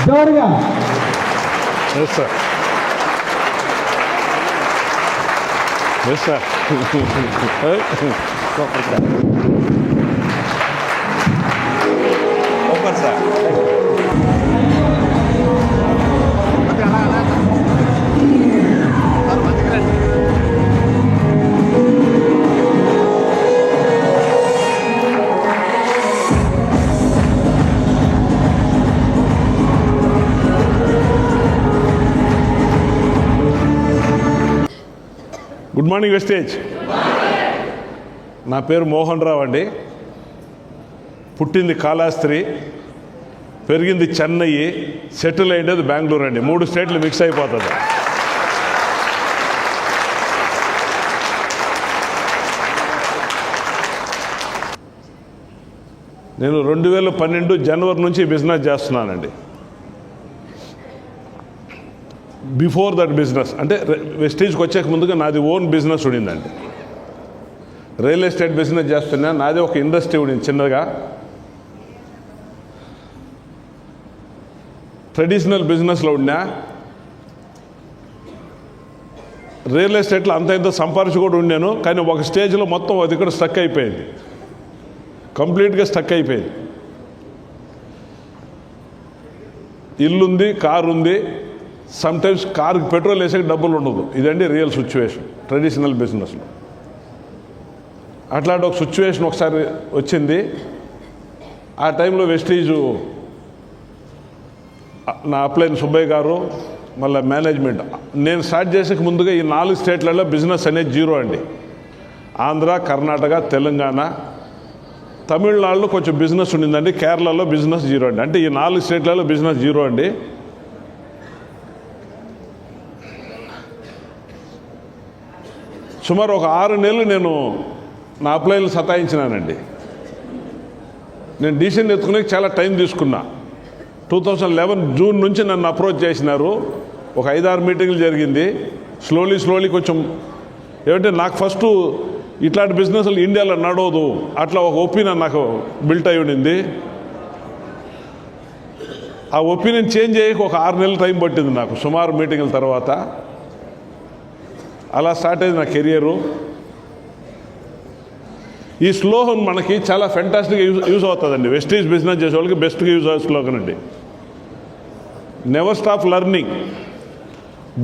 జోరుగా. Yes sir, yes sir. Super sir. Good morning Vestige. నా పేరు మోహన్ రావు అండి. పుట్టింది కాళహస్తి, పెరిగింది చెన్నై, సెటిల్ అయ్యేది బెంగళూరు అండి. 3 స్టేట్లు మిక్స్ అయిపోతుంది. నేను 2012 జనవరి నుంచి బిజినెస్ చేస్తున్నానండి. బిఫోర్ దట్ బిజినెస్ అంటే వెస్టేజ్కి వచ్చేక ముందుగా నాది ఓన్ బిజినెస్ ఉండిందండి. రియల్ ఎస్టేట్ బిజినెస్ చేస్తున్నా. నాది ఒక ఇండస్ట్రీ ఉండింది చిన్నగా. ట్రెడిషనల్ బిజినెస్లో ఉన్నా. రియల్ ఎస్టేట్లో అంత ఇంత సంపాదించి కూడా ఉండాను. కానీ ఒక స్టేజ్లో మొత్తం అది కూడా స్టక్ అయిపోయింది, కంప్లీట్గా స్టక్ అయిపోయింది. ఇల్లుంది, కారు ఉంది, సమ్టైమ్స్ కార్కి పెట్రోల్ వేసే డబ్బులు ఉండదు. ఇదండి రియల్ సిచ్యువేషన్ ట్రెడిషనల్ బిజినెస్లో. అట్లాంటి ఒక సిచ్యువేషన్ ఒకసారి వచ్చింది. ఆ టైంలో వెస్టీజు నా అప్లైన్ సుబ్బయ్య గారు, మళ్ళీ మేనేజ్మెంట్, నేను స్టార్ట్ చేసేకి ముందుగా ఈ 4 స్టేట్లలో బిజినెస్ అనేది జీరో అండి. ఆంధ్ర, కర్ణాటక, తెలంగాణ, తమిళనాడులో కొంచెం బిజినెస్ ఉండిందండి. కేరళలో బిజినెస్ జీరో అండి. అంటే ఈ 4 స్టేట్లలో బిజినెస్ జీరో అండి. సుమారు ఒక 6 నెలలు నేను నా అప్లైన్లు సతాయించినానండి. నేను డిసిషన్ ఎత్తుకునే చాలా టైం తీసుకున్నా. 2011 జూన్ నుంచి నన్ను అప్రోచ్ చేసినారు. ఒక 5-6 మీటింగ్లు జరిగింది. స్లోలీ కొంచెం ఏమంటే నాకు ఫస్ట్ ఇట్లాంటి బిజినెస్లు ఇండియాలో నడవదు అట్లా ఒక ఒపీనియన్ నాకు బిల్ట్ అయి ఉండింది. ఆ ఒపీనియన్ చేంజ్ అయ్యాక ఒక 6 నెలలు టైం పట్టింది నాకు, సుమారు మీటింగ్ల తర్వాత. అలా స్టార్ట్ అయింది నా కెరియరు. ఈ స్లోగన్ మనకి చాలా ఫెంటాస్టిక్గా యూజ్ అవుతుందండి. వెస్టీజ్ బిజినెస్ చేసే వాళ్ళకి బెస్ట్గా యూజ్ అయ్యే స్లోగన్ అండి. Never stop learning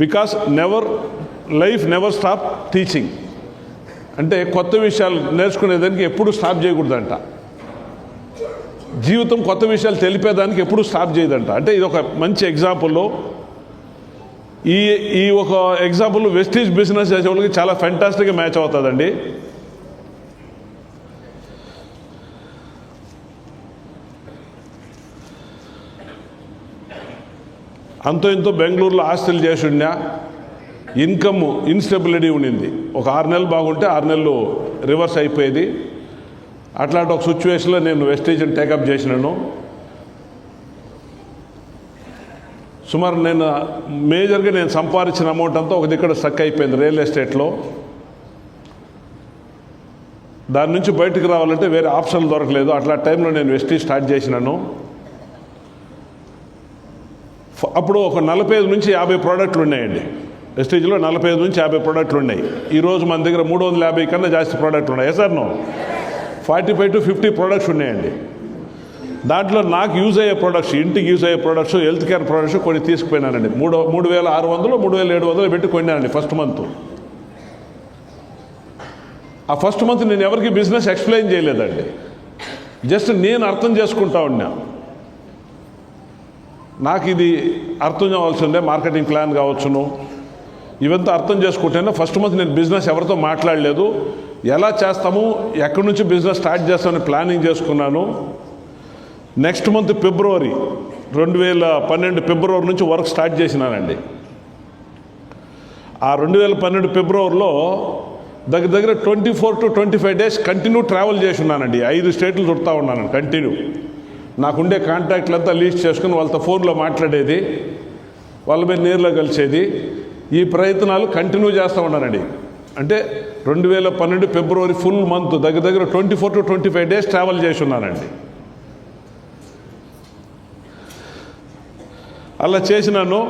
because life never stop teaching. అంటే కొత్త విషయాలు నేర్చుకునేదానికి ఎప్పుడు స్టాప్ చేయకూడదంట. జీవితం కొత్త విషయాలు తెలిపేదానికి ఎప్పుడు స్టాప్ చేయదంట. అంటే ఇది ఒక మంచి ఎగ్జాంపుల్. ఈ ఒక ఎగ్జాంపుల్ వెస్టీజ్ బిజినెస్ చేసే వాళ్ళకి చాలా ఫెంటాస్టిక్గా మ్యాచ్ అవుతుందండి. అంతో ఇంతో బెంగళూరులో ఆస్తులు చేసి ఉన్నా, ఇన్కమ్ ఇన్స్టెబిలిటీ ఉండింది. ఒక 6 నెలలు బాగుంటే 6 నెలలు రివర్స్ అయిపోయేది. అట్లాంటి ఒక సిచ్యువేషన్లో నేను వెస్టీజ్ని టేకప్ చేసినాను. సుమారు నేను మేజర్గా నేను సంపాదించిన అమౌంట్ అంతా ఒక దగ్గర స్టక్ అయిపోయింది రియల్ ఎస్టేట్లో. దాని నుంచి బయటకు రావాలంటే వేరే ఆప్షన్ దొరకలేదు. అట్లా టైంలో నేను వెస్టీజ్ స్టార్ట్ చేసినాను. అప్పుడు ఒక 45 నుంచి 50 ప్రోడక్ట్లు ఉన్నాయండి. వెస్టీజ్లో 45 నుంచి 50 ప్రోడక్ట్లు ఉన్నాయి. ఈరోజు మన దగ్గర 350 కన్నా జాస్తి ప్రోడక్ట్లు ఉన్నాయి. సార్ 45 to 50 ప్రోడక్ట్స్ ఉన్నాయండి. దాంట్లో నాకు యూజ్ అయ్యే ప్రొడక్ట్స్, ఇంటికి యూజ్ అయ్యే ప్రొడక్ట్స్, హెల్త్ కేర్ ప్రొడక్ట్స్ కొన్ని తీసుకుపోయినానండి. 3600 3700 పెట్టి కొన్నానండి ఫస్ట్ మంత్. ఆ ఫస్ట్ మంత్ నేను ఎవరికి బిజినెస్ ఎక్స్ప్లెయిన్ చేయలేదండి. జస్ట్ నేను అర్థం చేసుకుంటా ఉన్నా. నాకు ఇది అర్థం కావాల్సిందే, మార్కెటింగ్ ప్లాన్ కావచ్చును, ఇవంతా అర్థం చేసుకుంటేనే ఫస్ట్ మంత్ నేను బిజినెస్ ఎవరితో మాట్లాడలేదు. ఎలా చేస్తాము, ఎక్కడి నుంచి బిజినెస్ స్టార్ట్ చేస్తామని ప్లానింగ్ చేసుకున్నాను. నెక్స్ట్ మంత్ ఫిబ్రవరి 2012 ఫిబ్రవరి నుంచి వర్క్ స్టార్ట్ చేసినానండి. ఆ 2012 ఫిబ్రవరిలో దగ్గర 24 to 25 డేస్ కంటిన్యూ ట్రావెల్ చేసి ఉన్నానండి. 5 స్టేట్లు చుడతా ఉన్నాను కంటిన్యూ. నాకుండే కాంటాక్ట్లంతా లీస్ట్ చేసుకుని వాళ్ళతో ఫోన్లో మాట్లాడేది, వాళ్ళ మీద నేరులో కలిసేది. ఈ ప్రయత్నాలు కంటిన్యూ చేస్తూ ఉన్నానండి. అంటే 2012 ఫిబ్రవరి ఫుల్ మంత్ దగ్గర 24 to 25 డేస్ ట్రావెల్ చేసి ఉన్నానండి. అలా చేసినాను.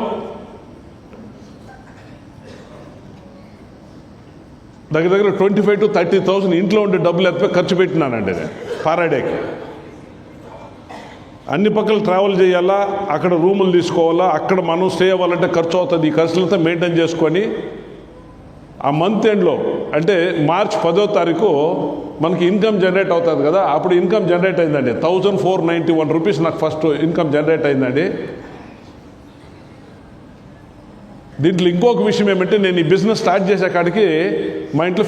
దగ్గర 25,000 to 30,000 ఇంట్లో ఉండే డబ్బులు ఎత్తిపోయి ఖర్చు పెట్టినానండి నేను పారాడేకి. అన్ని పక్కలు ట్రావెల్ చేయాలా, అక్కడ రూములు తీసుకోవాలా, అక్కడ మనం స్టే అవ్వాలంటే ఖర్చు అవుతుంది. ఈ ఖర్చులంతా మెయింటైన్ చేసుకొని ఆ మంత్ ఎండ్లో అంటే మార్చ్ 10వ తారీఖు మనకి ఇన్కమ్ జనరేట్ అవుతుంది కదా, అప్పుడు ఇన్కమ్ జనరేట్ అయిందండి. 1,491 రూపీస్ నాకు ఫస్ట్ ఇన్కమ్ జనరేట్ అయిందండి. దీంట్లో ఇంకొక విషయం ఏమంటే, నేను ఈ బిజినెస్ స్టార్ట్ చేసే కాడికి మా ఇంట్లో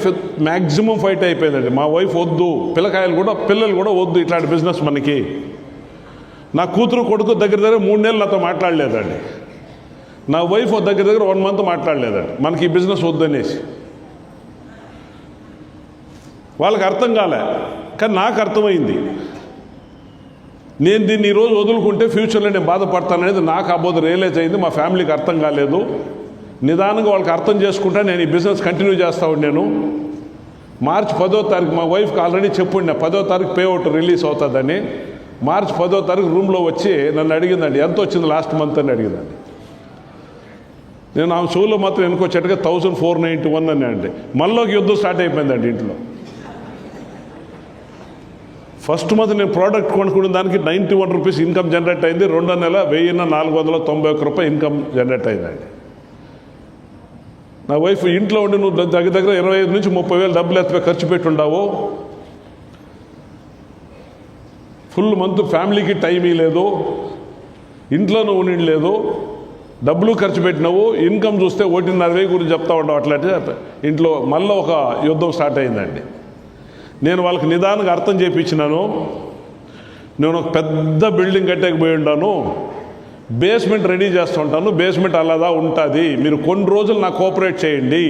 మ్యాక్సిమం ఫైట్ అయిపోయిందండి. మా వైఫ్ వద్దు, పిల్లలు కూడా వద్దు ఇట్లాంటి బిజినెస్ మనకి. నా కూతురు కొడుకు దగ్గర 3 నెలలు నాతో మాట్లాడలేదండి. నా వైఫ్ దగ్గర 1 మంత్ మాట్లాడలేదండి మనకి ఈ బిజినెస్ వద్దనేసి. వాళ్ళకి అర్థం కాలే, కానీ నాకు అర్థమైంది. నేను దీన్ని ఈరోజు వదులుకుంటే ఫ్యూచర్లో నేను బాధపడతాననేది నాకు అబోధ రియలైజ్ అయింది. మా ఫ్యామిలీకి అర్థం కాలేదు. నిదానంగా వాళ్ళకి అర్థం చేసుకుంటా నేను ఈ బిజినెస్ కంటిన్యూ చేస్తూ ఉన్నాను. మార్చి 10వ తారీఖు మా వైఫ్కి ఆల్రెడీ చెప్పుండే 10వ తారీఖు పే అవుట్ రిలీజ్ అవుతుందని. మార్చి 10వ తారీఖు రూమ్లో వచ్చి నన్ను అడిగిందండి, ఎంత వచ్చింది లాస్ట్ మంత్ అని అడిగిందండి. నేను ఆమె షోలో మాత్రం వెనుకొచ్చేట్టుగా 1,491 అని అండి. మనలోకి యుద్ధం స్టార్ట్ అయిపోయిందండి ఇంట్లో. ఫస్ట్ మంత్ నేను ప్రోడక్ట్ కొనుక్కున్న దానికి 91 రూపీస్ ఇన్కమ్ జనరేట్ అయింది. 2వ నెల 1,491 రూపాయలు ఇన్కమ్ జనరేట్ అయిందండి. నా వైఫ్ ఇంట్లో ఉండి నువ్వు దగ్గర 25,000 నుంచి 30,000 డబ్బులు ఎత్తిపోయి ఖర్చు పెట్టుండావు, ఫుల్ మంత్ ఫ్యామిలీకి టైం ఇవ్వలేదు, ఇంట్లో నువ్వు ఉండలేదు, డబ్బులు ఖర్చు పెట్టినావు, ఇన్కమ్ చూస్తే 1,500,000 గురించి చెప్తా ఉండవు. అట్లయితే ఇంట్లో మళ్ళీ ఒక యుద్ధం స్టార్ట్ అయిందండి. నేను వాళ్ళకి నిదానంగా అర్థం చేయించినాను. నేను ఒక పెద్ద బిల్డింగ్ కట్టేకపోయి ఉన్నాను, బేస్మెంట్ రెడీ చేస్తూ ఉంటాను, బేస్మెంట్ అలాదా ఉంటుంది, మీరు కొన్ని రోజులు నాకు కోఆపరేట్ చేయండి.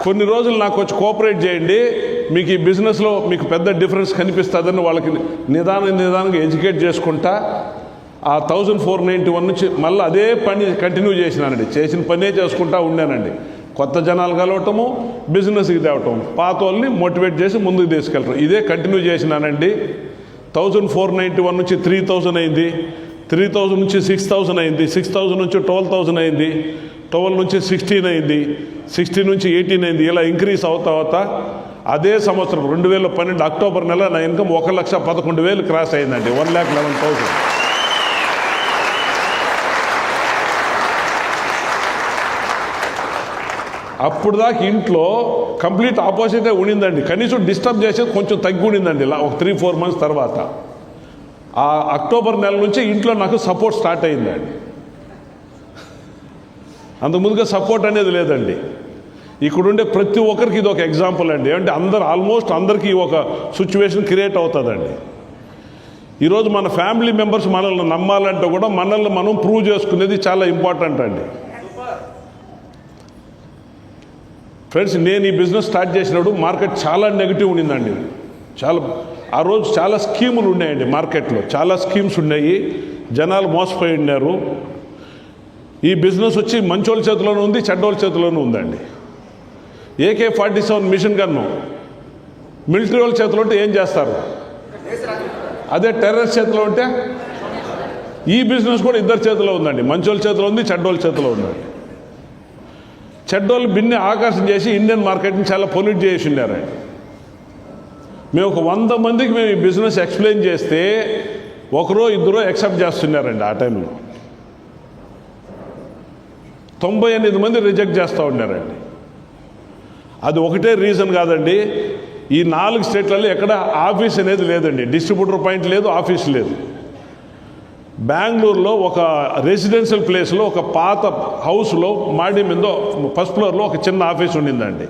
కొన్ని రోజులు నాకు వచ్చి కోఆపరేట్ చేయండి, మీకు ఈ బిజినెస్లో మీకు పెద్ద డిఫరెన్స్ కనిపిస్తుందని వాళ్ళకి నిదానంగా ఎడ్యుకేట్ చేసుకుంటా ఆ 1,491 నుంచి మళ్ళీ అదే పని కంటిన్యూ చేసినానండి. చేసిన పనే చేసుకుంటా ఉన్నానండి. కొత్త జనాలు కలవటము, బిజినెస్కి తేవటం, పాత వాళ్ళని మోటివేట్ చేసి ముందుకు తీసుకెళ్ళటం, ఇదే కంటిన్యూ చేసినానండి. 1,491 నుంచి 3,000 అయింది, 3,000 నుంచి 6,000 అయింది, 6,000 నుంచి 12,000 అయింది, 12 నుంచి 16 అయింది, 16 నుంచి 18 అయింది. ఇలా ఇంక్రీజ్ అవుతా అదే సంవత్సరం 2012 అక్టోబర్ నెల నా ఇన్కమ్ 1,11,000 క్రాస్ అయిందండి. 1,11,000. అప్పుడు దాకా ఇంట్లో కంప్లీట్ ఆపోజిటే ఉండిందండి. కనీసం డిస్టర్బ్ చేసేది కొంచెం తగ్గి ఉండిందండి. ఇలా ఒక 3-4 మంత్స్ తర్వాత ఆ అక్టోబర్ నెల నుంచి ఇంట్లో నాకు సపోర్ట్ స్టార్ట్ అయిందండి. అంతకుముందుగా సపోర్ట్ అనేది లేదండి. ఇక్కడుండే ప్రతి ఒక్కరికి ఇది ఒక ఎగ్జాంపుల్ అండి. అంటే ఆల్మోస్ట్ అందరికీ ఒక సిచ్యువేషన్ క్రియేట్ అవుతుందండి. ఈరోజు మన ఫ్యామిలీ మెంబర్స్ మనల్ని నమ్మాలంటే కూడా మనల్ని మనం ప్రూవ్ చేసుకునేది చాలా ఇంపార్టెంట్ అండి. ఫ్రెండ్స్, నేను ఈ బిజినెస్ స్టార్ట్ చేసినప్పుడు మార్కెట్ చాలా నెగిటివ్ ఉండిందండి. ఆ రోజు చాలా స్కీములు ఉన్నాయండి మార్కెట్లో, చాలా స్కీమ్స్ ఉన్నాయి, జనాలు మోసపోయి ఉన్నారు. ఈ బిజినెస్ వచ్చి మంచోళ్ళ చేతిలోనూ ఉంది, చెడ్డోళ్ళ చేతిలోనూ ఉందండి. AK-47 మిషన్ గన్ను మిలిటరీ వాళ్ళ చేతిలో ఉంటే ఏం చేస్తారు, అదే టెర్రరిస్ట్ చేతిలో ఉంటే ఈ బిజినెస్ కూడా ఇద్దరు చేతిలో ఉందండి. మంచోళ్ళ చేతిలో ఉంది, చెడ్డోళ్ళ చేతిలో ఉందండి. చెడ్డోళ్ళు బిన్ని ఆకర్షణ చేసి ఇండియన్ మార్కెట్ని చాలా పొల్యూట్ చేసి ఉన్నారండి. మేము ఒక 100 మందికి మేము ఈ బిజినెస్ ఎక్స్ప్లెయిన్ చేస్తే 1-2 యాక్సెప్ట్ చేస్తున్నారండి. ఆ టైంలో 98 మంది రిజెక్ట్ చేస్తూ ఉన్నారండి. అది ఒకటే రీజన్ కాదండి. ఈ 4 స్టేట్లలో ఎక్కడ ఆఫీస్ అనేది లేదండి, డిస్ట్రిబ్యూటర్ పాయింట్ లేదు, ఆఫీస్ లేదు. బెంగళూరులో ఒక రెసిడెన్షియల్ ప్లేస్లో ఒక పాత హౌస్లో మాడి మీద ఫస్ట్ ఫ్లోర్లో ఒక చిన్న ఆఫీస్ ఉండిందండి.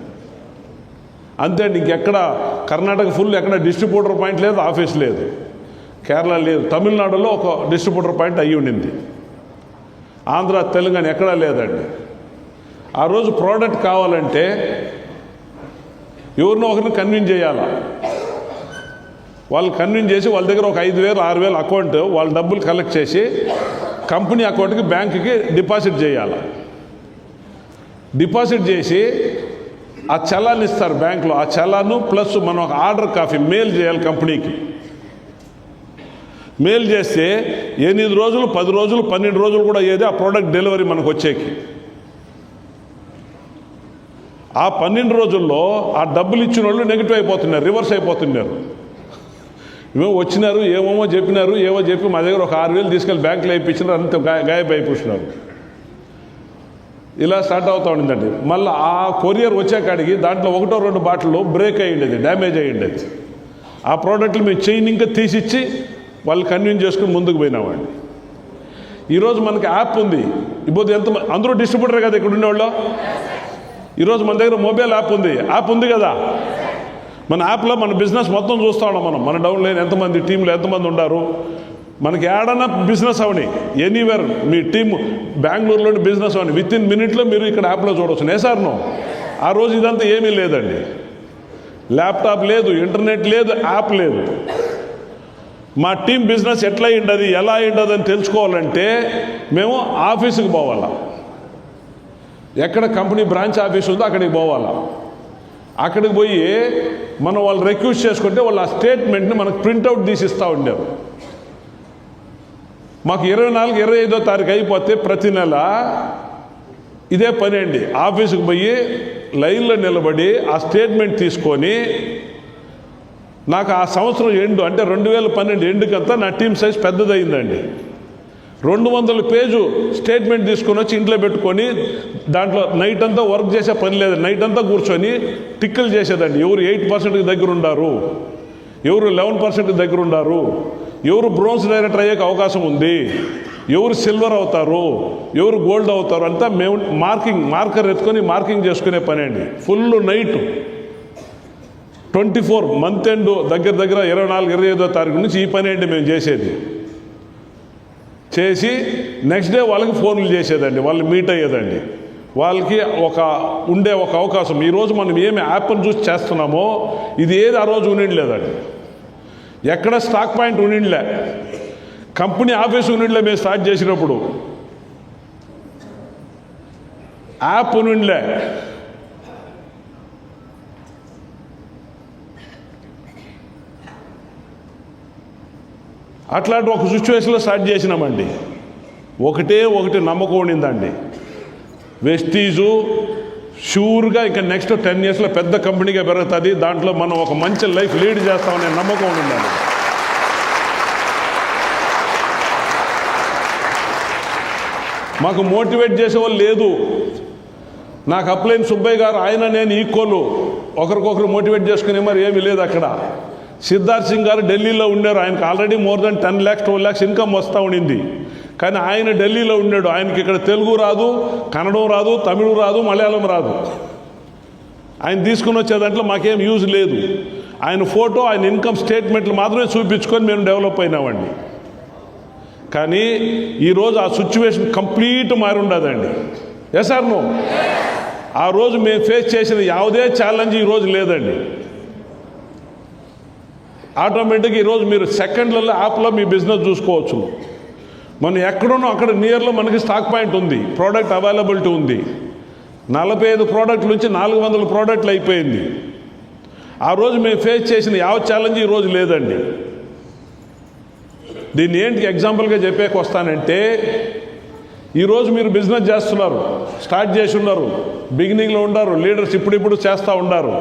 అంతే అండి. ఇంకెక్కడ కర్ణాటక ఫుల్ ఎక్కడ డిస్ట్రిబ్యూటర్ పాయింట్ లేదు, ఆఫీస్ లేదు. కేరళ లేదు, తమిళనాడులో ఒక డిస్ట్రిబ్యూటర్ పాయింట్ అయ్యి ఉండింది. ఆంధ్ర, తెలంగాణ ఎక్కడా లేదండి. ఆ రోజు ప్రోడక్ట్ కావాలంటే ఎవరినో ఒకరిని కన్విన్స్ చేయాలా. వాళ్ళు కన్విన్స్ చేసి వాళ్ళ దగ్గర ఒక 5,000-6,000 అకౌంట్ వాళ్ళ డబ్బులు కలెక్ట్ చేసి కంపెనీ అకౌంట్కి బ్యాంకుకి డిపాజిట్ చేయాలి. డిపాజిట్ చేసి ఆ చలాన్ ఇస్తారు బ్యాంకులో, ఆ చలాను ప్లస్ మనం ఒక ఆర్డర్ కాపీ మెయిల్ చేయాలి కంపెనీకి. మెయిల్ చేస్తే 8 రోజులు 10 రోజులు 12 రోజులు కూడా అయ్యేది ఆ ప్రోడక్ట్ డెలివరీ మనకు వచ్చేకి. ఆ 12 రోజుల్లో ఆ డబ్బులు ఇచ్చిన వాళ్ళు నెగిటివ్ అయిపోతున్నారు, రివర్స్ అయిపోతున్నారు. ఏమో వచ్చినారు, ఏమేమో చెప్పినారు, ఏమో చెప్పి మా దగ్గర ఒక 6,000 తీసుకెళ్ళి బ్యాంకులో వేయించినారు, అంత గాయబ్ అయిపోతున్నారు. ఇలా స్టార్ట్ అవుతూ ఉండిందండి. మళ్ళీ ఆ కొరియర్ వచ్చేకాడికి దాంట్లో 1-2 బాటిల్లో బ్రేక్ అయ్యిండేది, డ్యామేజ్ అయ్యిండేది. ఆ ప్రోడక్ట్లు మేము చైన్ ఇంకా తీసిచ్చి వాళ్ళు కన్విన్స్ చేసుకుని ముందుకు పోయినామండి. ఈరోజు మనకి యాప్ ఉంది. ఇప్పుడు ఎంత అందరూ డిస్ట్రిబ్యూటర్ కదా ఇక్కడ ఉండేవాళ్ళు. ఈరోజు మన దగ్గర మొబైల్ యాప్ ఉంది కదా. మన యాప్లో మన బిజినెస్ మొత్తం చూస్తూ ఉన్నాం. మన డౌన్ లైన్ ఎంతమంది, టీంలో ఎంతమంది ఉన్నారు, మనకి ఏడన్నా బిజినెస్ అవని, ఎనీవేర్ మీ టీం బెంగళూరులోని బిజినెస్ అవని విత్ ఇన్ మినిట్లో మీరు ఇక్కడ యాప్లో చూడవచ్చు. సార్ను ఆ రోజు ఇదంతా ఏమీ లేదండి. ల్యాప్టాప్ లేదు, ఇంటర్నెట్ లేదు, యాప్ లేదు. మా టీం బిజినెస్ ఎట్లా అయ్యిండది, ఎలా అయ్యిండది అని తెలుసుకోవాలంటే మేము ఆఫీసుకి పోవాలా. ఎక్కడ కంపెనీ బ్రాంచ్ ఆఫీస్ ఉందో అక్కడికి పోవాలా. అక్కడికి పోయి మనం వాళ్ళు రిక్వెస్ట్ చేసుకుంటే వాళ్ళు ఆ స్టేట్మెంట్ని మనకు ప్రింట్అవుట్ తీసి ఇస్తూ ఉండేవారు. మాకు 24, 25వ తారీఖు అయిపోతే ప్రతి నెల ఇదే పని అండి. ఆఫీసుకు పోయి లైన్లో నిలబడి ఆ స్టేట్మెంట్ తీసుకొని నాకు ఆ సంవత్సరం ఎండు అంటే 2012 ఎండుకంతా నా టీం సైజ్ పెద్దదయిందండి. 200 పేజు స్టేట్మెంట్ తీసుకొని వచ్చి ఇంట్లో పెట్టుకొని దాంట్లో నైట్ అంతా వర్క్ చేసే పని లేదు, నైట్ అంతా కూర్చొని టిక్కులు చేసేదండి. ఎవరు 8%కి దగ్గర ఉండారు, ఎవరు 11%కి దగ్గర ఉండారు, ఎవరు బ్రోన్స్ డైరెక్టర్ అయ్యేకి అవకాశం ఉంది, ఎవరు సిల్వర్ అవుతారు, ఎవరు గోల్డ్ అవుతారు అంతా మేము మార్కర్ ఎత్తుకొని మార్కింగ్ చేసుకునే పని అండి. ఫుల్ నైట్ 24 మంత్ ఎండ్ దగ్గర 24, 25వ తారీఖు నుంచి ఈ పని అండి మేము చేసేది. చేసి నెక్స్ట్ డే వాళ్ళకి ఫోన్లు చేసేదండి, వాళ్ళు మీట్ అయ్యేదండి. వాళ్ళకి ఒక అవకాశం. ఈరోజు మనం ఏమి యాప్ని చూసి చేస్తున్నామో ఇది ఏది ఆ రోజు ఉండిండలేదండి. ఎక్కడ స్టాక్ పాయింట్ ఉండిండలే, కంపెనీ ఆఫీస్ ఉండిండలే. మేము స్టార్ట్ చేసినప్పుడు యాప్ ఉండిండలే. అట్లాంటి ఒక సిచ్యువేషన్లో స్టార్ట్ చేసినామండి. ఒకటి నమ్మకం ఉండిందండి, వెస్టీజు షూర్గా ఇంకా నెక్స్ట్ 10 yearsలో పెద్ద కంపెనీగా పెరుగుతుంది, దాంట్లో మనం ఒక మంచి లైఫ్ లీడ్ చేస్తామనే నమ్మకం ఉండిందండి. మాకు మోటివేట్ చేసేవాళ్ళు లేదు. నాకు అప్లైన్ సుబ్బయ్య గారు, ఆయన నేను ఈక్వల్, ఒకరికొకరు మోటివేట్ చేసుకునే మరి ఏమీ లేదు అక్కడ. సిద్ధార్థ్ సింగ్ గారు ఢిల్లీలో ఉన్నారు, ఆయనకు already more than 10 lakhs 12 lakhs income వస్తూ ఉండింది. కానీ ఆయన ఢిల్లీలో ఉన్నాడు, ఆయనకి ఇక్కడ తెలుగు రాదు, కన్నడం రాదు, తమిళం రాదు, మలయాళం రాదు. ఆయన తీసుకుని వచ్చే దాంట్లో మాకేం యూజ్ లేదు. ఆయన ఫోటో, ఆయన ఇన్కమ్ స్టేట్మెంట్లు మాత్రమే చూపించుకొని మేము డెవలప్ అయినామండి. కానీ ఈరోజు ఆ సిచ్యువేషన్ కంప్లీట్ మారి ఉండదండి. Yes or no? ఆ రోజు మేము ఫేస్ చేసిన ಯಾವುದೇ ఛాలెంజ్ ఈరోజు లేదండి. ఆటోమేటిక్గా ఈరోజు మీరు సెకండ్లలో యాప్లో మీ బిజినెస్ చూసుకోవచ్చు. మనం ఎక్కడున్నో అక్కడ నియర్లో మనకి స్టాక్ పాయింట్ ఉంది, ప్రోడక్ట్ అవైలబిలిటీ ఉంది. 45 ప్రోడక్ట్ల నుంచి 400 ప్రోడక్ట్లు అయిపోయింది. ఆ రోజు మేము ఫేస్ చేసిన ఛాలెంజ్ ఈరోజు లేదండి. దీన్ని ఏంటి ఎగ్జాంపుల్గా చెప్పేకి వస్తానంటే, ఈరోజు మీరు బిజినెస్ చేస్తున్నారు, స్టార్ట్ చేసి ఉన్నారు, బిగినింగ్లో ఉన్నారు, లీడర్స్ ఇప్పుడు చేస్తూ ఉన్నారు.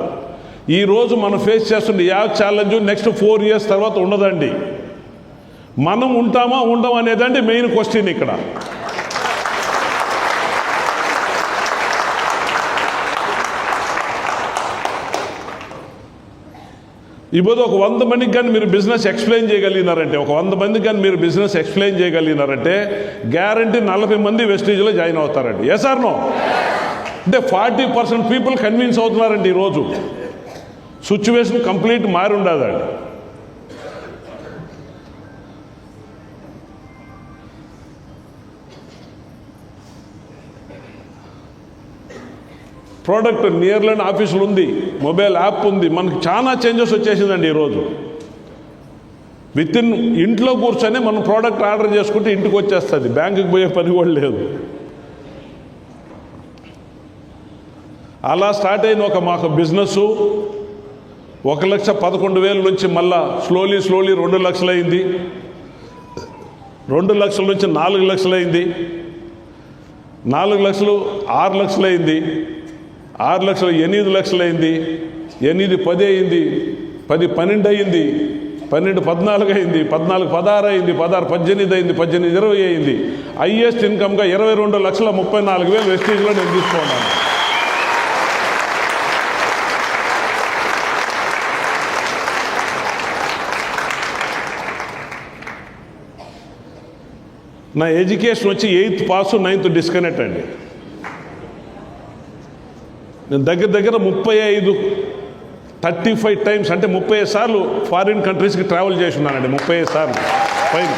ఈరోజు మనం ఫేస్ చేస్తున్న ఛాలెంజ్ నెక్స్ట్ 4 years తర్వాత ఉండదండి. మనం ఉంటామా ఉండమా అనేదండి మెయిన్ క్వశ్చన్ ఇక్కడ. ఇప్పుడు ఒక 100 మందికి కానీ మీరు బిజినెస్ ఎక్స్ప్లెయిన్ చేయగలిగినారంటే, ఒక 100 మందికి కానీ మీరు బిజినెస్ ఎక్స్ప్లెయిన్ చేయగలిగినారంటే గ్యారంటీ 40 మంది వెస్టీజ్లో జాయిన్ అవుతారండి. Yes or no? అంటే 40% పీపుల్ కన్విన్స్ అవుతున్నారండి. ఈరోజు సిచ్యువేషన్ కంప్లీట్ మారి ఉండదండి. ప్రోడక్ట్ నియర్లోని ఆఫీసులు ఉంది, మొబైల్ యాప్ ఉంది, మనకు చాలా చేంజెస్ వచ్చేసిందండి. ఈరోజు వితిన్ ఇంట్లో కూర్చొని మనం ప్రోడక్ట్ ఆర్డర్ చేసుకుంటే ఇంటికి వచ్చేస్తుంది, బ్యాంకుకి పోయే పని కూడా లేదు. అలా స్టార్ట్ అయిన మాకు బిజినెస్ 1,11,000 నుంచి మళ్ళా స్లోలీ 2 లక్షలు అయింది. 2 లక్షల నుంచి 4 లక్షలు అయింది. 4 లక్షలు 6 లక్షలు అయింది. 6 లక్షలు 8 లక్షలు అయింది. 8 10 అయింది. 10 12 అయింది. 12 14 అయింది. 14 16 అయింది. 16 18 అయింది. 18 20 అయింది. హైయెస్ట్ ఇన్కమ్గా 22,34,000 వెస్టీజ్లో నేను తీసుకున్నాను. నా ఎడ్యుకేషన్ వచ్చి 8th పాస్ 9th డిస్కనెక్ట్ అండి. నేను దగ్గర 35 టైమ్స్ అంటే 35 సార్లు ఫారిన్ కంట్రీస్కి ట్రావెల్ చేసి ఉన్నానండి. 35 సార్లు పైన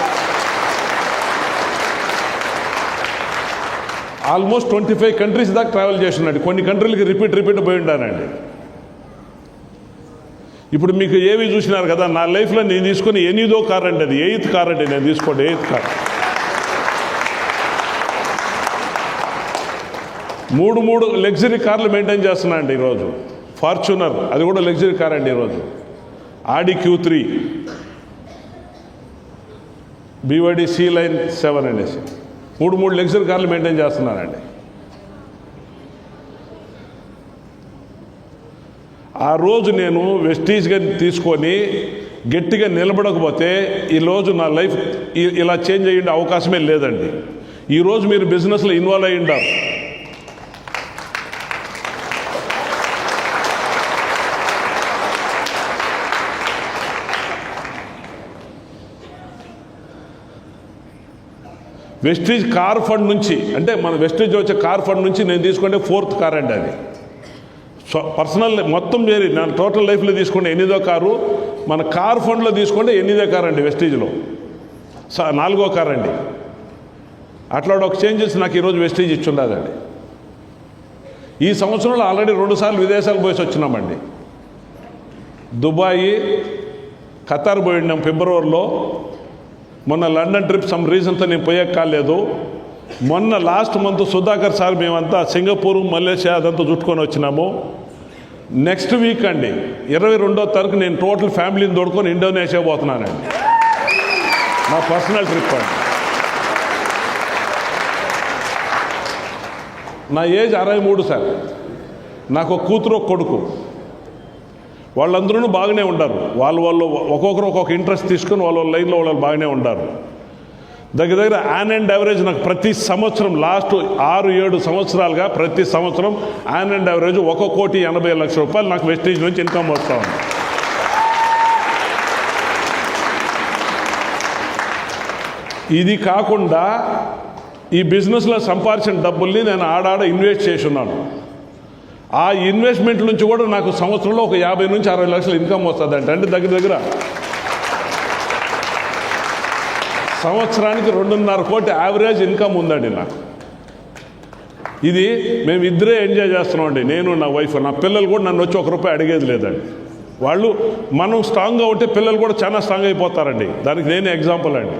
ఆల్మోస్ట్ 25 కంట్రీస్ దాకా ట్రావెల్ చేసి ఉన్నాడు. కొన్ని కంట్రీలకి రిపీట్ పోయి ఉంటానండి. ఇప్పుడు మీకు ఏవి చూసినారు కదా, నా లైఫ్లో నేను తీసుకుని 8వ కార్ అండి, అది 8th కార్ అండి నేను తీసుకోండి. 8th కార్ 3 లగ్జరీ కార్లు మెయింటైన్ చేస్తున్నా అండి ఈరోజు. ఫార్చునర్ అది కూడా లగ్జరీ కార్ అండి ఈరోజు. ఆడి Q3, BYD C-Line 7 అనేసి 3 లగ్జరీ కార్లు మెయింటైన్ చేస్తున్నానండి. ఆ రోజు నేను వెస్టీజ్గా తీసుకొని గట్టిగా నిలబడకపోతే ఈరోజు నా లైఫ్ ఇలా చేంజ్ అయ్యే అవకాశమే లేదండి. ఈరోజు మీరు బిజినెస్లో ఇన్వాల్వ్ అయ్యి ఉంటారు. వెస్టీజ్ కార్ ఫండ్ నుంచి, అంటే మన వెస్టీజ్ వచ్చే కార్ ఫండ్ నుంచి నేను తీసుకుంటే 4th కార్ అండి అది. పర్సనల్ మొత్తం చేరి నా టోటల్ లైఫ్లో తీసుకుంటే 8వ కారు, మన కార్ ఫండ్లో తీసుకుంటే 8వ కార్ అండి వెస్టీజ్లో. 4వ కార్ అండి. అట్లా ఒక చేంజెస్ నాకు ఈరోజు వెస్టీజ్ ఇచ్చుండదండి. ఈ సంవత్సరంలో ఆల్రెడీ 2 సార్లు విదేశాలు పోయి వచ్చినామండి. దుబాయి, ఖతార్ పోయినాం ఫిబ్రవరిలో. మొన్న లండన్ ట్రిప్ సమ్ రీజన్తో నేను పోయాక కాలేదు. మొన్న లాస్ట్ మంత్ సుధాకర్ సార్ మేమంతా సింగపూర్, మలేషియా అదంతా చుట్టుకొని వచ్చినాము. నెక్స్ట్ వీక్ అండి 22వ తారీఖు నేను టోటల్ ఫ్యామిలీని తోడుకొని ఇండోనేషియా పోతున్నానండి. నా పర్సనల్ ట్రిప్ అండి. నా ఏజ్ 63 సార్. నాకు ఒక కూతురు, ఒక కొడుకు. వాళ్ళందరూ బాగానే ఉంటారు. వాళ్ళు ఒక్కొక్కరు ఒక్కొక్క ఇంట్రెస్ట్ తీసుకొని వాళ్ళ లైన్లో వాళ్ళు బాగానే ఉంటారు. దగ్గర యాన్ అండ్ యావరేజ్ నాకు ప్రతి సంవత్సరం లాస్ట్ 6-7 సంవత్సరాలుగా ప్రతి సంవత్సరం యాన్ అండ్ యావరేజ్ 1,80,00,000 రూపాయలు నాకు వెస్టీజ్ నుంచి ఇన్కమ్ వస్తూ ఉంది. ఇది కాకుండా ఈ బిజినెస్లో సంపాదించిన డబ్బుల్ని నేను ఆడాడ ఇన్వెస్ట్ చేసి ఉన్నాను. ఆ ఇన్వెస్ట్మెంట్ నుంచి కూడా నాకు సంవత్సరంలో ఒక 50 నుంచి 60 లక్షలు ఇన్కమ్ వస్తుందంట. అంటే దగ్గర సంవత్సరానికి 2.5 కోటి యావరేజ్ ఇన్కమ్ ఉందండి నాకు. ఇది మేము ఇద్దరే ఎంజాయ్ చేస్తున్నామండి, నేను నా వైఫ్. నా పిల్లలు కూడా నన్ను వచ్చి ₹1 అడిగేది లేదండి. వాళ్ళు మనం స్ట్రాంగ్గా ఉంటే పిల్లలు కూడా చాలా స్ట్రాంగ్ అయిపోతారండి. దానికి నేనే ఎగ్జాంపుల్ అండి.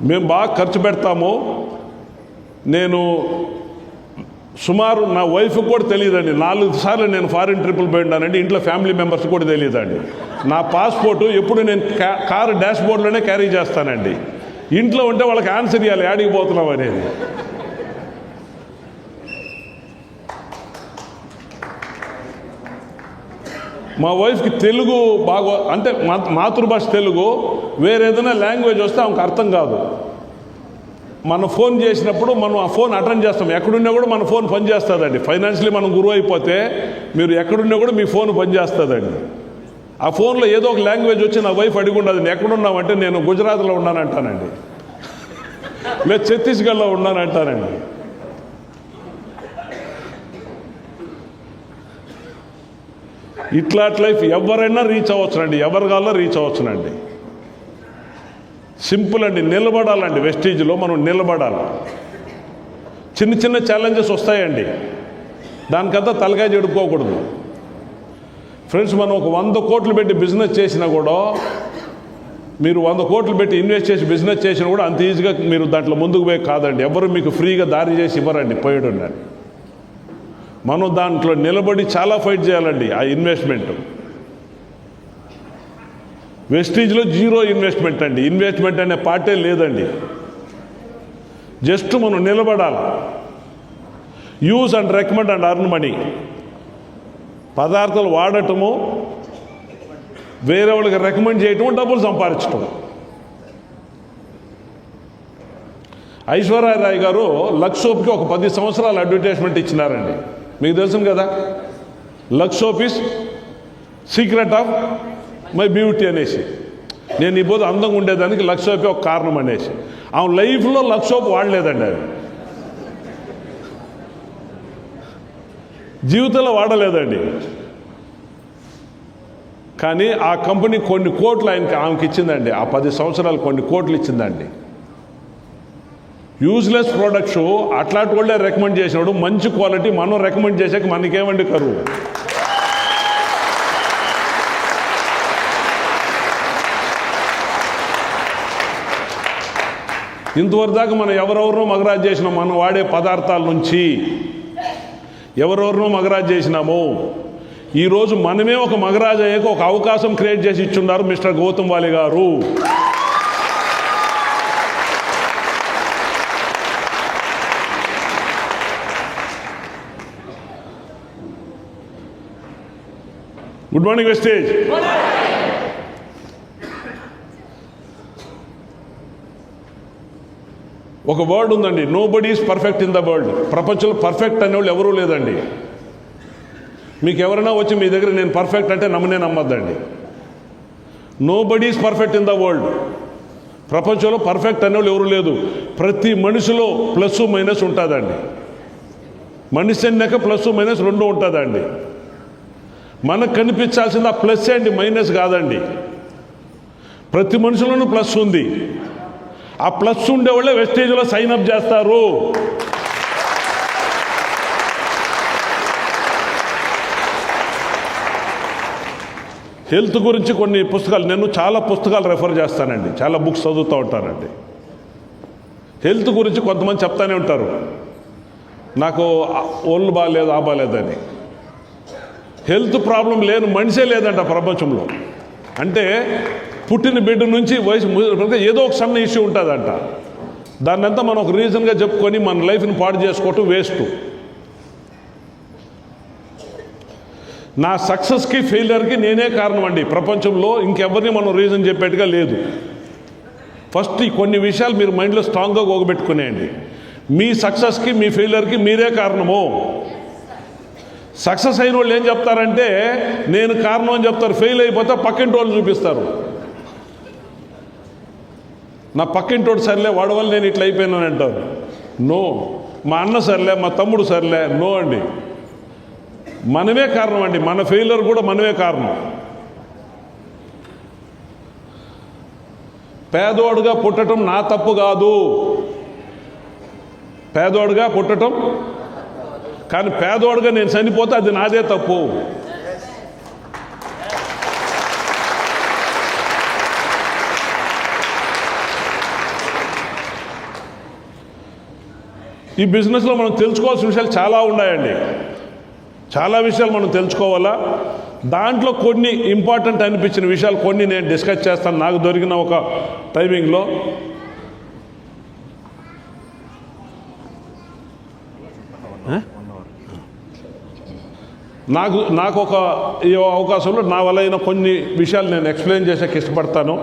మేము బాగా ఖర్చు పెడతాము. నేను సుమారు నా వైఫ్కి కూడా తెలియదండి. 4 సార్లు నేను ఫారిన్ ట్రిప్పులు పోయినానండి. ఇంట్లో ఫ్యామిలీ మెంబర్స్ కూడా తెలియదండి. నా పాస్పోర్టు ఎప్పుడు నేను కారు డాష్ బోర్డ్లోనే క్యారీ చేస్తానండి. ఇంట్లో ఉంటే వాళ్ళకి ఆన్సర్ ఇవ్వాలి యాడికి పోతున్నాం అనేది. మా వైఫ్కి తెలుగు బాగా, అంటే మాతృభాష తెలుగు. వేరే ఏదైనా లాంగ్వేజ్ వస్తే ఆమెకు అర్థం కాదు. మనం ఫోన్ చేసినప్పుడు మనం ఆ ఫోన్ అటెండ్ చేస్తాం. ఎక్కడున్నా కూడా మన ఫోన్ పనిచేస్తుందండి. ఫైనాన్షియలీ మనం గురువు అయిపోతే మీరు ఎక్కడున్నా కూడా మీ ఫోన్ పనిచేస్తుందండి. ఆ ఫోన్లో ఏదో ఒక లాంగ్వేజ్ వచ్చి నా వైఫ్ అడిగి ఉండదు, నేను ఎక్కడున్నామంటే నేను గుజరాత్లో ఉన్నానంటానండి, లేదు ఛత్తీస్గఢ్లో ఉన్నానంటానండి. ఇట్లా లైఫ్ ఎవరైనా రీచ్ అవ్వచ్చునండి, ఎవరి కాల్లో రీచ్ అవ్వచ్చునండి. సింపుల్ అండి. నిలబడాలండి. వెస్టీజ్లో మనం నిలబడాలి. చిన్న ఛాలెంజెస్ వస్తాయండి, దానికంతా తలకాయ చెడుకోకూడదు. ఫ్రెండ్స్, మనం ఒక 100 కోట్లు పెట్టి బిజినెస్ చేసినా కూడా మీరు 100 కోట్లు పెట్టి ఇన్వెస్ట్ చేసి బిజినెస్ చేసినా కూడా అంత ఈజీగా మీరు దాంట్లో ముందుకు పోయి కాదండి. ఎవరు మీకు ఫ్రీగా దారి చేసి ఇవ్వరండి, పోయాడు. మనం దాంట్లో నిలబడి చాలా ఫైట్ చేయాలండి. ఆ ఇన్వెస్ట్మెంట్ వెస్టీజ్లో జీరో ఇన్వెస్ట్మెంట్ అండి. ఇన్వెస్ట్మెంట్ అనే పార్టే లేదండి. జస్ట్ మనం నిలబడాలి. Use and recommend and earn money. పదార్థాలు వాడటము, వేరే వాళ్ళకి రికమెండ్ చేయటము, డబ్బులు సంపాదించటం. ఐశ్వర్యరాయ్ గారు లక్స్ సోప్కి ఒక 10 సంవత్సరాలు అడ్వర్టైజ్మెంట్ ఇచ్చినారండి. మీకు తెలుసు కదా, Lux soap is secret of my beauty అనేసి. నేను ఈ బోధ అందంగా ఉండేదానికి లక్స్ సోపే ఒక కారణం అనేసి. ఆమె లైఫ్లో లక్స్ సోప్ వాడలేదండి. అవి జీవితంలో వాడలేదండి. కానీ ఆ కంపెనీ కొన్ని కోట్లు ఆమెకి ఇచ్చిందండి. ఆ 10 సంవత్సరాలు కొన్ని కోట్లు ఇచ్చిందండి. యూజ్లెస్ ప్రోడక్ట్స్ అట్లాంటి వాళ్ళే రికమెండ్ చేసినాడు. మంచి క్వాలిటీ మనం రికమెండ్ చేసాక మనకేమండి కరువు. ఇంతవరకు దాకా మనం ఎవరెవరినో మగరాజు చేసినాం. మనం వాడే పదార్థాల నుంచి ఎవరెవరినో మగరాజు చేసినాము. ఈరోజు మనమే ఒక మగరాజు అయ్యాక ఒక అవకాశం క్రియేట్ చేసి ఇచ్చున్నారు మిస్టర్ గౌతమ్ వాలి గారు. Good morning Vestige. ఒక వర్డ్ ఉందండి, nobody is perfect in the world. ప్రపంచంలో పర్ఫెక్ట్ అనేవాళ్ళు ఎవరూ లేదండి. మీకు ఎవరైనా వచ్చి మీ దగ్గర నేను పర్ఫెక్ట్ అంటే నమ్మద్దండి. Nobody is perfect in the world. ప్రపంచంలో పర్ఫెక్ట్ అనేవాళ్ళు ఎవరు లేదు. ప్రతి మనిషిలో ప్లస్ మైనస్ ఉంటుందండి. మనిషి అన్నాక ప్లస్ మైనస్ 2 ఉంటుందండి. మనకు కనిపించాల్సింది ఆ ప్లస్ అండి, మైనస్ కాదండి. ప్రతి మనిషిలోనూ ప్లస్ ఉంది. ఆ ప్లస్ ఉండేవాళ్ళే వెస్టేజ్లో సైన్ అప్ చేస్తారు. హెల్త్ గురించి కొన్ని పుస్తకాలు, నేను చాలా పుస్తకాలు రెఫర్ చేస్తానండి, చాలా బుక్స్ చదువుతూ ఉంటానండి. హెల్త్ గురించి కొంతమంది చెప్తానే ఉంటారు, నాకు ఒళ్ళు బాగాలేదు, ఆ బాగాలేదని. హెల్త్ ప్రాబ్లం లేని మనిషే లేదంట ప్రపంచంలో. అంటే పుట్టిన బిడ్డ నుంచి వయసు ఏదో ఒక సన్న ఇష్యూ ఉంటుందంట. దాన్నంతా మనం ఒక రీజన్గా చెప్పుకొని మన లైఫ్ని పాడు చేసుకోవటం వేస్ట్. నా సక్సెస్కి ఫెయిలియర్కి నేనే కారణం అండి. ప్రపంచంలో ఇంకెవరిని మనం రీజన్ చెప్పేట్టుగా లేదు. ఫస్ట్ ఈ కొన్ని విషయాలు మీరు మైండ్లో స్ట్రాంగ్గా గోగబెట్టుకునేయండి. మీ సక్సెస్కి మీ ఫెయిలియర్కి మీరే కారణము. సక్సెస్ అయిన వాళ్ళు ఏం చెప్తారంటే నేను కారణం అని చెప్తారు. ఫెయిల్ అయిపోతే పక్కింటి వాళ్ళు చూపిస్తారు. నా పక్కింటోడు సర్లే, వాడి వల్ల నేను ఇట్లా అయిపోయినాను అంటారు. నో. మా అన్న సర్లే, మా తమ్ముడు సర్లే, నో అండి. మనమే కారణం అండి. మన ఫెయిలియర్ కూడా మనమే కారణం. పేదోడుగా పుట్టడం నా తప్పు కాదు. పేదోడుగా పుట్టడం, కానీ పేదోడుగా నేను చనిపోతే అది నాదే తప్పు. ఈ బిజినెస్లో మనం తెలుసుకోవాల్సిన విషయాలు చాలా ఉన్నాయండి. చాలా విషయాలు మనం తెలుసుకోవాలా. దాంట్లో కొన్ని ఇంపార్టెంట్ అనిపించిన విషయాలు కొన్ని నేను డిస్కస్ చేస్తాను నాకు దొరికిన ఒక టైమింగ్లో. నాకు ఒక ఈ అవకాశంలో నా వల్ల అయిన కొన్ని విషయాలు నేను ఎక్స్ప్లెయిన్ చేసేకి ఇష్టపడతాను.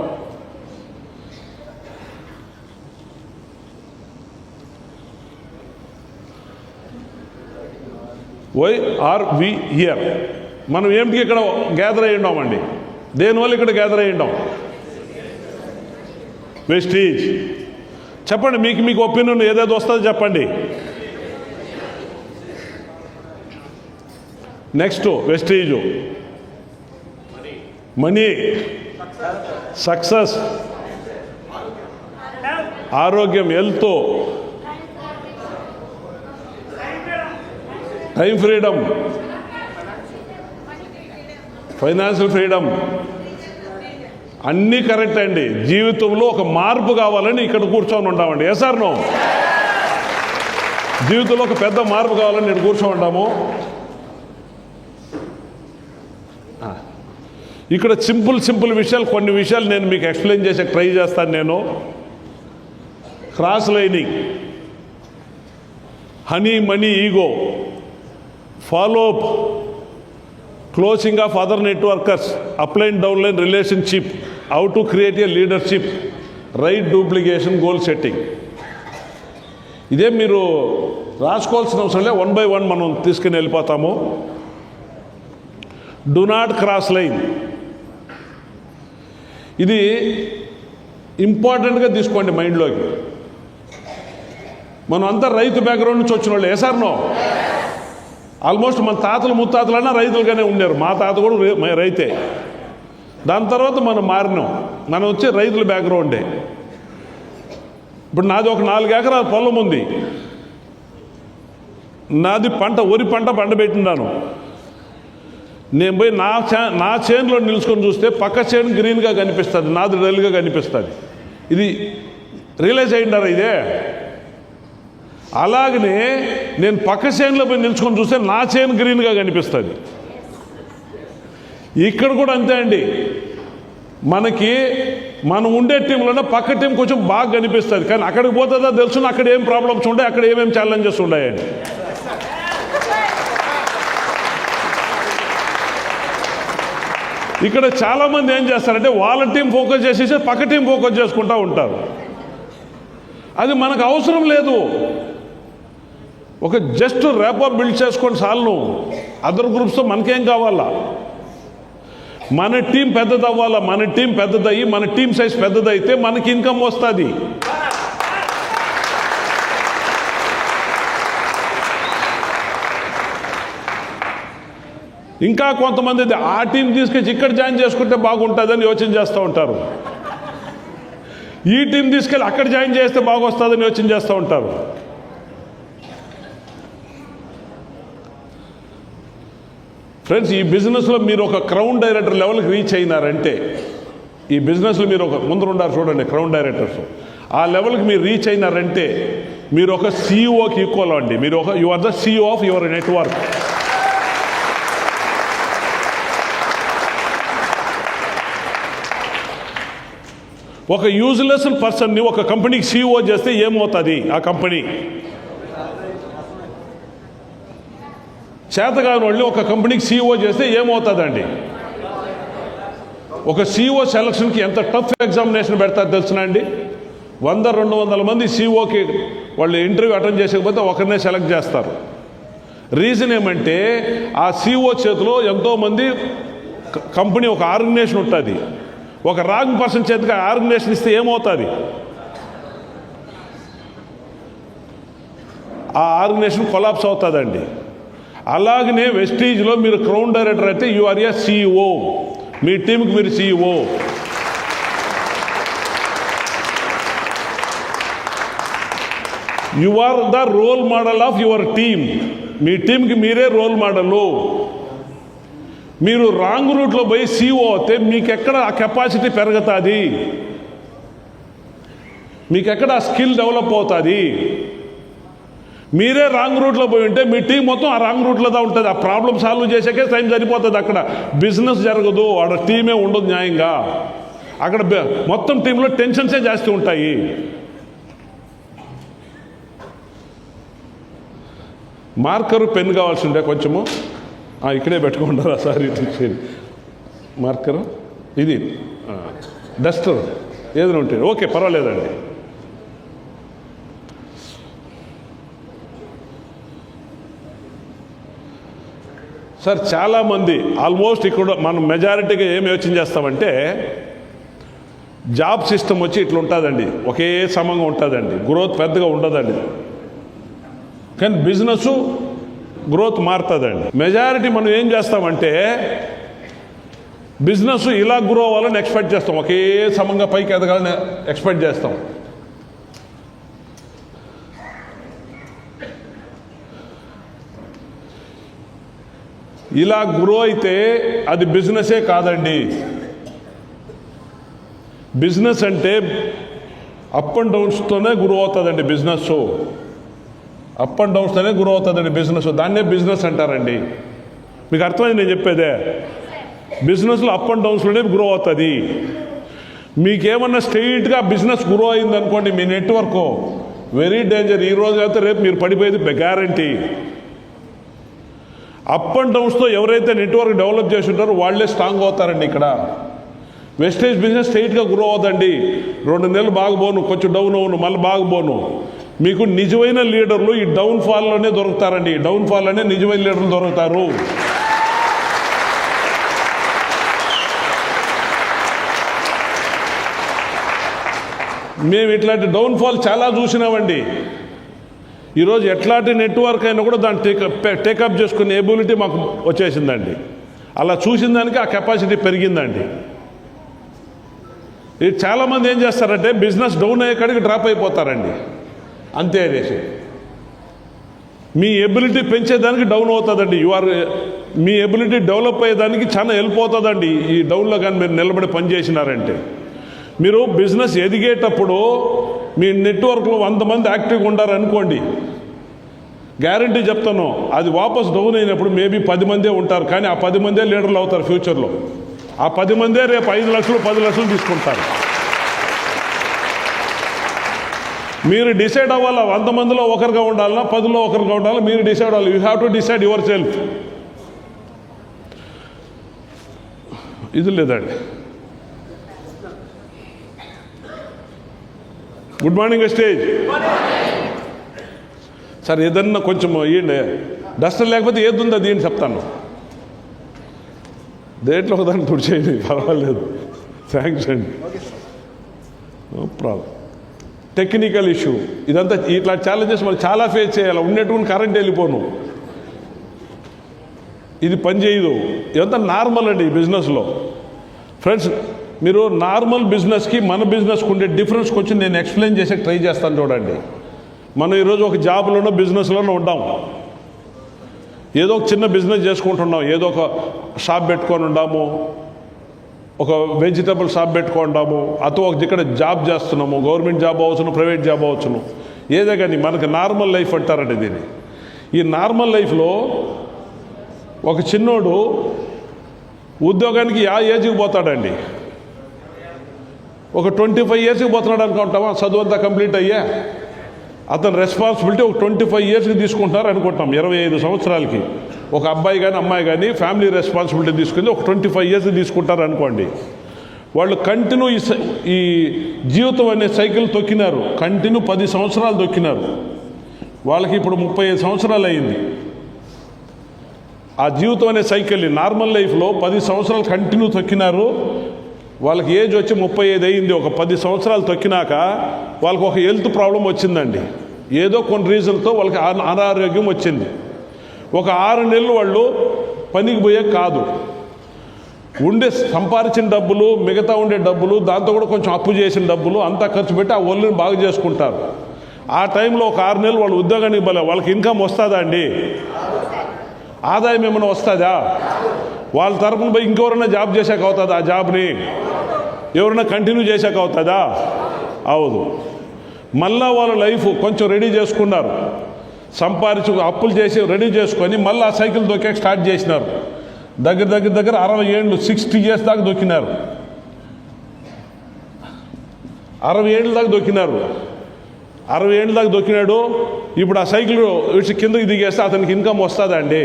Why are we here? మనం ఏమిటి ఇక్కడ గ్యాదర్ అయ్యి ఉన్నామండి? దేనివల్ల ఇక్కడ గ్యాదర్ అయ్యి ఉన్నాం? వెస్టీజ్. చెప్పండి, మీకు ఒపీనియన్ ఏదేదో వస్తుందో చెప్పండి. నెక్స్ట్ వెస్టీజ్, మనీ, సక్సెస్, ఆరోగ్యం, health, time freedom, financial freedom, అన్నీ కరెక్ట్ అండి. జీవితంలో ఒక మార్పు కావాలని ఇక్కడ కూర్చొని ఉంటామండి. ఏ సార్ నో? జీవితంలో ఒక పెద్ద మార్పు కావాలని నేను కూర్చొని ఉంటాము. ఇక్కడ సింపుల్ విషయాలు, కొన్ని విషయాలు నేను మీకు ఎక్స్ప్లెయిన్ చేసే ట్రై చేస్తాను. నేను cross lining, honey money ego, follow up, closing of other networkers, upline downline relationship, how to create a leadership, right duplication, goal setting. ఇదే మీరు రాసుకోవాల్సిన అవసరం లే, 1 by 1 మనం తీసుకుని వెళ్ళిపోతాము. డు నాట్ క్రాస్ లైన్, ఇది ఇంపార్టెంట్గా తీసుకోండి మైండ్లోకి. మనం అంతా రైతు బ్యాక్గ్రౌండ్ నుంచి వచ్చిన వాళ్ళు. ఏ సార్ నో? ఆల్మోస్ట్ మన తాతలు ముత్తాతలన్నా రైతులుగానే ఉన్నారు. మా తాత కూడా రైతే. దాని తర్వాత మనం మారినాం. మనం వచ్చి రైతుల బ్యాక్గ్రౌండే. ఇప్పుడు నాది ఒక 4 ఎకరాల పొలం ఉంది. నాది వరి పంట పండబెట్టినాను. నేను పోయి నా చేనులో నిలుచుకొని చూస్తే పక్క చేను గ్రీన్గా కనిపిస్తుంది, నాది డల్గా కనిపిస్తుంది. ఇది రియలైజ్ అయ్యిండారా ఇదే? అలాగనే నేను పక్క చేనులో పోయి నిలుచుకొని చూస్తే నా చేను గ్రీన్గా కనిపిస్తుంది. ఇక్కడ కూడా అంతే అండి. మనం ఉండే టీంలోనే పక్క టీం కొంచెం బాగా కనిపిస్తుంది, కానీ అక్కడికి పోతుందా తెలుసు అక్కడ ఏం ప్రాబ్లమ్స్ ఉంటాయి, అక్కడ ఏమేమి ఛాలెంజెస్ ఉన్నాయని. ఇక్కడ చాలామంది ఏం చేస్తారంటే వాళ్ళ టీం ఫోకస్ చేసేసి పక్క టీం ఫోకస్ చేసుకుంటూ ఉంటారు. అది మనకు అవసరం లేదు. ఒక జస్ట్ ర్యాపో బిల్డ్ చేసుకోండి చాలు. అదర్ గ్రూప్స్తో మనకేం కావాలా? మన టీం పెద్దదవ్వాలా. మన టీం పెద్దదయ్యి మన టీం సైజ్ పెద్దదైతే మనకి ఇన్కమ్ వస్తుంది. ఇంకా కొంతమంది ఆ టీం తీసుకొచ్చి ఇక్కడ జాయిన్ చేసుకుంటే బాగుంటుందని యోచన చేస్తూ ఉంటారు. ఈ టీం తీసుకెళ్ళి అక్కడ జాయిన్ చేస్తే బాగొస్తుందని యోచన చేస్తూ ఉంటారు. ఫ్రెండ్స్, ఈ బిజినెస్లో మీరు ఒక క్రౌన్ డైరెక్టర్ లెవెల్కి రీచ్ అయినారంటే, ఈ బిజినెస్లో మీరు ఒక ముందరుండారు చూడండి క్రౌన్ డైరెక్టర్స్, ఆ లెవెల్కి మీరు రీచ్ అయినారంటే మీరు ఒక సీఈఓకి ఈక్వల్ అండి. You are the CEO of your network. ఒక యూజ్లెస్ పర్సన్ని ఒక కంపెనీకి సీఈఓ చేస్తే ఏమవుతుంది? ఆ కంపెనీ చేతగాని వాళ్ళని ఒక కంపెనీకి సీఈఓ చేస్తే ఏమవుతుందండి? ఒక సీఈఓ సెలక్షన్కి ఎంత టఫ్ ఎగ్జామినేషన్ పెడతారు తెలుసునా అండి? 100-200 మంది సీఈఓకి వాళ్ళు ఇంటర్వ్యూ అటెండ్ చేసకపోతే ఒకరినే సెలెక్ట్ చేస్తారు. రీజన్ ఏమంటే ఆ సీఈఓ చేతిలో ఎంతోమంది కంపెనీ ఒక ఆర్గనైజేషన్ ఉంటుంది. ఒక రాంగ్ పర్సన్ చేతికి ఆర్గనైజేషన్ ఇస్తే ఏమవుతుంది? ఆ ఆర్గనైజేషన్ కొలాప్స్ అవుతుందండి. అలాగనే వెస్టీజ్లో మీరు క్రౌన్ డైరెక్టర్ అయితే యు ఆర్ ఏ సీఈఓ. మీ టీంకి మీరు CEO. You are the role model of your team. మీ టీంకి మీరే రోల్ మోడలు. మీరు రాంగ్ రూట్లో పోయి సీఈఓ అయితే మీకెక్కడ ఆ కెపాసిటీ పెరుగుతుంది? మీకెక్కడ ఆ స్కిల్ డెవలప్ అవుతుంది? మీరే రాంగ్ రూట్లో పోయి ఉంటే మీ టీం మొత్తం ఆ రాంగ్ రూట్లోదా ఉంటుంది. ఆ ప్రాబ్లం సాల్వ్ చేసాకే టైం సరిపోతుంది. అక్కడ బిజినెస్ జరగదు, ఆడ టీమే ఉండదు న్యాయంగా. అక్కడ మొత్తం టీంలో టెన్షన్సే జాస్తి ఉంటాయి. మార్కరు పెన్ కావాల్సి ఉండే కొంచెము ఇక్కడే పెట్టుకుంటారా సార్? ఇది మార్కరు, ఇది డస్టర్ ఏదైనా ఉంటుంది. ఓకే, పర్వాలేదండి. సార్, చాలామంది ఆల్మోస్ట్ ఇక్కడ మనం మెజారిటీగా ఏం యోచన చేస్తామంటే జాబ్ సిస్టమ్ వచ్చి ఇట్లా ఉంటుందండి, ఒకే సమంగా ఉంటుందండి, గ్రోత్ పెద్దగా ఉండదండి. కానీ బిజినెస్ గ్రోత్ మారుతుందండి. మెజారిటీ మనం ఏం చేస్తామంటే బిజినెస్ ఇలా గ్రో అవ్వాలని ఎక్స్పెక్ట్ చేస్తాం, ఒకే సమంగా పైకి ఎదగాలని ఎక్స్పెక్ట్ చేస్తాం. ఇలా గ్రో అయితే అది బిజినెసే కాదండి. బిజినెస్ అంటే అప్ అండ్ డౌన్స్తోనే గ్రో అవుతుందండి బిజినెస్. అప్ అండ్ డౌన్స్తోనే గ్రో అవుతుందండి బిజినెస్. దాన్నే బిజినెస్ అంటారండి. మీకు అర్థమైంది నేను చెప్పేదే. బిజినెస్లో అప్ అండ్ డౌన్స్లోనే గ్రో అవుతుంది. మీకేమన్నా స్ట్రెయిట్గా బిజినెస్ గ్రో అయిందనుకోండి, మీ నెట్వర్క్ వెరీ డేంజర్. ఈ రోజు అయితే రేపు మీరు పడిపోయేది గ్యారంటీ. అప్ అండ్ డౌన్స్తో ఎవరైతే నెట్వర్క్ డెవలప్ చేసి ఉంటారో వాళ్ళే స్ట్రాంగ్ అవుతారండి. ఇక్కడ వెస్టేజ్ బిజినెస్ స్ట్రెయిట్గా గ్రో అవుతుందండి. 2 నెలలు బాగపోను, కొంచెం డౌన్ అవును, మళ్ళీ బాగపోను. మీకు నిజమైన లీడర్లు ఈ డౌన్ ఫాల్లోనే దొరుకుతారండి. డౌన్ ఫాల్లోనే నిజమైన లీడర్లు దొరుకుతారు. మేము ఇట్లాంటి డౌన్ఫాల్ చాలా చూసినామండి. ఈరోజు ఎట్లాంటి నెట్వర్క్ అయినా కూడా దాన్ని టేకప్ చేసుకునే ఎబిలిటీ మాకు వచ్చేసిందండి. అలా చూసిన దానికి ఆ కెపాసిటీ పెరిగిందండి. ఇది చాలామంది ఏం చేస్తారంటే బిజినెస్ డౌన్ అయ్యేకాడికి డ్రాప్ అయిపోతారండి. అంతే అనేసి మీ ఎబిలిటీ పెంచేదానికి డౌన్ అవుతుందండి. మీ ఎబిలిటీ డెవలప్ అయ్యేదానికి చాలా హెల్ప్ అవుతుందండి ఈ డౌన్లో కానీ మీరు నిలబడి పనిచేసినారంటే. మీరు బిజినెస్ ఎదిగేటప్పుడు మీ నెట్వర్క్లో 100 మంది యాక్టివ్గా ఉండారనుకోండి, గ్యారంటీ చెప్తాను, అది వాపస్ డౌన్ అయినప్పుడు మేబీ 10 మందే ఉంటారు. కానీ ఆ 10 మందే లీడర్లు అవుతారు ఫ్యూచర్లో. ఆ 10 మందే రేపు 5 లక్షలు 10 లక్షలు తీసుకుంటారు. మీరు డిసైడ్ అవ్వాలా 100 మందిలో ఒకరిగా ఉండాలన్నా 10లో ఒకరిగా ఉండాలా, మీరు డిసైడ్ అవ్వాలి. You have to decide your self. ఇది లేదండి. Good morning stage sir. ఏదన్నా కొంచెం ఇవ్వండి. డస్టర్ లేకపోతే ఏది ఉందో అది చెప్తాను. దేంట్లో ఒకదాన్ని తుడిచేయండి, పర్వాలేదు. థ్యాంక్స్ అండి. No problem. టెక్నికల్ ఇష్యూ ఇదంతా ఇట్లా ఛాలెంజెస్ మనం చాలా ఫేస్ చేయాలి. ఉన్నటువంటి కరెంట్ వెళ్ళిపోను, ఇది పని చేయదు. ఇదంతా నార్మల్ అండి ఈ బిజినెస్లో. ఫ్రెండ్స్, మీరు నార్మల్ బిజినెస్కి మన బిజినెస్కి ఉండే డిఫరెన్స్ కొంచెం నేను ఎక్స్ప్లెయిన్ చేసే ట్రై చేస్తాను. చూడండి, మనం ఈరోజు ఒక జాబ్లోనో బిజినెస్లోనో ఉంటాం. ఏదో ఒక చిన్న బిజినెస్ చేసుకుంటున్నాం. ఏదో ఒక షాప్ పెట్టుకొని ఉన్నాము, ఒక వెజిటబుల్ షాప్ పెట్టుకుంటాము, అతో ఒక ఇక్కడ జాబ్ చేస్తున్నాము. గవర్నమెంట్ జాబ్ అవ్వచ్చును, ప్రైవేట్ జాబ్ అవ్వచ్చును, ఏదే కానీ మనకి నార్మల్ లైఫ్ అంటారండి దీన్ని. ఈ నార్మల్ లైఫ్లో ఒక చిన్నోడు ఉద్యోగానికి ఆ ఏజ్కి పోతాడండి. ఒక 25 ఇయర్స్కి పోతున్నాడు అనుకుంటామా, చదువు అంతా కంప్లీట్ అయ్యా. అతని రెస్పాన్సిబిలిటీ ఒక 25 ఇయర్స్కి తీసుకుంటున్నారు అనుకుంటాం. 25 సంవత్సరాలకి ఒక అబ్బాయి కానీ అమ్మాయి కానీ ఫ్యామిలీ రెస్పాన్సిబిలిటీ తీసుకుని ఒక 25 ఇయర్స్కి తీసుకుంటారు అనుకోండి. వాళ్ళు కంటిన్యూ ఈ జీవితం అనే సైకిల్ తొక్కినారు. కంటిన్యూ 10 సంవత్సరాలు తొక్కినారు. వాళ్ళకి ఇప్పుడు 35 సంవత్సరాలు అయింది. ఆ జీవితం అనే సైకిల్ నార్మల్ లైఫ్లో 10 సంవత్సరాలు కంటిన్యూ తొక్కినారు. వాళ్ళకి ఏజ్ వచ్చి 35 అయింది. ఒక 10 సంవత్సరాలు తొక్కినాక వాళ్ళకి ఒక హెల్త్ ప్రాబ్లం వచ్చిందండి. ఏదో కొన్ని రీజన్తో వాళ్ళకి అనారోగ్యం వచ్చింది. ఒక 6 నెలలు వాళ్ళు పనికి పోయే కాదు. ఉండే సంపాదించిన డబ్బులు, మిగతా ఉండే డబ్బులు, దాంతో కూడా కొంచెం అప్పు చేసిన డబ్బులు అంతా ఖర్చు పెట్టి ఆ ఒళ్ళుని బాగు చేసుకుంటారు. ఆ టైంలో ఒక 6 నెలలు వాళ్ళు ఉద్యోగానికి వాళ్ళకి ఇన్కమ్ వస్తుందా అండి? ఆదాయం ఏమైనా వస్తుందా? వాళ్ళ తరపున పోయి ఇంకెవరైనా జాబ్ చేశాక అవుతుందా? ఆ జాబ్ని ఎవరైనా కంటిన్యూ చేశాక అవుతుందా? అవదు. మళ్ళా వాళ్ళ లైఫ్ కొంచెం రెడీ చేసుకున్నారు. సంపాదించు అప్పులు చేసి రెడీ చేసుకొని మళ్ళీ ఆ సైకిల్ దొక్కే స్టార్ట్ చేసినారు. దగ్గర 60 ఏళ్ళు 60 ఇయర్స్ దాకా దొక్కినారు. 60 ఏళ్ళ దాకా దొక్కినారు. 60 ఏళ్ళ దాకా దొక్కినాడు. ఇప్పుడు ఆ సైకిల్ ఇటు కిందకి దిగేస్తే అతనికి ఇన్కమ్ వస్తుందా అండి?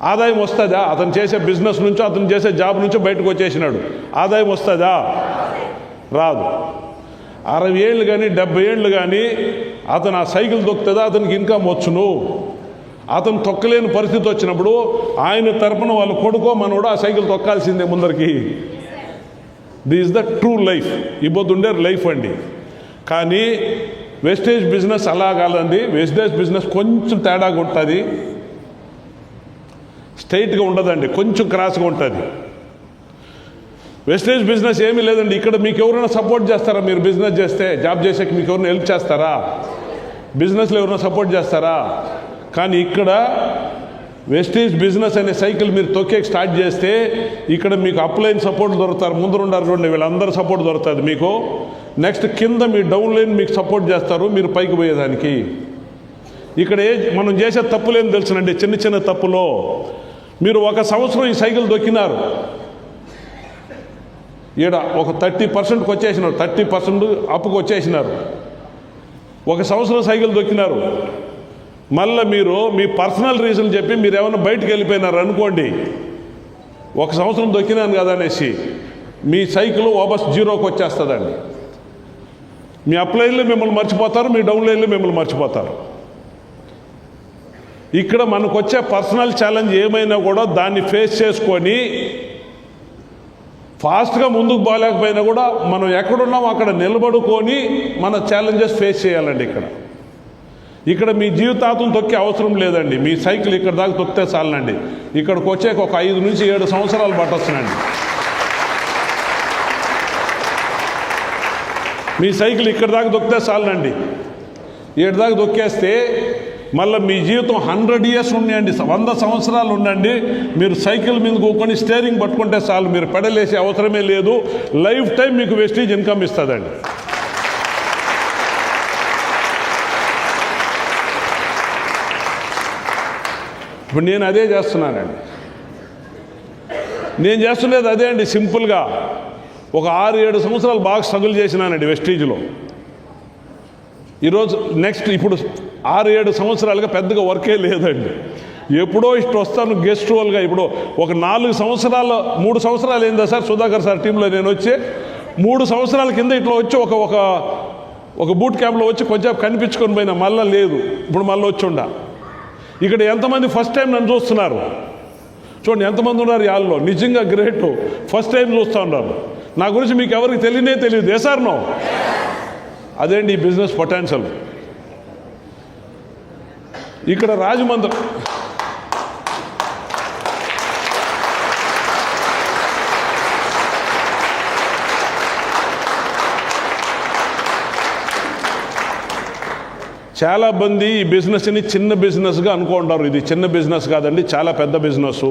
ఆదాయం వస్తుందా? అతను చేసే బిజినెస్ నుంచో అతను చేసే జాబ్ నుంచో బయటకు వచ్చేసినాడు. ఆదాయం వస్తుందా? రాదు. 60 ఏళ్ళు కానీ 70 ఏళ్ళు కానీ అతను ఆ సైకిల్ దొక్కుతుందా? అతనికి ఇన్కమ్ వచ్చును. అతను తొక్కలేని పరిస్థితి వచ్చినప్పుడు ఆయన తరపున వాళ్ళ కొడుకో మనోడు ఆ సైకిల్ తొక్కాల్సిందే ముందరికి. This is the true life. ఇబ్బొద్దుండే లైఫ్ అండి. కానీ వెస్టేజ్ బిజినెస్ అలా కాదండి. వెస్టేజ్ బిజినెస్ కొంచెం తేడాగా ఉంటుంది. స్ట్రైట్గా ఉండదండి, కొంచెం క్రాస్గా ఉంటుంది. వెస్టేజ్ బిజినెస్ ఏమీ లేదండి. ఇక్కడ మీకు ఎవరైనా సపోర్ట్ చేస్తారా? మీరు బిజినెస్ చేస్తే, జాబ్ చేసాక మీకు ఎవరైనా హెల్ప్ చేస్తారా? బిజినెస్లో ఎవరైనా సపోర్ట్ చేస్తారా? కానీ ఇక్కడ వెస్టీజ్ బిజినెస్ అనే సైకిల్ మీరు తొక్కే స్టార్ట్ చేస్తే ఇక్కడ మీకు అప్లైన్ సపోర్ట్ దొరుకుతారు, ముందరుండారు చూడండి, వీళ్ళందరూ సపోర్ట్ దొరుకుతుంది మీకు. నెక్స్ట్ కింద మీ డౌన్ లైన్ మీకు సపోర్ట్ చేస్తారు మీరు పైకి పోయేదానికి. ఇక్కడ మనం చేసే తప్పులేని తెలుసునండి, చిన్న చిన్న తప్పులో మీరు 1 సంవత్సరం ఈ సైకిల్ దొక్కినారు, ఈడ ఒక 30%కి వచ్చేసినారు, 30% అప్పుకు వచ్చేసినారు. 1 సంవత్సరం సైకిల్ దొక్కినారు, మళ్ళీ మీరు మీ పర్సనల్ రీజన్ చెప్పి మీరు ఏమైనా బయటకు వెళ్ళిపోయినారు అనుకోండి, 1 సంవత్సరం దొక్కినాను కదా అనేసి మీ సైకిల్ వాపస్ జీరోకి వచ్చేస్తుందండి. మీ అప్ లైన్లో మిమ్మల్ని మర్చిపోతారు, మీ డౌన్ లైన్లో మిమ్మల్ని మర్చిపోతారు. ఇక్కడ మనకు వచ్చే పర్సనల్ ఛాలెంజ్ ఏమైనా కూడా దాన్ని ఫేస్ చేసుకొని ఫాస్ట్గా ముందుకు పోలేకపోయినా కూడా మనం ఎక్కడున్నాం అక్కడ నిలబడుకొని మన ఛాలెంజెస్ ఫేస్ చేయాలండి. ఇక్కడ మీ జీవితాంతం తొక్కే అవసరం లేదండి, మీ సైకిల్ ఇక్కడ దాకా తొక్కితే చాలండి. ఇక్కడికి వచ్చాక ఒక 5 నుంచి 7 సంవత్సరాలు పట్టొచ్చునండి. మీ సైకిల్ ఇక్కడ దాకా దొక్కితే చాలండి. 7 దాకా దొక్కేస్తే మళ్ళీ మీ జీవితం 100 years ఉండండి, 100 సంవత్సరాలు ఉండండి. మీరు సైకిల్ మీద కూకొని స్టీరింగ్ పట్టుకుంటే చాలు, మీరు పెడలేసే అవసరమే లేదు. లైఫ్ టైం మీకు వెస్టీజ్ ఇన్కమ్ ఇస్తుందండి. ఇప్పుడు నేను అదే చేస్తున్నానండి, నేను చేస్తున్నది అదే అండి. సింపుల్గా ఒక 6-7 సంవత్సరాలు బాగా స్ట్రగుల్ చేసినానండి వెస్టీజ్లో. ఈరోజు నెక్స్ట్ ఇప్పుడు 6-7 సంవత్సరాలుగా పెద్దగా వర్కే లేదండి. ఎప్పుడో ఇష్టం వస్తాను గెస్ట్ రోల్గా. ఇప్పుడు ఒక 3 సంవత్సరాలు ఏందా సార్ సుధాకర్ సార్ టీంలో నేను వచ్చి 3 సంవత్సరాల కింద ఇట్లా వచ్చి ఒక బూట్ క్యాంప్లో వచ్చి కొంచెం కనిపించుకొని పోయినా, మళ్ళీ లేదు. ఇప్పుడు మళ్ళీ వచ్చి ఉండ. ఇక్కడ ఎంతమంది ఫస్ట్ టైం నన్ను చూస్తున్నారు చూడండి, ఎంతమంది ఉన్నారు యాల్లో, నిజంగా గ్రేట్. ఫస్ట్ టైం చూస్తూ ఉన్నారు. నా గురించి మీకు ఎవరికి తెలియదు. ఏ సార్ నో, అదేంటి ఈ బిజినెస్ పొటెన్షియల్. ఇక్కడ రాజమండ్రి చాలా మంది ఈ బిజినెస్ని చిన్న బిజినెస్గా అనుకుంటారు. ఇది చిన్న బిజినెస్ కాదండి, చాలా పెద్ద బిజినెస్.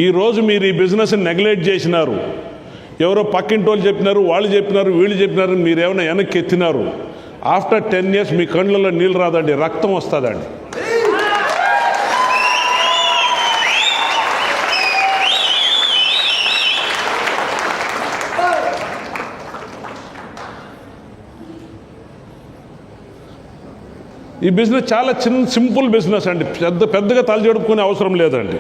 ఈరోజు మీరు ఈ బిజినెస్ని నెగ్లెక్ట్ చేసినారు. ఎవరో పక్కింటి వాళ్ళు చెప్పినారు, వాళ్ళు చెప్పినారు, వీళ్ళు చెప్పినారు, మీరేమైనా వెనక్కి ఎత్తినారు. ఆఫ్టర్ 10 years మీ కళ్ళల్లో నీళ్ళు రాదండి, రక్తం వస్తుందండి. ఈ బిజినెస్ చాలా సింపుల్ బిజినెస్ అండి, పెద్దగా తలజడుపుకునే అవసరం లేదండి.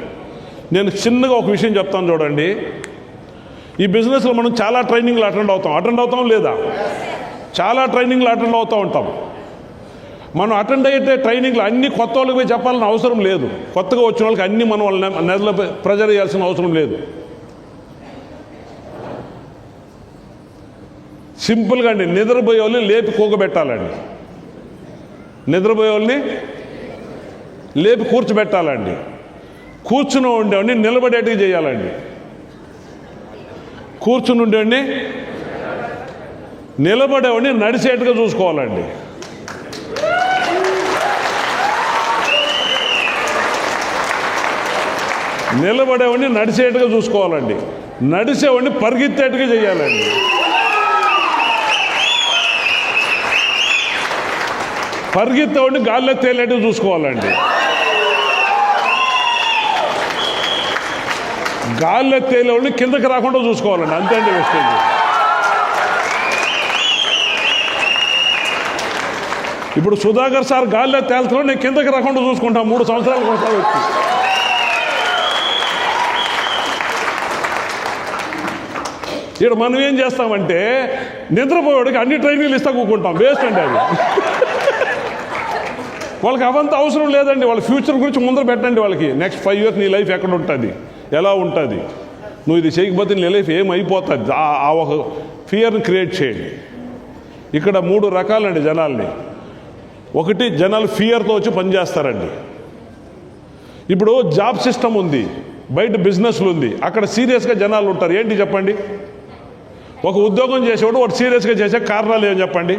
నేను చిన్నగా ఒక విషయం చెప్తాను చూడండి. ఈ బిజినెస్లో మనం చాలా ట్రైనింగ్లు అటెండ్ అవుతాం లేదా? చాలా ట్రైనింగ్లు అటెండ్ అవుతూ ఉంటాం. మనం అటెండ్ అయితే ట్రైనింగ్లు అన్ని కొత్త వాళ్ళకి పోయి చెప్పాలని అవసరం లేదు. కొత్తగా వచ్చిన వాళ్ళకి అన్నీ మనం వాళ్ళ నెలలో ప్రెజర్ చేయాల్సిన అవసరం లేదు. సింపుల్గా అండి, నిద్రపోయే వాళ్ళని లేపి కూకబెట్టాలండి, నిద్రపోయే వాళ్ళని లేపి కూర్చోబెట్టాలండి, కూర్చుని ఉండేవాడిని నిలబడేట్టుగా చేయాలండి, కూర్చుని ఉండేవాడిని నిలబడేవాడిని నడిచేట్టుగా చూసుకోవాలండి. నిలబడేవాడిని నడిచేట్టుగా చూసుకోవాలండి, నడిచేవాడిని పరిగెత్తేట్టుగా చేయాలండి. పరిగెత్తేవాడిని గాల్లో తేలేట్టుగా చూసుకోవాలండి. గాల్లో తేలేవాడిని కిందకి రాకుండా చూసుకోవాలండి. అంతే అండి వెస్టేజ్. ఇప్పుడు సుధాకర్ సార్ గాల్లో తేలుతున్నాడు, నేను కిందకి రాకుండా చూసుకుంటాను 3 సంవత్సరాలకు ఒకసారి వచ్చి. ఇక్కడ మనం ఏం చేస్తామంటే నిద్రపోయేవాడికి అన్ని ట్రైనింగ్లు ఇస్తా కూకుంటాం, వేస్ట్ అండి అది. వాళ్ళకి అవంతా అవసరం లేదండి. వాళ్ళ ఫ్యూచర్ గురించి ముందర పెట్టండి. వాళ్ళకి నెక్స్ట్ 5 years నీ లైఫ్ ఎక్కడ ఉంటుంది, ఎలా ఉంటుంది, నువ్వు ఇది చేయకపోతే నీ లైఫ్ ఏమైపోతుంది, ఆ ఒక ఫియర్ని క్రియేట్ చేయండి. ఇక్కడ 3 రకాలండి జనాల్ని. ఒకటి, జనాలు ఫియర్తో వచ్చి పనిచేస్తారండి. ఇప్పుడు జాబ్ సిస్టమ్ ఉంది, బయట బిజినెస్లు ఉంది, అక్కడ సీరియస్గా జనాలు ఉంటారు. ఏంటి చెప్పండి? ఒక ఉద్యోగం చేసేవాడు వాడు సీరియస్గా చేసే కారణాలు ఏమని చెప్పండి?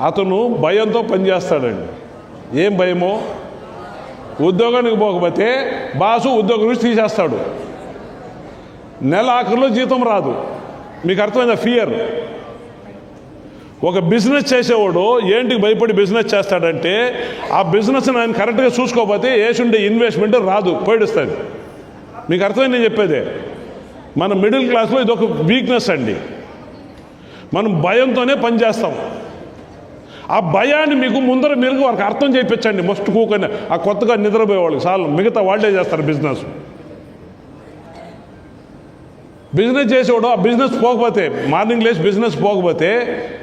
అతను భయంతో పనిచేస్తాడండి. ఏం భయమో? ఉద్యోగానికి పోకపోతే బాసు ఉద్యోగం నుంచి తీసేస్తాడు, నెల ఆఖరిలో జీతం రాదు. మీకు అర్థమైందా? ఫియర్. ఒక బిజినెస్ చేసేవాడు ఏంటికి భయపడి బిజినెస్ చేస్తాడంటే ఆ బిజినెస్ని ఆయన కరెక్ట్గా చూసుకోకపోతే వేసుండే ఇన్వెస్ట్మెంట్ రాదు, పోయిస్తుంది. మీకు అర్థమైంది నేను చెప్పేదే. మన మిడిల్ క్లాస్లో ఇది ఒక వీక్నెస్ అండి. మనం భయంతోనే పనిచేస్తాం. ఆ భయాన్ని మీకు ముందర మీరు వారికి అర్థం చేయించండి. మస్ట్ కూకొని ఆ కొత్తగా నిద్రపోయే వాళ్ళకి చాలు, మిగతా వాళ్ళే చేస్తారు బిజినెస్. బిజినెస్ చేసేవాడు ఆ బిజినెస్ పోకపోతే, మార్నింగ్ లేచి బిజినెస్ పోకపోతే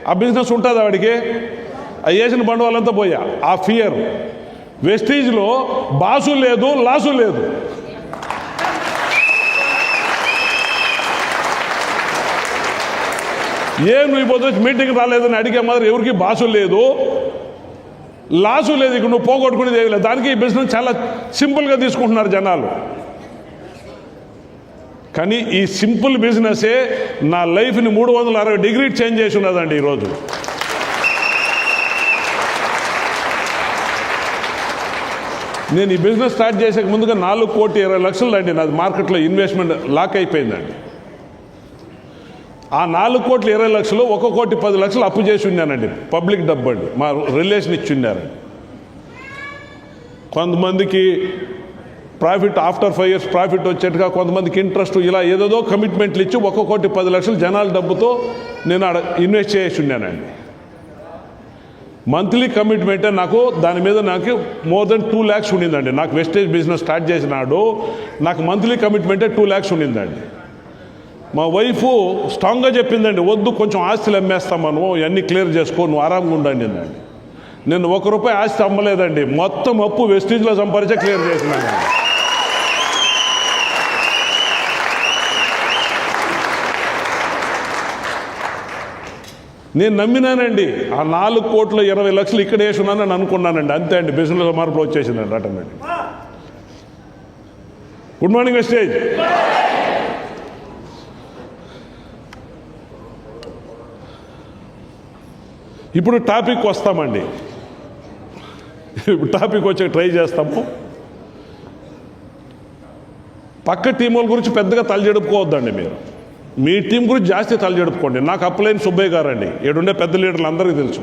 ఆ బిజినెస్ ఉంటుంది వాడికి. ఆ వేసిన బండవాళ్ళంతా పోయా. ఆ ఫియర్. వెస్టీజ్లో బాసు లేదు, లాసు లేదు. ఏం నువ్వు పొద్దు మీటింగ్ రాలేదని అడిగే మాత్రం ఎవరికి బాసు లేదు, లాసు లేదు. ఇక్కడ నువ్వు పోగొట్టుకునేది ఏమి లేదు. దానికి ఈ బిజినెస్ చాలా సింపుల్గా తీసుకుంటున్నారు జనాలు. కానీ ఈ సింపుల్ బిజినెసే నా లైఫ్ని 360 డిగ్రీ చేంజ్ చేసి ఉన్నదండి ఈరోజు. నేను ఈ బిజినెస్ స్టార్ట్ చేసే ముందుగా 4,20,00,000 అండి నాది మార్కెట్లో ఇన్వెస్ట్మెంట్ లాక్ అయిపోయిందండి. ఆ 4,20,00,000 1,10,00,000 అప్పు చేసి ఉన్నానండి. పబ్లిక్ డబ్బు అండి, మా రిలేషన్ ఇచ్చి ఉన్నారండి. కొంతమందికి ప్రాఫిట్ ఆఫ్టర్ 5 years ప్రాఫిట్ వచ్చేట్టుగా, కొంతమందికి ఇంట్రెస్ట్, ఇలా ఏదేదో కమిట్మెంట్లు ఇచ్చి 1,10,00,000 జనాల డబ్బుతో నేను ఆడ ఇన్వెస్ట్ చేసి ఉన్నానండి. మంత్లీ కమిట్మెంటే నాకు దాని మీద నాకు మోర్ దెన్ 2 lakhs ఉండిందండి. నాకు వెస్టేజ్ బిజినెస్ స్టార్ట్ చేసినాడు నాకు మంత్లీ కమిట్మెంటే 2 lakhs ఉండిందండి. మా వైఫ్ స్ట్రాంగ్గా చెప్పిందండి, వద్దు కొంచెం ఆస్తులు అమ్మేస్తాం మనం, ఇవన్నీ క్లియర్ చేసుకో, నువ్వు ఆరాంగా ఉండండి అండి. నేను ₹1 ఆస్తి అమ్మలేదండి, మొత్తం అప్పు వెస్టీజ్లో సంపాదించే క్లియర్ చేసినాను. నేను నమ్మినానండి. ఆ 4,20,00,000 ఇక్కడ వేసున్నానని అనుకున్నానండి. అంతే అండి, బిజినెస్ మార్పులు వచ్చేసిందండి ఆటోమేటిక్. Good morning Vestige. ఇప్పుడు టాపిక్ వస్తామండి. ఇప్పుడు టాపిక్ వచ్చి ట్రై చేస్తాము. పక్క టీముల గురించి పెద్దగా తలజడుపుకోవద్దండి. మీరు మీ టీం గురించి జాస్తి తలజడుపుకోండి. నాకు అప్పలేని సుబ్బయ్య గారు అండి, ఏడుండే పెద్ద లీడర్లు అందరికీ తెలుసు.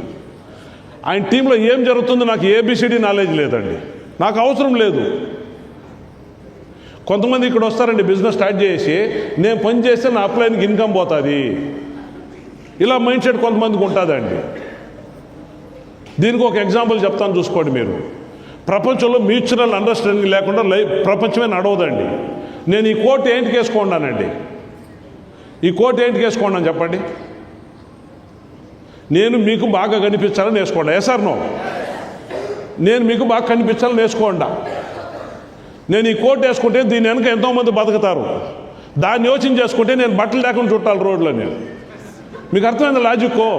ఆయన టీంలో ఏం జరుగుతుందో నాకు ఏబిసిడి నాలెడ్జ్ లేదండి, నాకు అవసరం లేదు. కొంతమంది ఇక్కడ వస్తారండి బిజినెస్ స్టార్ట్ చేసి, నేను పని చేస్తే నా అప్లైన్కి ఇన్కమ్ పోతుంది, ఇలా మైండ్ సెట్ కొంతమందికి ఉంటుందండి. దీనికి ఒక ఎగ్జాంపుల్ చెప్తాను, చూసుకోండి. మీరు ప్రపంచంలో మ్యూచువల్ అండర్స్టాండింగ్ లేకుండా ప్రపంచమే నడవదండి. నేను ఈ కోట్ ఏంటికి వేసుకున్నానండి, ఈ కోట్ ఏంటికి వేసుకున్నాను చెప్పండి. నేను మీకు బాగా కనిపించాలని వేసుకోండి. Yes or no? నేను మీకు బాగా కనిపించాలని వేసుకోండి. నేను ఈ కోట్ వేసుకుంటే దీని వెనక ఎంతోమంది బతుకుతారు, దాన్ని యోచన చేసుకుంటే నేను బట్టలు లేకుండా చుట్టాలి రోడ్లో. నేను మీకు అర్థమైంది లాజిక్కో?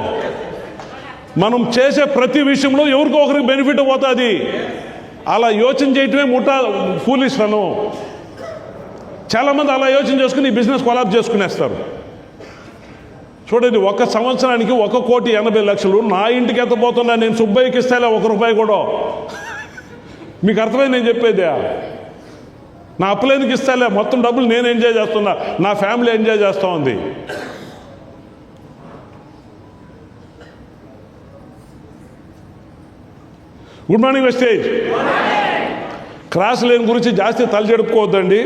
మనం చేసే ప్రతి విషయంలో ఎవరికో ఒకరికి బెనిఫిట్ పోతుంది. అలా యోచన చేయటమే ఫూలిష్ తనం. చాలామంది అలా యోచన చేసుకుని ఈ బిజినెస్ కొలాబ్ చేసుకునేస్తారు. చూడండి, 1 సంవత్సరానికి 1,80,00,000 నా ఇంటికి ఎంత పోతున్నా, నేను సుబ్బయ్యకి ఇస్తాలే ₹1 కూడా. మీకు అర్థమైంది నేను చెప్పేది? నా అప్పులేనికి ఇస్తాలే, మొత్తం డబ్బులు నేను ఎంజాయ్ చేస్తున్నా, నా ఫ్యామిలీ ఎంజాయ్ చేస్తూ ఉంది. Good morning Vestige. Cross lane గురించి జాస్తి తలజడుపుకోవద్దండి.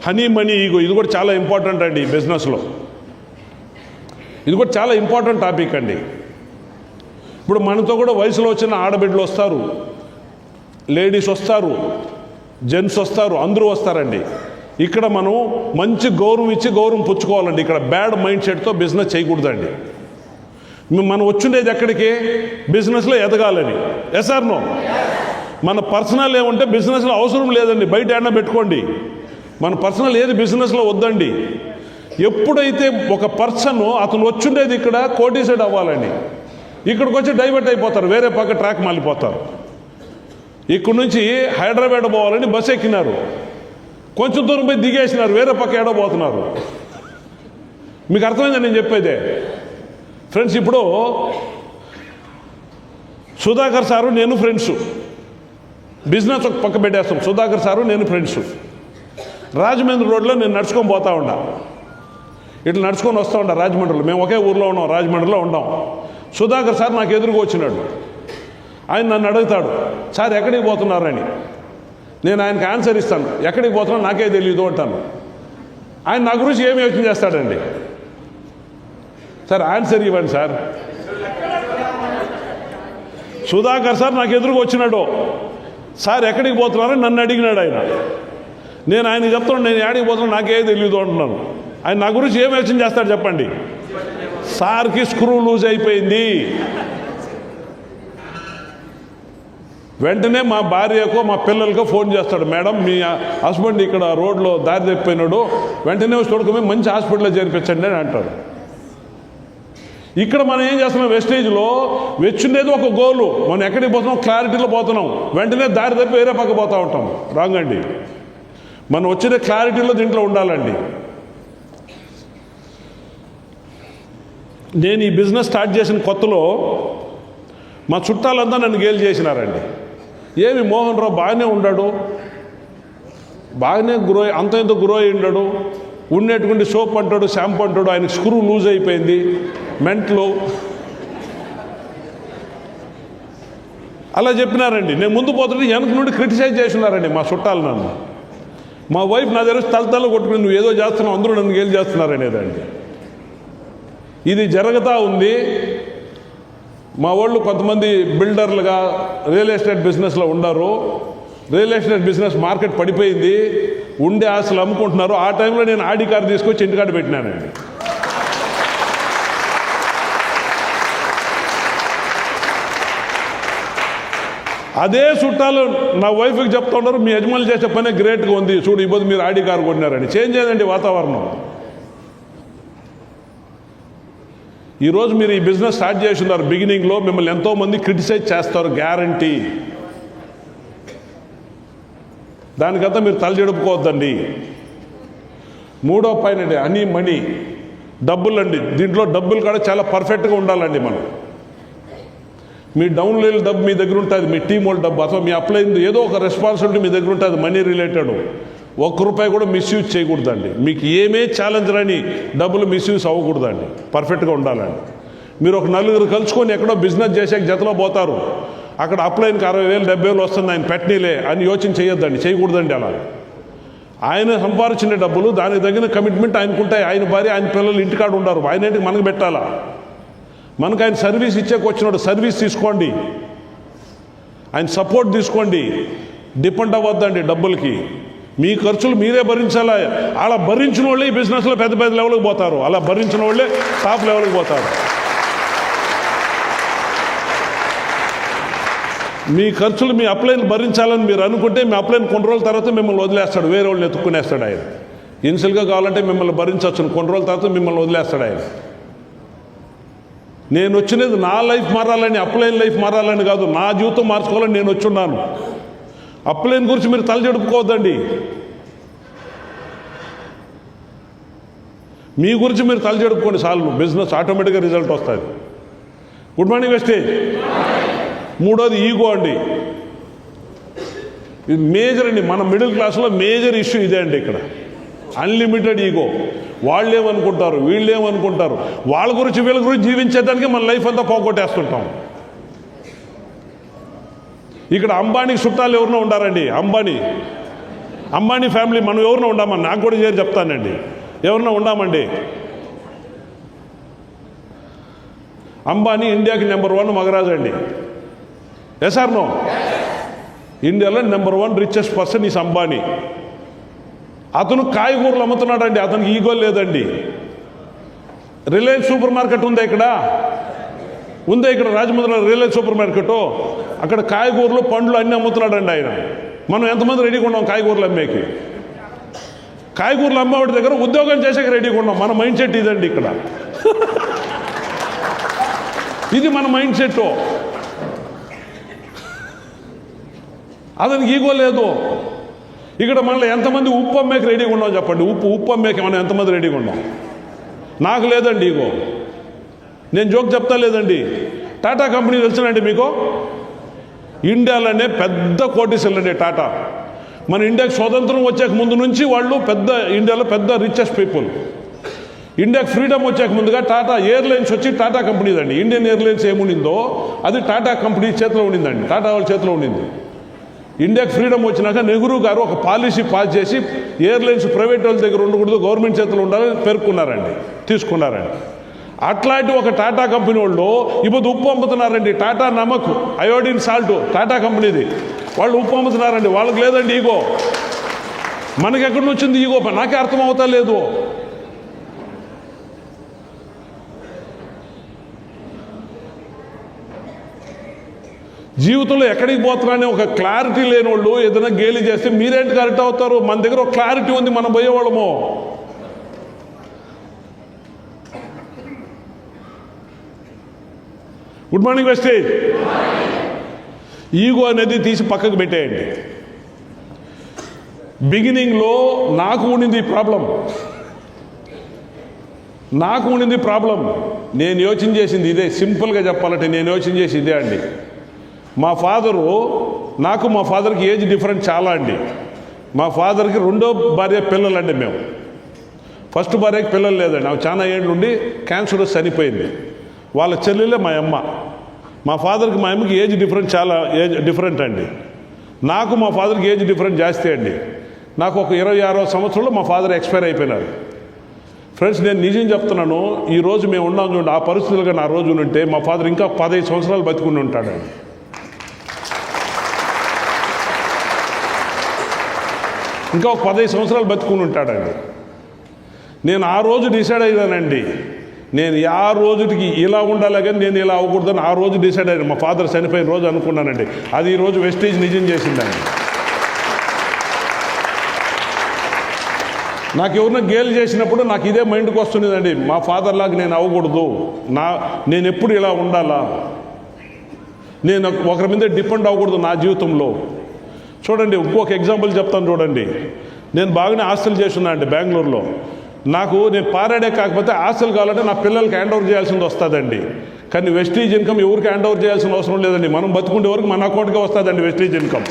హనీ మనీ ఈగో, ఇది కూడా చాలా ఇంపార్టెంట్ అండి ఈ బిజినెస్లో. ఇది కూడా చాలా ఇంపార్టెంట్ టాపిక్ అండి. ఇప్పుడు మనతో కూడా వయసులో వచ్చిన ఆడబిడ్డలు వస్తారు, లేడీస్ వస్తారు, జెంట్స్ వస్తారు, అందరూ వస్తారండి. ఇక్కడ మనం మంచి గౌరవం ఇచ్చి గౌరవం పుచ్చుకోవాలండి. ఇక్కడ బ్యాడ్ మైండ్ సెట్తో బిజినెస్ చేయకూడదండి. మనం వచ్చిండేది ఎక్కడికి? బిజినెస్లో ఎదగాలని. Yes or no? మన పర్సనల్ ఏముంటే బిజినెస్లో అవసరం లేదండి, బయట ఏమన్నా పెట్టుకోండి. మన పర్సనల్ ఏది బిజినెస్లో వద్దండి. ఎప్పుడైతే ఒక పర్సన్ అతను వచ్చిండేది ఇక్కడ కోటీసైడ్ అవ్వాలండి, ఇక్కడికి వచ్చి డైవర్ట్ అయిపోతారు, వేరే పక్క ట్రాక్ మాలిపోతారు. ఇక్కడ నుంచి హైదరాబాద్ పోవాలని బస్సు ఎక్కినారు, కొంచెం దూరం పోయి దిగేసినారు, వేరే పక్క ఏడబోతున్నారు. మీకు అర్థమైందని నేను చెప్పేదే. ఫ్రెండ్స్, ఇప్పుడు సుధాకర్ సారు నేను ఫ్రెండ్స్, బిజినెస్ ఒక పక్క పెట్టేస్తాం. సుధాకర్ సారు నేను ఫ్రెండ్స్. రాజమండ్రి రోడ్లో నేను నడుచుకొని పోతా ఉండా, ఇట్లా నడుచుకొని వస్తూ ఉండా రాజమండ్రిలో. మేము ఒకే ఊర్లో ఉన్నాం, రాజమండ్రిలో ఉన్నాం. సుధాకర్ సార్ నాకు ఎదురుగా వచ్చినాడు. ఆయన నన్ను అడుగుతాడు, సార్ ఎక్కడికి పోతున్నారని. నేను ఆయనకు ఆన్సర్ ఇస్తాను, ఎక్కడికి పోతున్నా నాకే తెలియదు అంటాను. ఆయన నా గురించి ఏమి యోచన చేస్తాడండి? సార్ ఆన్సర్ ఇవ్వండి సార్. సుధాకర్ సార్ నాకు ఎదురుగా వచ్చినాడు, సార్ ఎక్కడికి పోతున్నారని నన్ను అడిగినాడు ఆయన. నేను ఆయనకి చెప్తున్నాను, నేను ఎక్కడికి పోతున్నా నాకే తెలియదు అంటున్నాను. ఆయన నా గురించి ఏం యోచన చేస్తాడు చెప్పండి? సార్కి స్క్రూ లూజ్ అయిపోయింది. వెంటనే మా భార్యకో మా పిల్లలకో ఫోన్ చేస్తాడు, మేడం మీ హస్బెండ్ ఇక్కడ రోడ్లో దారి తప్పిపోయినాడు, వెంటనే చూడకమే మంచి హాస్పిటల్లో చేర్పించండి అని అంటాడు. ఇక్కడ మనం ఏం చేస్తున్నాం, వెస్టేజ్లో వెచ్చుండేది ఒక గోలు, మనం ఎక్కడికి పోతున్నాం క్లారిటీలో పోతున్నాం, వెంటనే దారి తప్పి వేరే పక్క పోతూ ఉంటాం. రాంగ్ అండి. మనం వచ్చిన క్లారిటీలో దీంట్లో ఉండాలండి. నేను ఈ బిజినెస్ స్టార్ట్ చేసిన కొత్తలో మా చుట్టాలంతా నన్ను గేలు చేసినారండి. ఏమి మోహన్ రావు బాగానే ఉన్నాడు, బాగానే అంత ఇంత గ్రో అయి ఉన్నాడు, ఉండేటువంటి సోప్ అంటాడు, షాంపూ అంటాడు, ఆయనకు స్క్రూ లూజ్ అయిపోయింది, మెంట్లు అలా చెప్పినారండి. నేను ముందు పోతుంటే వెనక నుండి క్రిటిసైజ్ చేస్తున్నారండి మా చుట్టాలు నన్ను. మా వైఫ్ నా దగ్గర తలతల కొట్టుకుని నువ్వు ఏదో చేస్తున్నావు, అందరూ నన్ను గేలు చేస్తున్నారనేదండి. ఇది జరుగుతూ ఉంది. మా వాళ్ళు కొంతమంది బిల్డర్లుగా రియల్ ఎస్టేట్ బిజినెస్లో ఉన్నారు. రియల్ ఎస్టేట్ బిజినెస్ మార్కెట్ పడిపోయింది, ఉండే ఆశలు అమ్ముకుంటున్నారు. ఆ టైంలో నేను ఆడి కార్ తీసుకొచ్చి ఇంటికాడ పెట్టినానండి. అదే చుట్టాలు నా వైఫ్కి చెప్తా ఉన్నారు, మీ యజమానులు చేసే పనే గ్రేట్గా ఉంది, చూడు ఇబ్బంది మీరు ఆడి కారు కొన్నారని. చేంజ్ అయ్యిందండి వాతావరణం. ఈరోజు మీరు ఈ బిజినెస్ స్టార్ట్ చేస్తున్నారు, బిగినింగ్లో మిమ్మల్ని ఎంతోమంది క్రిటిసైజ్ చేస్తారు, గ్యారంటీ. దానికంతా మీరు తలజడుపుకోవద్దండి. మూడో పాయింట్ హనీ మనీ, డబ్బులు అండి. దీంట్లో డబ్బులు కూడా చాలా పర్ఫెక్ట్గా ఉండాలండి. మనం మీ డౌన్ లైన్ డబ్బు మీ దగ్గర ఉంటుంది, మీ టీం వాళ్ళ డబ్బు అథవా మీ అప్లై ఏదో ఒక రెస్పాన్సిబిలిటీ మీ దగ్గర ఉంటుంది, మనీ రిలేటెడ్. ₹1 కూడా మిస్యూజ్ చేయకూడదండి. మీకు ఏమే ఛాలెంజ్ రాని డబ్బులు మిస్యూజ్ అవ్వకూడదండి, పర్ఫెక్ట్గా ఉండాలండి. మీరు ఒక నలుగురు కలుసుకొని ఎక్కడో బిజినెస్ చేసాక జతలో పోతారు, అక్కడ అప్లైన్కి 60,000 70,000 వస్తుంది, ఆయన పెట్టనీలే అని యోచన చేయొద్దండి, చేయకూడదండి. అలా ఆయన సంపాదించిన డబ్బులు దానికి తగిన కమిట్మెంట్ ఆయనకుంటాయి. ఆయన భార్య ఆయన పిల్లలు ఇంటికాడ ఉండారు, ఆయన ఏంటి మనకు పెట్టాలా? మనకు ఆయన సర్వీస్ ఇచ్చేకి వచ్చినాడు, సర్వీస్ తీసుకోండి, ఆయన సపోర్ట్ తీసుకోండి. డిపెండ్ అవ్వద్దండి డబ్బులకి. మీ ఖర్చులు మీరే భరించాలా. అలా భరించిన వాళ్ళే ఈ బిజినెస్లో పెద్ద పెద్ద లెవెల్కి పోతారు, అలా భరించిన వాళ్ళే టాప్ లెవెల్కి పోతారు. మీ ఖర్చులు మీ అప్లైన్ భరించాలని మీరు అనుకుంటే మీ అప్లైన్ కొన్ని రోజుల తర్వాత మిమ్మల్ని వదిలేస్తాడు, వేరే వాళ్ళని ఎత్తుక్కునేస్తాడు ఆయన. ఇన్షియల్గా కావాలంటే మిమ్మల్ని భరించవచ్చు, కొన్ని రోజుల తర్వాత మిమ్మల్ని వదిలేస్తాడు ఆయన. నేను వచ్చినది నా లైఫ్ మారాలని, అప్లైన్ లైఫ్ మారాలని కాదు, నా జీవితం మార్చుకోవాలని నేను వచ్చున్నాను. అప్లైన్ గురించి మీరు తలజడుపుకోవద్దండి. మీ గురించి మీరు తలజడుపుకోండి చాలు, బిజినెస్ ఆటోమేటిక్గా రిజల్ట్ వస్తుంది. Good morning Vestige. మూడోది ఈగో అండి. ఇది మేజర్ అండి, మన మిడిల్ క్లాస్లో మేజర్ ఇష్యూ ఇదే అండి. ఇక్కడ అన్లిమిటెడ్ ఈగో. వాళ్ళు ఏమనుకుంటారు, వీళ్ళు ఏమనుకుంటారు, వాళ్ళ గురించి వీళ్ళ గురించి జీవించేదానికి మన లైఫ్ అంతా పోగొట్టేస్తుంటాం. ఇక్కడ అంబానీ చుట్టాలు ఎవరినో ఉండారండి. అంబానీ ఫ్యామిలీ మనం ఎవరినో ఉండామని నాకు కూడా చేరి చెప్తానండి, ఎవరినో ఉండామండి. అంబానీ ఇండియాకి నెంబర్ 1 మగరాజు అండి. Yes or no? ఇండియాలో number 1 richest person is Ambani. అతను కాయగూరలు అమ్ముతున్నాడండి, అతనికి ఈగో లేదండి. రిలయన్స్ సూపర్ మార్కెట్ ఉందా ఇక్కడ? ఉందా ఇక్కడ రాజమండ్రిలో రిలయన్స్ సూపర్ మార్కెట్? అక్కడ కాయగూరలు పండ్లు అన్నీ అమ్ముతున్నాడండి ఆయన. మనం ఎంతమంది రెడీగా ఉన్నాం కాయగూరలు అమ్మేకి? కాయగూరలు అమ్మేవాడి దగ్గర ఉద్యోగం చేసాక రెడీగా ఉన్నాం. మన మైండ్ సెట్ ఇదండి ఇక్కడ. ఇది మన మైండ్ సెట్. అతనికి ఈగో లేదు. ఇక్కడ మనలో ఎంతమంది ఉప్పు అమ్మేకి రెడీగా ఉన్నాం చెప్పండి? ఉప్పు అమ్మేకి మనం ఎంతమంది రెడీగా ఉన్నాం? నాకు లేదండి ఈగో. నేను జోక్ చెప్తా లేదండి. టాటా కంపెనీ తెలుసునండి మీకు? ఇండియాలోనే పెద్ద కోటీశ్వరులు అండి టాటా. మన ఇండియాకి స్వతంత్రం వచ్చాక ముందు నుంచి వాళ్ళు ఇండియాలో పెద్ద రిచెస్ట్ పీపుల్. ఇండియాకి ఫ్రీడమ్ వచ్చాక ముందుగా టాటా ఎయిర్లైన్స్ వచ్చి టాటా కంపెనీదండి. ఇండియన్ ఎయిర్లైన్స్ ఏముండిందో అది టాటా కంపెనీ చేతిలో ఉండిందండి, టాటా వాళ్ళ చేతిలో ఉండింది. ఇండియాకి ఫ్రీడమ్ వచ్చినాక నెహ్రూ గారు ఒక పాలసీ పాస్ చేసి ఎయిర్లైన్స్ ప్రైవేట్ వాళ్ళ దగ్గర ఉండకూడదు, గవర్నమెంట్ చేతిలో ఉండాలని పేర్కొన్నారండి, తీసుకున్నారండి. అట్లాంటి ఒక టాటా కంపెనీ వాళ్ళు ఇప్పుడు ఉప్పు అమ్ముతున్నారండి. టాటా నమక్, అయోడిన్ సాల్ట్ టాటా కంపెనీది. వాళ్ళు ఉప్పు అమ్ముతున్నారండి. వాళ్ళకి లేదండి ఈగో. మనకి ఎక్కడి నుంచి వచ్చింది ఈగో? నాకే అర్థం అవుతా లేదు. జీవితంలో ఎక్కడికి పోతున్నారని ఒక క్లారిటీ లేని వాళ్ళు ఏదైనా గేలి చేస్తే మీరేంటి కరెక్ట్ అవుతారు? మన దగ్గర ఒక క్లారిటీ ఉంది, మనం పోయేవాళ్ళము. Good morning Vestige. ఈగో అనేది తీసి పక్కకు పెట్టేయండి. బిగినింగ్లో నాకు ఉండింది ప్రాబ్లం. నేను యోచన చేసింది ఇదే. సింపుల్గా చెప్పాలంటే నేను యోచన చేసి ఇదే అండి. మా ఫాదర్కి ఏజ్ డిఫరెంట్ చాలా అండి. మా ఫాదర్కి రెండో భార్య పిల్లలండి. మేము ఫస్ట్ భార్యకి పిల్లలు లేదండి. ఆమె చాలా ఏళ్ళు ఉండి క్యాన్సర్ చనిపోయింది. వాళ్ళ చెల్లెలే మా అమ్మ. మా ఫాదర్కి మా అమ్మకి ఏజ్ డిఫరెంట్ అండి. నాకు మా ఫాదర్కి ఏజ్ డిఫరెంట్ జాస్తి అండి. నాకు ఒక 26వ సంవత్సరంలో మా ఫాదర్ ఎక్స్పైర్ అయిపోయినారు. ఫ్రెండ్స్, నేను నిజం చెప్తున్నాను. ఈరోజు మేము ఉన్నాం చూడండి, ఆ పరిస్థితులుగా నా రోజు ఉంటే మా ఫాదర్ ఇంకా 15 సంవత్సరాలు బతికుని ఉంటాడండి. ఇంకా ఒక 15 సంవత్సరాలు బతుకుని ఉంటాడండి. నేను ఆ రోజు డిసైడ్ అయ్యానండి. నేను ఆ రోజుకి ఇలా ఉండాలి కానీ నేను ఇలా అవ్వకూడదని ఆ రోజు డిసైడ్ అయ్యాను. మా ఫాదర్ చనిపోయిన రోజు అనుకున్నానండి. అది ఈరోజు వెస్టేజ్ నిజం చేసిందండి. నాకు ఎవరినో గేలు చేసినప్పుడు నాకు ఇదే మైండ్కి వస్తున్నదండి. మా ఫాదర్ లాగా నేను అవ్వకూడదు, నేను ఎప్పుడు ఇలా ఉండాలా, నేను ఒకరి మీద డిపెండ్ అవ్వకూడదు నా జీవితంలో. చూడండి, ఇంకొక ఎగ్జాంపుల్ చెప్తాను చూడండి. నేను బాగానే హాస్టల్ చేస్తున్నా అండి బెంగళూరులో. నేను పారాడే కాకపోతే హాస్టల్ కావాలంటే నా పిల్లలకి హ్యాండ్ ఓవర్ చేయాల్సింది వస్తుందండి. కానీ వెస్టేజ్ ఇన్కమ్ ఎవరికి హ్యాండ్ ఓవర్ చేయాల్సిన అవసరం లేదండి. మనం బతుకుండే వరకు మన అకౌంట్కే వస్తుందండి వెస్టేజ్ ఇన్కమ్.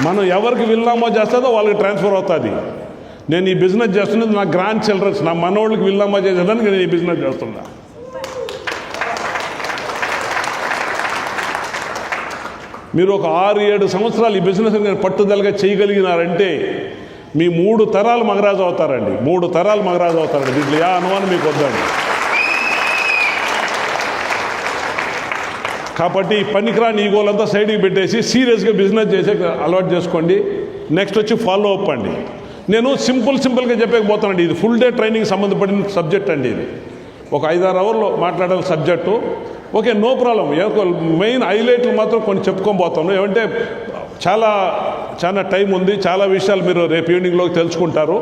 మనం ఎవరికి విల్లామో చేస్తుందో వాళ్ళకి ట్రాన్స్ఫర్ అవుతుంది. నేను ఈ బిజినెస్ చేస్తున్నది నా గ్రాండ్ చిల్డ్రన్స్, నా మనోళ్ళకి విల్లామో చేసేదానికి నేను ఈ బిజినెస్ చేస్తున్నా. మీరు ఒక 6-7 సంవత్సరాలు ఈ బిజినెస్ నేను పట్టుదలగా చేయగలిగినారంటే మీ 3 తరాలు మగరాజు అవుతారండి. 3 తరాలు మగరాజు అవుతారండి. దీంట్లో ఏ అనుమానం మీకు వద్దండి. కాబట్టి ఈ పనికిరాని ఈగోలంతా సైడ్కి పెట్టేసి సీరియస్గా బిజినెస్ చేసే అలవాటు చేసుకోండి. నెక్స్ట్ వచ్చి ఫాలో అప్ అండి. నేను సింపుల్గా చెప్పకపోతానండి. ఇది ఫుల్ డే ట్రైనింగ్ సంబంధపడిన సబ్జెక్ట్ అండి. ఇది ఒక 5-6 అవర్లో మాట్లాడాలి subject. Okay, no problem. Main హైలైట్లు మాత్రం కొన్ని చెప్పుకొని పోతాను. ఏమంటే చాలా టైం ఉంది, చాలా విషయాలు మీరు రేపు ఈవినింగ్లోకి తెలుసుకుంటారు.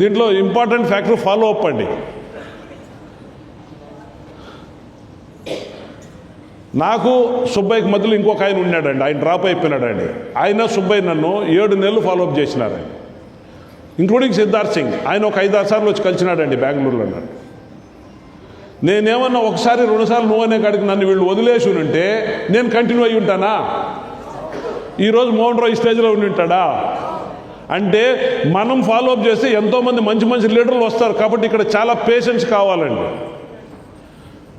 దీంట్లో ఇంపార్టెంట్ ఫ్యాక్టర్ ఫాలో అప్ అండి. నాకు సుబ్బయ్యకి మధ్యలో ఇంకొక ఆయన ఉన్నాడండి. ఆయన డ్రాప్ అయిపోయినాడండి. ఆయన సుబ్బయ్య నన్ను 7 నెలలు ఫాలో అప్ చేసినారండి, ఇంక్లూడింగ్ సిద్ధార్థ్ సింగ్. ఆయన ఒక 5-6 సార్లు వచ్చి కలిసినాడండి బెంగళూరులో నన్ను. నేనేమన్నా 1-2 సార్లు నువ్వు అనే కాడికి నన్ను వీళ్ళు వదిలేసి ఉంటే నేను కంటిన్యూ అయ్యి ఉంటానా? ఈరోజు మోహన్ రావు ఈ స్టేజ్లో ఉండి ఉంటాడా? అంటే మనం ఫాలో అప్ చేస్తే ఎంతోమంది మంచి లీడర్లు వస్తారు. కాబట్టి ఇక్కడ చాలా పేషెన్స్ కావాలండి.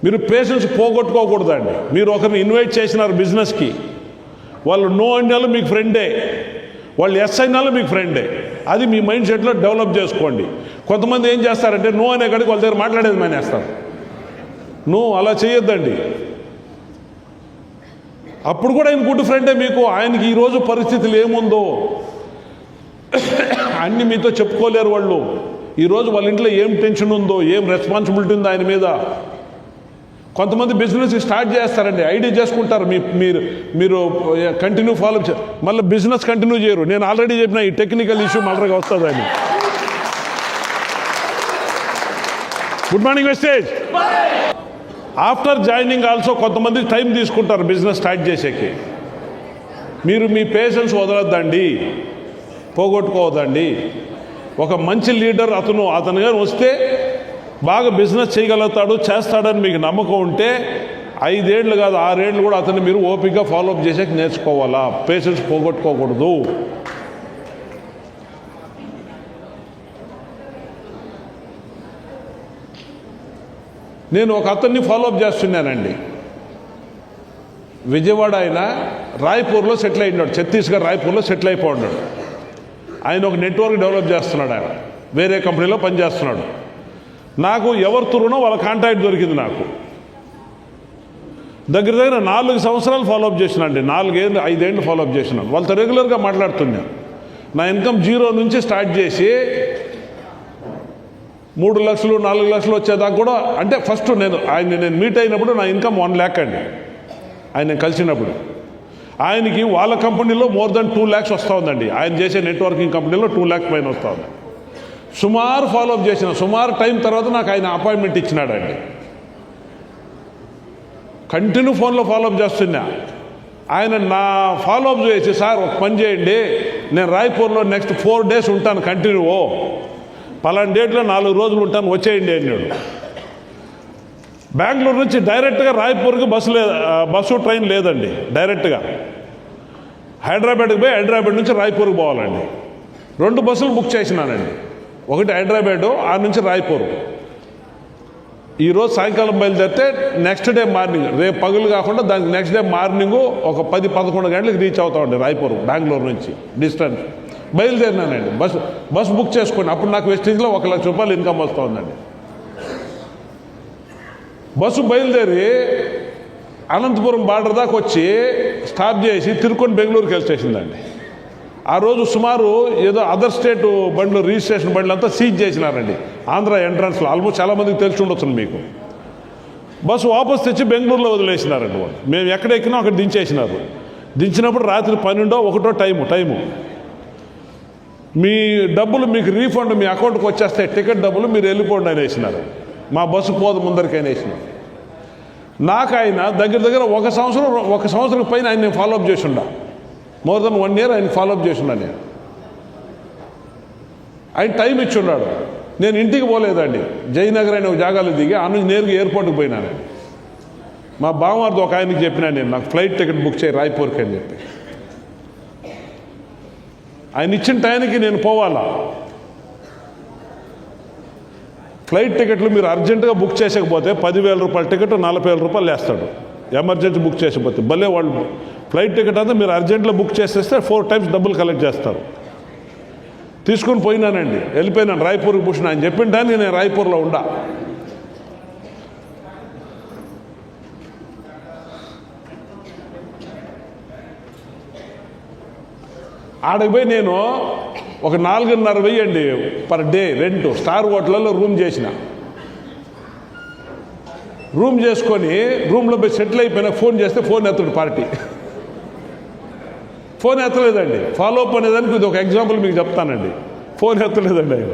మీరు పేషెన్స్ పోగొట్టుకోకూడదండి. మీరు ఒకరిని ఇన్వైట్ చేసినారు బిజినెస్కి, వాళ్ళు నో అన్నాలు మీకు ఫ్రెండే, వాళ్ళు ఎస్ అయినాలు మీకు ఫ్రెండే. అది మీ మైండ్ సెట్లో డెవలప్ చేసుకోండి. కొంతమంది ఏం చేస్తారంటే నో అనే కాడికి వాళ్ళ దగ్గర మాట్లాడేది మానేస్తారు. నువ్వు అలా చేయొద్దండి. అప్పుడు కూడా ఆయన గుడ్ ఫ్రెండే మీకు. ఆయనకి ఈరోజు పరిస్థితులు ఏముందో అన్నీ మీతో చెప్పుకోలేరు వాళ్ళు. ఈరోజు వాళ్ళ ఇంట్లో ఏం టెన్షన్ ఉందో, ఏం రెస్పాన్సిబిలిటీ ఉందో ఆయన మీద. కొంతమంది బిజినెస్ స్టార్ట్ చేస్తారండి, ఐడియా చేసుకుంటారు. మీరు కంటిన్యూ ఫాలో మళ్ళీ బిజినెస్ కంటిన్యూ చేయరు. నేను ఆల్రెడీ చెప్పిన ఈ టెక్నికల్ ఇష్యూ మళ్ళీ వస్తుందని. Good morning Vestige. After joining also కొంతమంది టైం తీసుకుంటారు బిజినెస్ స్టార్ట్ చేసేకి. మీరు మీ పేషెన్స్ వదలొద్దండి, పోగొట్టుకోవద్దండి. ఒక మంచి లీడర్ అతను కానీ వస్తే బాగా బిజినెస్ చేయగలుగుతాడు, చేస్తాడని మీకు నమ్మకం ఉంటే 5 ఏళ్ళు కాదు 6 ఏళ్ళు కూడా అతన్ని మీరు ఓపికగా ఫాలోఅప్ చేసేకి నేర్చుకోవాలా. పేషెన్స్ పోగొట్టుకోకూడదు. నేను ఒక అతన్ని ఫాలోఅప్ చేస్తున్నానండి. విజయవాడ ఆయన రాయ్పూర్లో సెటిల్ అయినాడు, ఛత్తీస్గఢ్ రాయ్పూర్లో సెటిల్ అయిపోన్నాడు. ఆయన ఒక నెట్వర్క్ డెవలప్ చేస్తున్నాడు. ఆయన వేరే కంపెనీలో పనిచేస్తున్నాడు. నాకు ఎవరి తురునో వాళ్ళ కాంటాక్ట్ దొరికింది. నాకు దగ్గర 4 సంవత్సరాలు ఫాలోఅప్ చేసినాండి. 5 ఏళ్ళు ఫాలోఅప్ చేసినాను. వాళ్ళతో రెగ్యులర్గా మాట్లాడుతున్నాను. నా ఇన్కమ్ 0 నుంచి స్టార్ట్ చేసి 3 లక్షలు 4 లక్షలు వచ్చేదాకా కూడా, అంటే ఫస్ట్ నేను మీట్ అయినప్పుడు నా ఇన్కమ్ 1 lakh అండి. ఆయన కలిసినప్పుడు ఆయనకి వాళ్ళ కంపెనీలో మోర్ దెన్ 2 lakhs వస్తూ ఉందండి. ఆయన చేసే నెట్వర్కింగ్ కంపెనీలో 2 lakh పైన వస్తూ ఉంది. సుమారు ఫాలోఅప్ చేసిన, సుమారు టైం తర్వాత నాకు ఆయన అపాయింట్మెంట్ ఇచ్చినాడండి. కంటిన్యూ ఫోన్లో ఫాలోఅప్ చేస్తున్నా. ఆయన నా ఫాలోఅప్ చేసి, సార్ ఒక పని చేయండి, నేను రాయ్పూర్లో నెక్స్ట్ 4 days ఉంటాను కంటిన్యూ, పలానా డేట్లో 4 రోజులు ఉంటాను, వచ్చేయండి అన్నాడు. బెంగళూరు నుంచి డైరెక్ట్గా రాయ్పూర్కి బస్సు ట్రైన్ లేదండి. డైరెక్ట్గా హైదరాబాద్కి పోయి హైదరాబాద్ నుంచి రాయ్పూర్కి పోవాలండి. 2 బస్సులు బుక్ చేసినానండి. ఒకటి హైదరాబాద్, ఆ నుంచి రాయ్పూర్. ఈరోజు సాయంకాలం బయలుదేరితే నెక్స్ట్ డే మార్నింగ్, రేపు పగులు కాకుండా దానికి నెక్స్ట్ డే మార్నింగు ఒక 10-11 గంటలకు రీచ్ అవుతామండి రాయ్పూర్, బెంగళూరు నుంచి డిస్టెన్స్. బయలుదేరినానండి. బస్సు బుక్ చేసుకుని అప్పుడు నాకు వెస్టేజ్లో 1 లక్ష రూపాయలు ఇన్కమ్ వస్తుందండి. బస్సు బయలుదేరి అనంతపురం బార్డర్ దాకా వచ్చి స్టాప్ చేసి తిరుకొని బెంగళూరుకి వెళ్ళేసిందండి. ఆ రోజు సుమారు ఏదో అదర్ స్టేట్ బండ్లు, రిజిస్ట్రేషన్ బండ్లు అంతా సీజ్ చేసినారండి ఆంధ్ర ఎంట్రన్స్లో. ఆల్మోస్ట్ చాలామందికి తెలిసి ఉండొచ్చు మీకు. బస్సు వాపస్ తెచ్చి బెంగళూరులో వదిలేసినారండి వాళ్ళు. మేము ఎక్కడ ఎక్కినా అక్కడ దించేసినారు. దించినప్పుడు రాత్రి 12-1 టైము. మీ డబ్బులు మీకు రీఫండ్ మీ అకౌంట్కి వచ్చేస్తాయి, టికెట్ డబ్బులు మీరు వెళ్ళిపోండి అని వేసినారు. మా బస్సు పోదు ముందరికైనా వేసినారు. నాకు ఆయన దగ్గర 1 సంవత్సరం పైన ఆయన నేను ఫాలోఅప్ చేసి ఉండా. మోర్ దెన్ 1 year ఆయన ఫాలోఅప్ చేసి ఉన్నా నేను. ఆయన టైం ఇచ్చి ఉన్నాడు. నేను ఇంటికి పోలేదండి. జయనగర్ అనే ఒక జాగాలో దిగి ఆ నుంచి నేరుగా ఎయిర్పోర్ట్కి పోయినానండి. మా బావమార్ది ఒక ఆయనకి చెప్పినా నేను, నాకు ఫ్లైట్ టికెట్ బుక్ చేయి రాయ్పూర్కి అని చెప్పి. ఆయన ఇచ్చిన టైంకి నేను పోవాలా. ఫ్లైట్ టికెట్లు మీరు అర్జెంటుగా బుక్ చేసకపోతే 10,000 రూపాయల టికెట్ 40,000 రూపాయలు వేస్తాడు. ఎమర్జెన్సీ బుక్ చేసకపోతే భలే వాళ్ళు. ఫ్లైట్ టికెట్ అంతా మీరు అర్జెంట్లో బుక్ చేసేస్తే 4 times డబ్బులు కలెక్ట్ చేస్తారు. తీసుకుని పోయినానండి, వెళ్ళిపోయినాను రాయ్పూర్కి పుష్ణ. ఆయన చెప్పిన టైంకి నేను రాయ్పూర్లో ఉండా. ఆడకి పోయి నేను ఒక 4,500 అండి పర్ డే రెంట్ స్టార్ హోటల్లో రూమ్ చేసిన. రూమ్ చేసుకొని రూమ్లో పోయి సెటిల్ అయిపోయినా ఫోన్ చేస్తే ఫోన్ ఎత్తడు పార్టీ. ఫోన్ ఎత్తలేదండి. ఫాలోఅప్ అనేదానికి ఇది ఒక ఎగ్జాంపుల్ మీకు చెప్తానండి. ఫోన్ ఎత్తలేదండి ఆయన.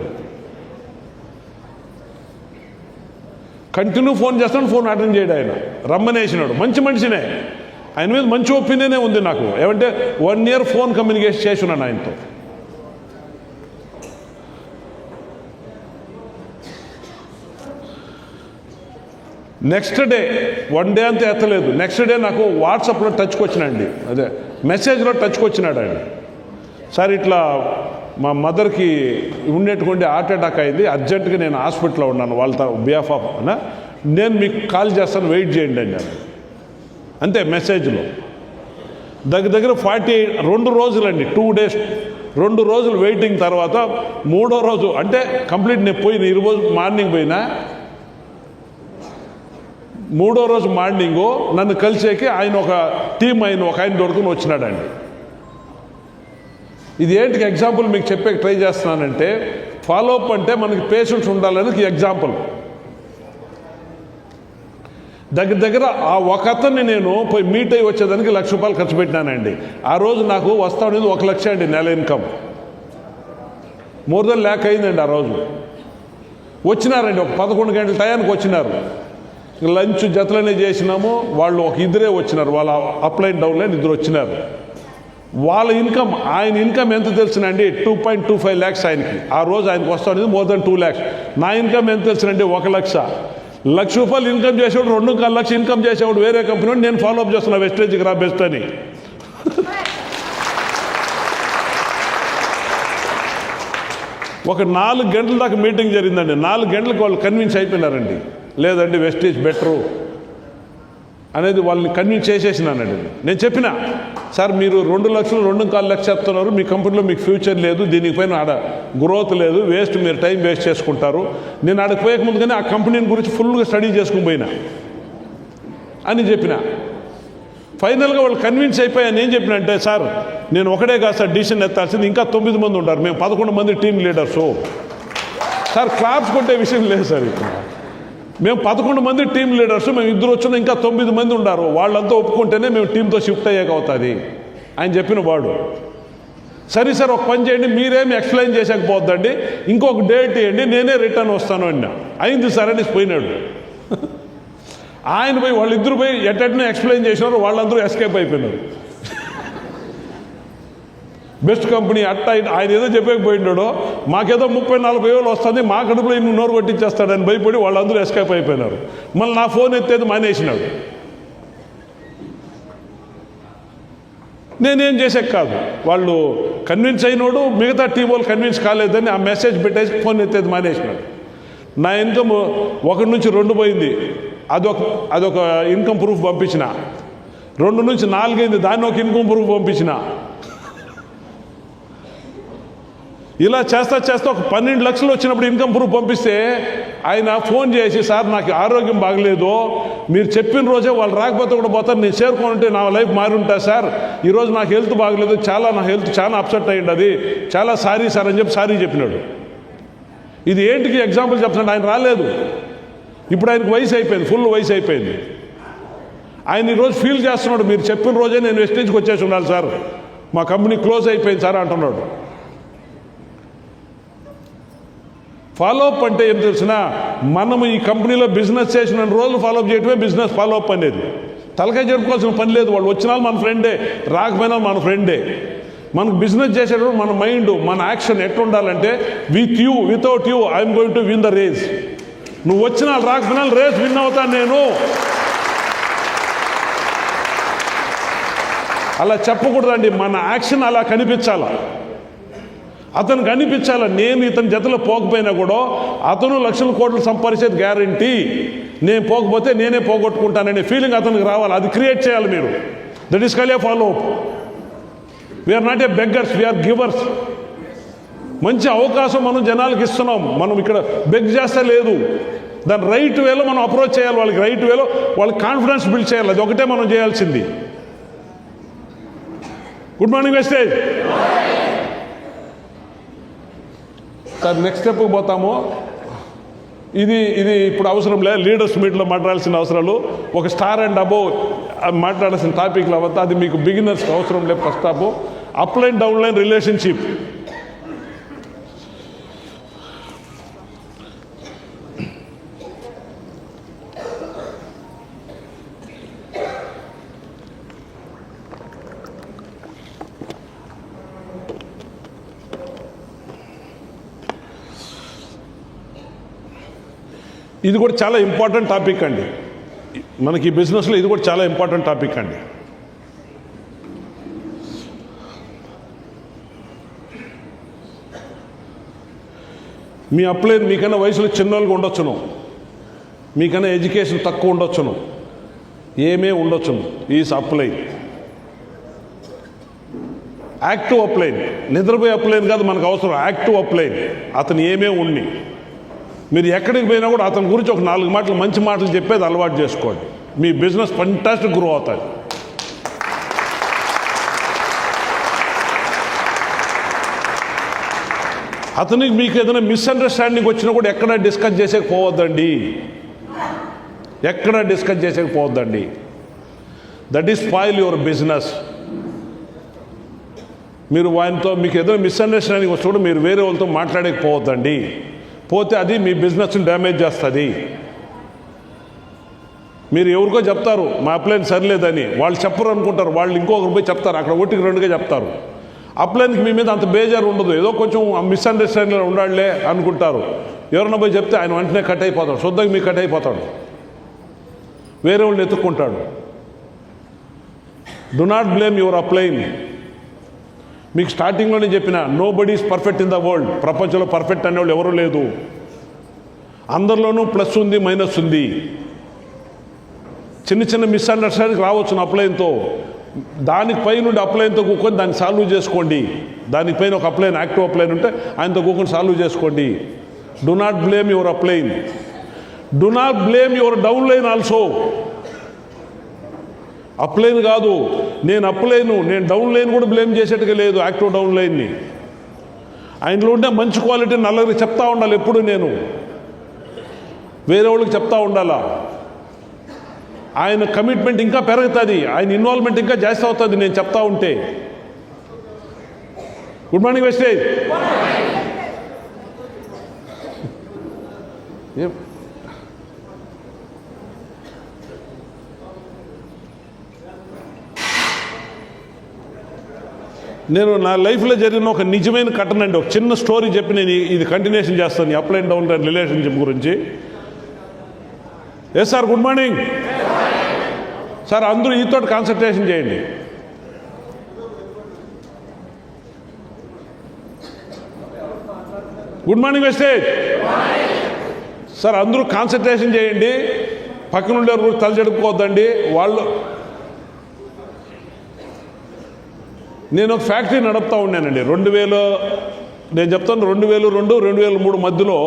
కంటిన్యూ ఫోన్ చేస్తాను, ఫోన్ అటెండ్ చేయడు ఆయన. రమ్మనేసినాడు. మంచి మనిషినే, ఆయన మీద మంచి ఒపీనియనే ఉంది నాకు. ఏమంటే 1 year ఫోన్ కమ్యూనికేషన్ చేసి ఉన్నాను ఆయనతో. నెక్స్ట్ డే 1 day అంతా ఎత్తలేదు. నెక్స్ట్ డే నాకు వాట్సాప్లో టచ్కి వచ్చినాడండి, అదే మెసేజ్లో టచ్కి వచ్చినాడు ఆయన. సార్ ఇట్లా మా మదర్కి ఉండేటువంటి హార్ట్ అటాక్ అయింది, అర్జెంటుగా నేను హాస్పిటల్లో ఉన్నాను, వాళ్ళ బిహాఫ్ ఆఫ్ అన్నా, నేను మీకు కాల్ చేస్తాను, వెయిట్ చేయండి అని. అంతే మెసేజ్లో. దగ్గర 2 రోజులండి, 2 days 2 రోజులు వెయిటింగ్ తర్వాత 3వ రోజు అంటే కంప్లీట్ నేను పోయిన 2 రోజు మార్నింగ్ పోయినా, 3వ రోజు మార్నింగు నన్ను కలిసేకి ఆయన ఒక టీం ఒక ఆయన దొరుకుని వచ్చినాడండి. ఇది ఏంటికి ఎగ్జాంపుల్ మీకు చెప్పే ట్రై చేస్తున్నానంటే, ఫాలోఅప్ అంటే మనకి పేషెన్స్ ఉండాలనేది ఎగ్జాంపుల్. దగ్గర ఆ ఒక అతన్ని నేను పోయి మీట్ అయ్యి వచ్చేదానికి 1,00,000 రూపాయలు ఖర్చు పెట్టినానండి. ఆ రోజు నాకు వస్తా ఉండేది 1 లక్ష అండి నెల ఇన్కమ్. మోర్ దెన్ 1 lakh అయిందండి ఆ రోజు. వచ్చినారండి, ఒక 11 గంటల టయానికి వచ్చినారు. లంచ్ జతలనే చేసినాము. వాళ్ళు ఒక 2 వచ్చినారు, వాళ్ళ అప్లైన్ డౌన్లైన్ 2 వచ్చినారు. వాళ్ళ ఇన్కమ్, ఆయన ఇన్కమ్ ఎంత తెలుసునండి? 2.25 lakhs ఆయనకి. ఆ రోజు ఆయనకు వస్తుంది మోర్ దెన్ 2 lakhs. నా ఇన్కమ్ ఎంత తెలుసునండి? 1 లక్ష. ₹1,00,000 ఇన్కమ్ చేసేవాడు, 2.25 లక్షలు ఇన్కమ్ చేసేవాడు వేరే కంపెనీ, నేను ఫాలో అప్ చేస్తున్నా వెస్టేజ్కి రా బెస్ట్ అని. ఒక 4 గంటల దాకా మీటింగ్ జరిగిందండి. 4 గంటలకు వాళ్ళు కన్విన్స్ అయిపోయినారండి. లేదండి వెస్టేజ్ బెటరు అనేది వాళ్ళని కన్విన్స్ చేసేసినానండి. నేను చెప్పిన, సార్ మీరు 2 లక్షలు 2.25 లక్షలు చెప్తున్నారు, మీ కంపెనీలో మీకు ఫ్యూచర్ లేదు, దీనిపైన ఆడ గ్రోత్ లేదు, వేస్ట్, మీరు టైం వేస్ట్ చేసుకుంటారు. నేను ఆడకు పోయక ముందుగానే ఆ కంపెనీని గురించి ఫుల్గా స్టడీ చేసుకుని పోయినా అని చెప్పిన. ఫైనల్గా వాళ్ళు కన్విన్స్ అయిపోయాను. ఏం చెప్పిన అంటే, సార్ నేను ఒకటే కాదు సార్ డిసిషన్ ఎత్తాల్సింది, ఇంకా 9 మంది ఉంటారు, మేము 11 మంది టీం లీడర్సు. సార్ క్లాప్స్ కొట్టే విషయం లేదు సార్, ఇక్కడ మేము 11 మంది టీం లీడర్స్, మేము ఇద్దరు వచ్చినా ఇంకా 9 మంది ఉన్నారు, వాళ్ళంతా ఒప్పుకుంటేనే మేము టీంతో షిఫ్ట్ అయ్యాక అవుతుంది ఆయన చెప్పిన వాడు. సరే సార్ ఒక పని చేయండి, మీరేమి ఎక్స్ప్లెయిన్ చేసేకపోద్దండి, ఇంకొక డేట్ ఇవ్వండి, నేనే రిటర్న్ వస్తాను అన్నా. అయింది సార్ అని పోయినాడు. ఆయన పోయి వాళ్ళిద్దరు పోయి ఎట్టనే ఎక్స్ప్లెయిన్ చేసినారు, వాళ్ళందరూ ఎస్కేప్ అయిపోయినారు. బెస్ట్ కంపెనీ అట్ట ఆయన ఏదో చెప్పకపోయినాడో, మాకేదో 30-40 వేలు వస్తుంది, మా కడుపులో ఇన్ని నోరు కొట్టించేస్తాడని భయపడి వాళ్ళందరూ ఎస్కేప్ అయిపోయినారు. మళ్ళీ నా ఫోన్ ఎత్తేది మానేసినాడు. నేనేం చేసేది కాదు, వాళ్ళు కన్విన్స్ అయినోడు, మిగతా టీం వాళ్ళు కన్విన్స్ కాలేదని ఆ మెసేజ్ పెట్టేసి ఫోన్ ఎత్తేది మానేసినాడు. నా ఇన్కమ్ 1 నుంచి 2 పోయింది, అదొక ఇన్కమ్ ప్రూఫ్ పంపించిన. 2 నుంచి 4 అయింది, దాన్ని ఒక ఇన్కమ్ ప్రూఫ్ పంపించిన. ఇలా చేస్తా ఒక 12 లక్షలు వచ్చినప్పుడు ఇన్కమ్ ప్రూఫ్ పంపిస్తే ఆయన ఫోన్ చేసి, సార్ నాకు ఆరోగ్యం బాగలేదు, మీరు చెప్పిన రోజే వాళ్ళు రాకపోతే కూడా పోతారు, నేను చేరుకుంటే నా లైఫ్ మారి ఉంటా సార్, ఈరోజు నాకు హెల్త్ బాగలేదు, నా హెల్త్ చాలా అప్సెట్ అయ్యింది, అది చాలా సారీ సార్ అని చెప్పి సారీ చెప్పినాడు. ఇది ఏంటికి ఎగ్జాంపుల్ చెప్తున్నాడు, ఆయన రాలేదు, ఇప్పుడు ఆయనకు వయసు అయిపోయింది, ఫుల్ వయసు అయిపోయింది. ఆయన ఈరోజు ఫీల్ చేస్తున్నాడు, మీరు చెప్పిన రోజే నేను వెస్టేజ్కి వచ్చేసి ఉండాలి సార్, మా కంపెనీ క్లోజ్ అయిపోయింది సార్ అంటున్నాడు. ఫాలోఅప్ అంటే ఏం తెలిసినా, మనము ఈ కంపెనీలో బిజినెస్ చేసిన రోజులు ఫాలోఅప్ చేయటమే బిజినెస్ ఫాలోఅప్ అనేది. తలకాయ జరుపుకోవాల్సిన పని లేదు. వాళ్ళు వచ్చినా మన ఫ్రెండే, రాకపోయినా మన ఫ్రెండే. మనకు బిజినెస్ చేసేటప్పుడు మన మైండ్, మన యాక్షన్ ఎట్లా ఉండాలంటే, with you, without you I'm going to win the race. నువ్వు వచ్చినా రాకపోయినా రేస్ విన్ అవుతాను నేను. అలా చెప్పకూడదండి, మన యాక్షన్ అలా కనిపించాలా, అతనికి అనిపించాలా. నేను ఇతని జతలో పోకపోయినా కూడా అతను లక్షల కోట్లు సంపాదించేది గ్యారంటీ, నేను పోకపోతే నేనే పోగొట్టుకుంటాననే ఫీలింగ్ అతనికి రావాలి. అది క్రియేట్ చేయాలి మీరు. That is called a follow up. We're not a beggars, we're givers. మంచి అవకాశం మనం జనాలకు ఇస్తున్నాం, మనం ఇక్కడ బెగ్ చేస్తా లేదు. దాని రైట్ వేలో మనం అప్రోచ్ చేయాలి, వాళ్ళకి రైట్ వేలో వాళ్ళకి కాన్ఫిడెన్స్ బిల్డ్ చేయాలి. అది ఒకటే మనం చేయాల్సింది. Good morning Vestige. Sir next స్టెప్కి పోతాము. ఇది ఇప్పుడు అవసరం లేదు, లీడర్స్ మీట్లో మాట్లాడాల్సిన అవసరాలు, ఒక స్టార్ అండ్ అబోవ్ మాట్లాడాల్సిన టాపిక్లు అవంతా అది మీకు బిగినర్స్కి అవసరం లేదు. First stop upline downline relationship. ఇది కూడా చాలా ఇంపార్టెంట్ టాపిక్ అండి మనకి బిజినెస్లో. ఇది కూడా చాలా ఇంపార్టెంట్ టాపిక్ అండి. మీ అప్లైన్ మీకన్నా వయసులో చిన్నోళ్ళగా ఉండొచ్చును, మీకన్నా ఎడ్యుకేషన్ తక్కువ ఉండొచ్చును, ఏమే ఉండొచ్చును. Is upline, active upline. నిద్రపోయే అప్లైన్ కాదు మనకు అవసరం, యాక్టివ్ అప్లైన్. అతను ఏమే ఉండి మీరు ఎక్కడికి పోయినా కూడా అతని గురించి ఒక 4 మాటలు మంచి మాటలు చెప్పేది అలవాటు చేసుకోండి. మీ బిజినెస్ ఫంటాస్టిక్ గ్రో అవుతుంది. అతనికి మీకు ఏదైనా మిస్అండర్స్టాండింగ్ వచ్చినా కూడా ఎక్కడ డిస్కస్ చేసేకపోవద్దండి, ఎక్కడ డిస్కస్ చేసేకపోవద్దండి. That is spoil your business. మీరు వారితో మీకు ఏదైనా మిస్అండర్స్టాండింగ్ వచ్చి కూడా మీరు వేరే వాళ్ళతో మాట్లాడకపోవద్దండి. పోతే అది మీ బిజినెస్ని డ్యామేజ్ చేస్తుంది. మీరు ఎవరికో చెప్తారు మా అప్లైన్ సరిలేదని, వాళ్ళు చెప్పరు అనుకుంటారు, వాళ్ళు ఇంకొకరు పోయి చెప్తారు, అక్కడ ఒకటికి రెండుగా చెప్తారు. అప్లైన్కి మీ మీద అంత బేజారు ఉండదు, ఏదో కొంచెం మిస్అండర్స్టాండింగ్ ఉండాలే అనుకుంటారు. ఎవరన్నా పోయి చెప్తే ఆయన వెంటనే కట్ అయిపోతాడు, శుద్ధంగా మీకు కట్ అయిపోతాడు, వేరే వాళ్ళని ఎత్తుక్కుంటాడు. Do not blame your upline. మీకు స్టార్టింగ్లోనే చెప్పిన nobody is perfect in the world. ప్రపంచంలో పర్ఫెక్ట్ అనేవాళ్ళు ఎవరూ లేదు. అందరిలోనూ ప్లస్ ఉంది, మైనస్ ఉంది. చిన్న చిన్న మిస్అండర్స్టాండింగ్ రావచ్చు అప్లైన్తో. దానిపై నుండి అప్లైన్తో కూర్చొని దాన్ని సాల్వ్ చేసుకోండి. దానిపైన ఒక అప్లైన్, యాక్టివ్ అప్లైన్ ఉంటే ఆయనతో కూర్చొని సాల్వ్ చేసుకోండి. Do not blame your upline. Do not blame your down line also. Upline కాదు, నేను అప్లైను, నేను డౌన్ లైన్ కూడా బ్లేమ్ చేసేట్టుగా లేదు. యాక్టివ్ డౌన్ లైన్ని ఆయనలో ఉంటే మంచి క్వాలిటీ నలుగురికి చెప్తా ఉండాలి. ఎప్పుడు నేను వేరే వాళ్ళకి చెప్తా ఉండాలా. ఆయన కమిట్మెంట్ ఇంకా పెరుగుతుంది, ఆయన ఇన్వాల్వ్మెంట్ ఇంకా జాస్తి అవుతుంది నేను చెప్తా ఉంటే. Good morning Vestige. నేను నా లైఫ్లో జరిగిన ఒక నిజమైన ఘటన అండి, ఒక చిన్న స్టోరీ చెప్పి నేను ఇది కంటిన్యూషన్ చేస్తాను ఈ అప్ అండ్ డౌన్ రిలేషన్షిప్ గురించి. Yes sir, good morning sir. అందరూ ఈతో కాన్సన్ట్రేషన్ చేయండి. Good morning Vestige sir. అందరూ కాన్సన్ట్రేషన్ చేయండి. పక్కన ఉండే కూడా తల జడుపుకోవద్దండి. నేను ఒక ఫ్యాక్టరీ నడుపుతూ ఉన్నానండి. నేను చెప్తాను 2002, 2003 మధ్యలో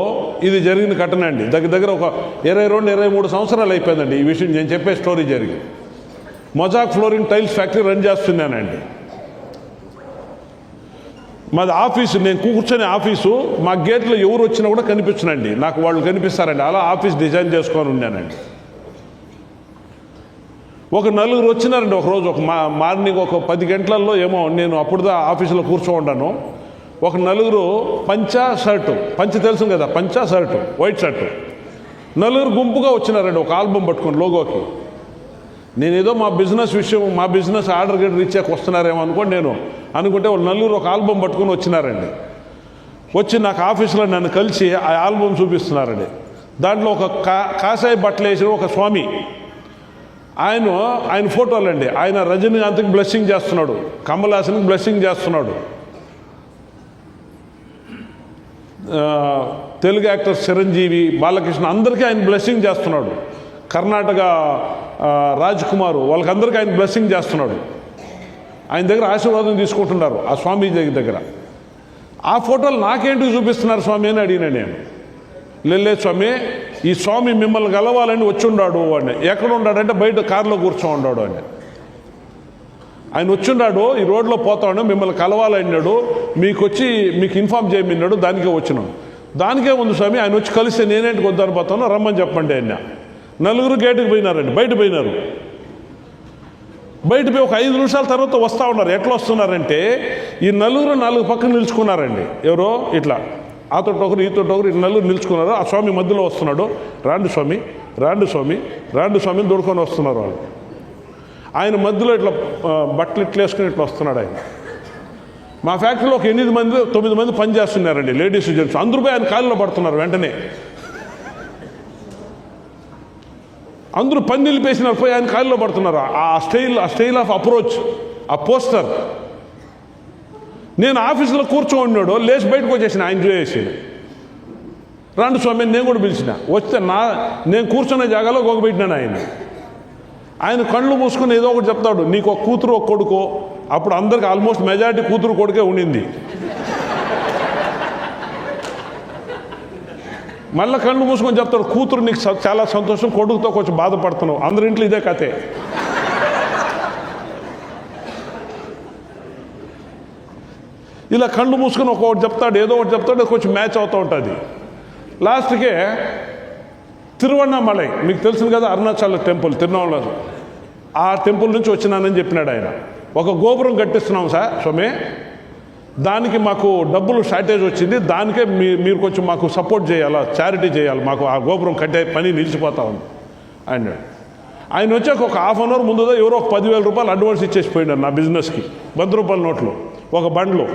ఇది జరిగిన ఘటన అండి. దగ్గర ఒక 22, 23 సంవత్సరాలు అయిపోయిందండి ఈ విషయం నేను చెప్పే స్టోరీ జరిగి. Mosaic flooring tiles factory run చేస్తున్నానండి. మాది ఆఫీసు, నేను కూర్చొని ఆఫీసు, మా గేట్లో ఎవరు వచ్చినా కూడా కనిపించనండి, నాకు వాళ్ళు కనిపిస్తారండి. అలా ఆఫీస్ డిజైన్ చేసుకొని ఉన్నానండి. ఒక నలుగురు వచ్చినారండి ఒకరోజు, ఒక మార్నింగ్ ఒక 10 గంటలలో ఏమో, నేను అప్పుడుదా ఆఫీసులో కూర్చోండాను. ఒక నలుగురు పంచా షర్టు, తెలుసు కదా, పంచా షర్టు, వైట్ షర్టు, నలుగురు గుంపుగా వచ్చినారండి ఒక ఆల్బమ్ పట్టుకొని లోగోకి. నేనేదో మా బిజినెస్ విషయం, మా బిజినెస్ ఆర్డర్ గేట్ రీచ్ అయ్యాక వస్తున్నారేమో అనుకోండి నేను అనుకుంటే, వాళ్ళు నలుగురు ఒక ఆల్బమ్ పట్టుకొని వచ్చినారండి. వచ్చి నాకు ఆఫీసులో నన్ను కలిసి ఆ ఆల్బమ్ చూపిస్తున్నారండి. దాంట్లో ఒక కాషాయ బట్టలు వేసిన ఒక స్వామి, ఆయన ఫోటోలండి. ఆయన రజనీకాంత్కి బ్లెస్సింగ్ చేస్తున్నాడు, కమల్ హాసన్కి బ్లెస్సింగ్ చేస్తున్నాడు, తెలుగు యాక్టర్స్ చిరంజీవి, బాలకృష్ణ అందరికీ ఆయన బ్లెస్సింగ్ చేస్తున్నాడు. కర్ణాటక రాజ్ కుమార్ వాళ్ళకందరికీ ఆయన బ్లెస్సింగ్ చేస్తున్నాడు. ఆయన దగ్గర ఆశీర్వాదం తీసుకుంటున్నారు ఆ స్వామి దగ్గర. ఆ ఫోటోలు నాకేంటికి చూపిస్తున్నారు స్వామి అని అడిగినా నేను. లేదు స్వామి, ఈ స్వామి మిమ్మల్ని కలవాలని వచ్చి ఉన్నాడు అని. ఎక్కడ ఉన్నాడంటే బయట కారులో కూర్చో ఉన్నాడు అని. ఆయన వచ్చిన్నాడు, ఈ రోడ్లో పోతాడు, మిమ్మల్ని కలవాలన్నాడు, మీకు ఇన్ఫామ్ చేయమన్నాడు, దానికే వచ్చినాడు. దానికే ఉంది స్వామి, ఆయన వచ్చి కలిస్తే నేనేంటికి వద్దని పోతాను, రమ్మని చెప్పండి ఆయన. నలుగురు గేటుకి పోయినారండి, బయట పోయినారు. బయట పోయి ఒక 5 నిమిషాల తర్వాత వస్తూ ఉన్నారు. ఎట్లా వస్తున్నారంటే, ఈ నలుగురు 4 పక్కన నిలుచుకున్నారండి. ఎవరో ఇట్లా ఆతోటి ఒకరు, ఈతోటి ఒకరు, నలుగురు నిలుచుకున్నారు. ఆ స్వామి మధ్యలో వస్తున్నాడు. రాండి స్వామి, రాండి స్వామి, రాండి స్వామిని దొడుకొని వస్తున్నారు వాళ్ళు. ఆయన మధ్యలో ఇట్లా బట్టలు ఇట్లా వేసుకుని ఇట్లా వస్తున్నాడు ఆయన. మా ఫ్యాక్టరీలో ఒక 8 మంది 9 మంది పని చేస్తున్నారండి, లేడీస్ జెంట్స్. అందరూ పోయి ఆయన కాళ్ళలో పడుతున్నారు. వెంటనే అందరూ పని నిలిపేసినారు, పోయి ఆయన కాళ్ళలో పడుతున్నారు. ఆ స్టైల్ ఆఫ్ అప్రోచ్, ఆ పోస్టర్. నేను ఆఫీసులో కూర్చోన్నాడు, లేచి బయటకు వచ్చేసిన ఆయన చూసేసి. రాండి స్వామి నేను కూడా పిలిచిన. వస్తే నేను కూర్చున్న జాగాలో ఒక పెట్టినాను ఆయన కళ్ళు మూసుకొని ఏదో ఒకటి చెప్తాడు, నీకు ఒక కూతురు ఒక కొడుకో. అప్పుడు అందరికి ఆల్మోస్ట్ మెజారిటీ కూతురు కొడుకే ఉండింది. మళ్ళీ కళ్ళు మూసుకొని చెప్తాడు, కూతురు నీకు చాలా సంతోషం, కొడుకుతో కొంచెం బాధపడుతున్నావు. అందరింట్లో ఇదే కథే. ఇలా కళ్ళు మూసుకొని ఒక్కొక్కటి చెప్తాడు, ఏదో ఒకటి చెప్తాడు, కొంచెం మ్యాచ్ అవుతూ ఉంటుంది. లాస్ట్కే తిరువన్నామలై మీకు తెలుసు కదా, అరుణాచల్ టెంపుల్, తిరువన్నామలై, ఆ టెంపుల్ నుంచి వచ్చినానని చెప్పినాడు ఆయన. ఒక గోపురం కట్టిస్తున్నాం సార్ స్వామి, దానికి మాకు డబ్బులు షార్టేజ్ వచ్చింది, దానికే మీరు కొంచెం మాకు సపోర్ట్ చేయాలా, చారిటీ చేయాలి, మాకు ఆ గోపురం కట్టే పని నిలిచిపోతా ఉంది అన్నాడు. ఆయన వచ్చాక ఒక హాఫ్ అన్ అవర్ ముందుగా ఎవరో ఒక 10,000 రూపాయలు అడ్వాన్స్ ఇచ్చేసి పోయినారు నా బిజినెస్కి, 100 రూపాయల నోట్లు ఒక బండ్లో.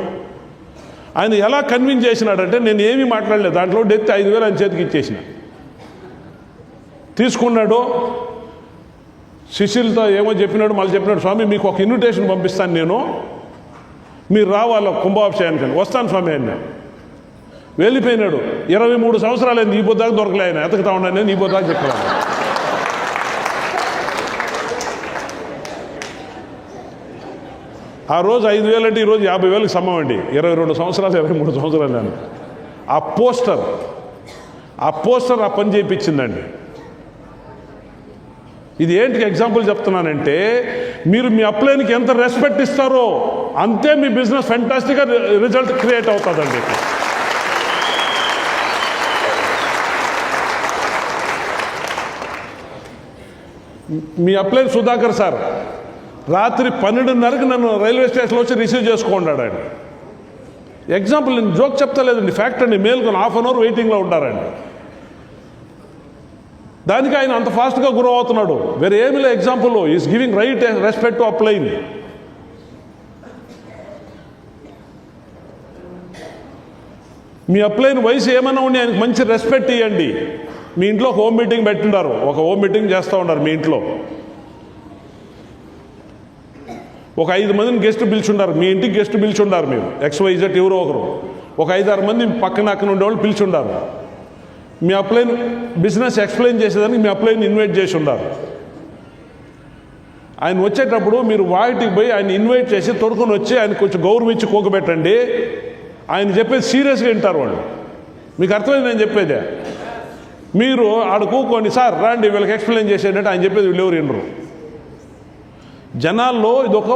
ఆయన ఎలా కన్విన్స్ చేసినాడంటే నేను ఏమీ మాట్లాడలేదు, దాంట్లో ఎత్తి 5,000 ఆయన చేతికి ఇచ్చేసిన. తీసుకున్నాడు, సుశీల్తో ఏమో చెప్పినాడు, మళ్ళీ చెప్పినాడు, స్వామి మీకు ఒక ఇన్విటేషన్ పంపిస్తాను నేను, మీరు రావాల కుంభాభిషేకానికి. వస్తాను స్వామి ఆయన. వెళ్ళిపోయినాడు. 23 సంవత్సరాలు అయింది, ఈ పొద్దాకా దొరకలే ఆయన. ఎతకుతా ఉన్నాను నేను, ఈ పొద్దాకా చెప్పాను. ఆ రోజు 5,000 అంటే ఈరోజు 50,000కి సమం అండి. 22 సంవత్సరాలు 23 సంవత్సరాలు నేను. ఆ పోస్టర్ ఆ పని చేయించిందండి. ఇది ఏంటికి ఎగ్జాంపుల్ చెప్తున్నానంటే, మీరు మీ అప్లైన్కి ఎంత రెస్పెక్ట్ ఇస్తారో అంతే మీ బిజినెస్ ఫెంటాస్టిక్గా రిజల్ట్ క్రియేట్ అవుతుందండి. మీ అప్లైన్ సుధాకర్ సార్ రాత్రి 12:30కి నన్ను రైల్వే స్టేషన్లో వచ్చి రిసీవ్ చేసుకున్నాడు ఆయన. ఎగ్జాంపుల్, నేను జోక్ చెప్తలేదండి, ఫ్యాక్ట్ అండి. మేల్కొని హాఫ్ అన్ అవర్ వెయిటింగ్లో ఉంటారండి. దానికి ఆయన అంత ఫాస్ట్గా గ్రో అవుతున్నాడు. వేరే ఏమి లే. Example is giving right respect to upline. Me upline వయసు ఏమైనా ఉండి ఆయనకు మంచి రెస్పెక్ట్ ఇవ్వండి. మీ ఇంట్లో హోమ్ మీటింగ్ పెట్టిండారు, ఒక హోమ్ మీటింగ్ చేస్తూ ఉన్నారు మీ ఇంట్లో, ఒక 5 మందిని గెస్ట్ పిలిచుండారు, మీ ఇంటికి గెస్ట్ పిలిచుండారు మీరు, XYZ ఎవరో ఒకరు, ఒక 5-6 మంది పక్కన ఉండేవాళ్ళు పిలిచుండారు. మీ అప్లైన్ బిజినెస్ ఎక్స్ప్లెయిన్ చేసేదానికి మీ అప్లైన్ ఇన్వైట్ చేసి ఉండారు. ఆయన వచ్చేటప్పుడు మీరు వాటికి పోయి ఆయన ఇన్వైట్ చేసి తొడుకొని వచ్చి ఆయన కొంచెం గౌరవించి కోకబెట్టండి. ఆయన చెప్పేది సీరియస్గా వింటారు వాళ్ళు. మీకు అర్థమైంది నేను చెప్పేదే. మీరు ఆడ కూకొని సార్ రండి వీళ్ళకి ఎక్స్ప్లెయిన్ చేసేటంటే ఆయన చెప్పేది వీళ్ళు ఎవరు వినరు. జనాల్లో ఇదొక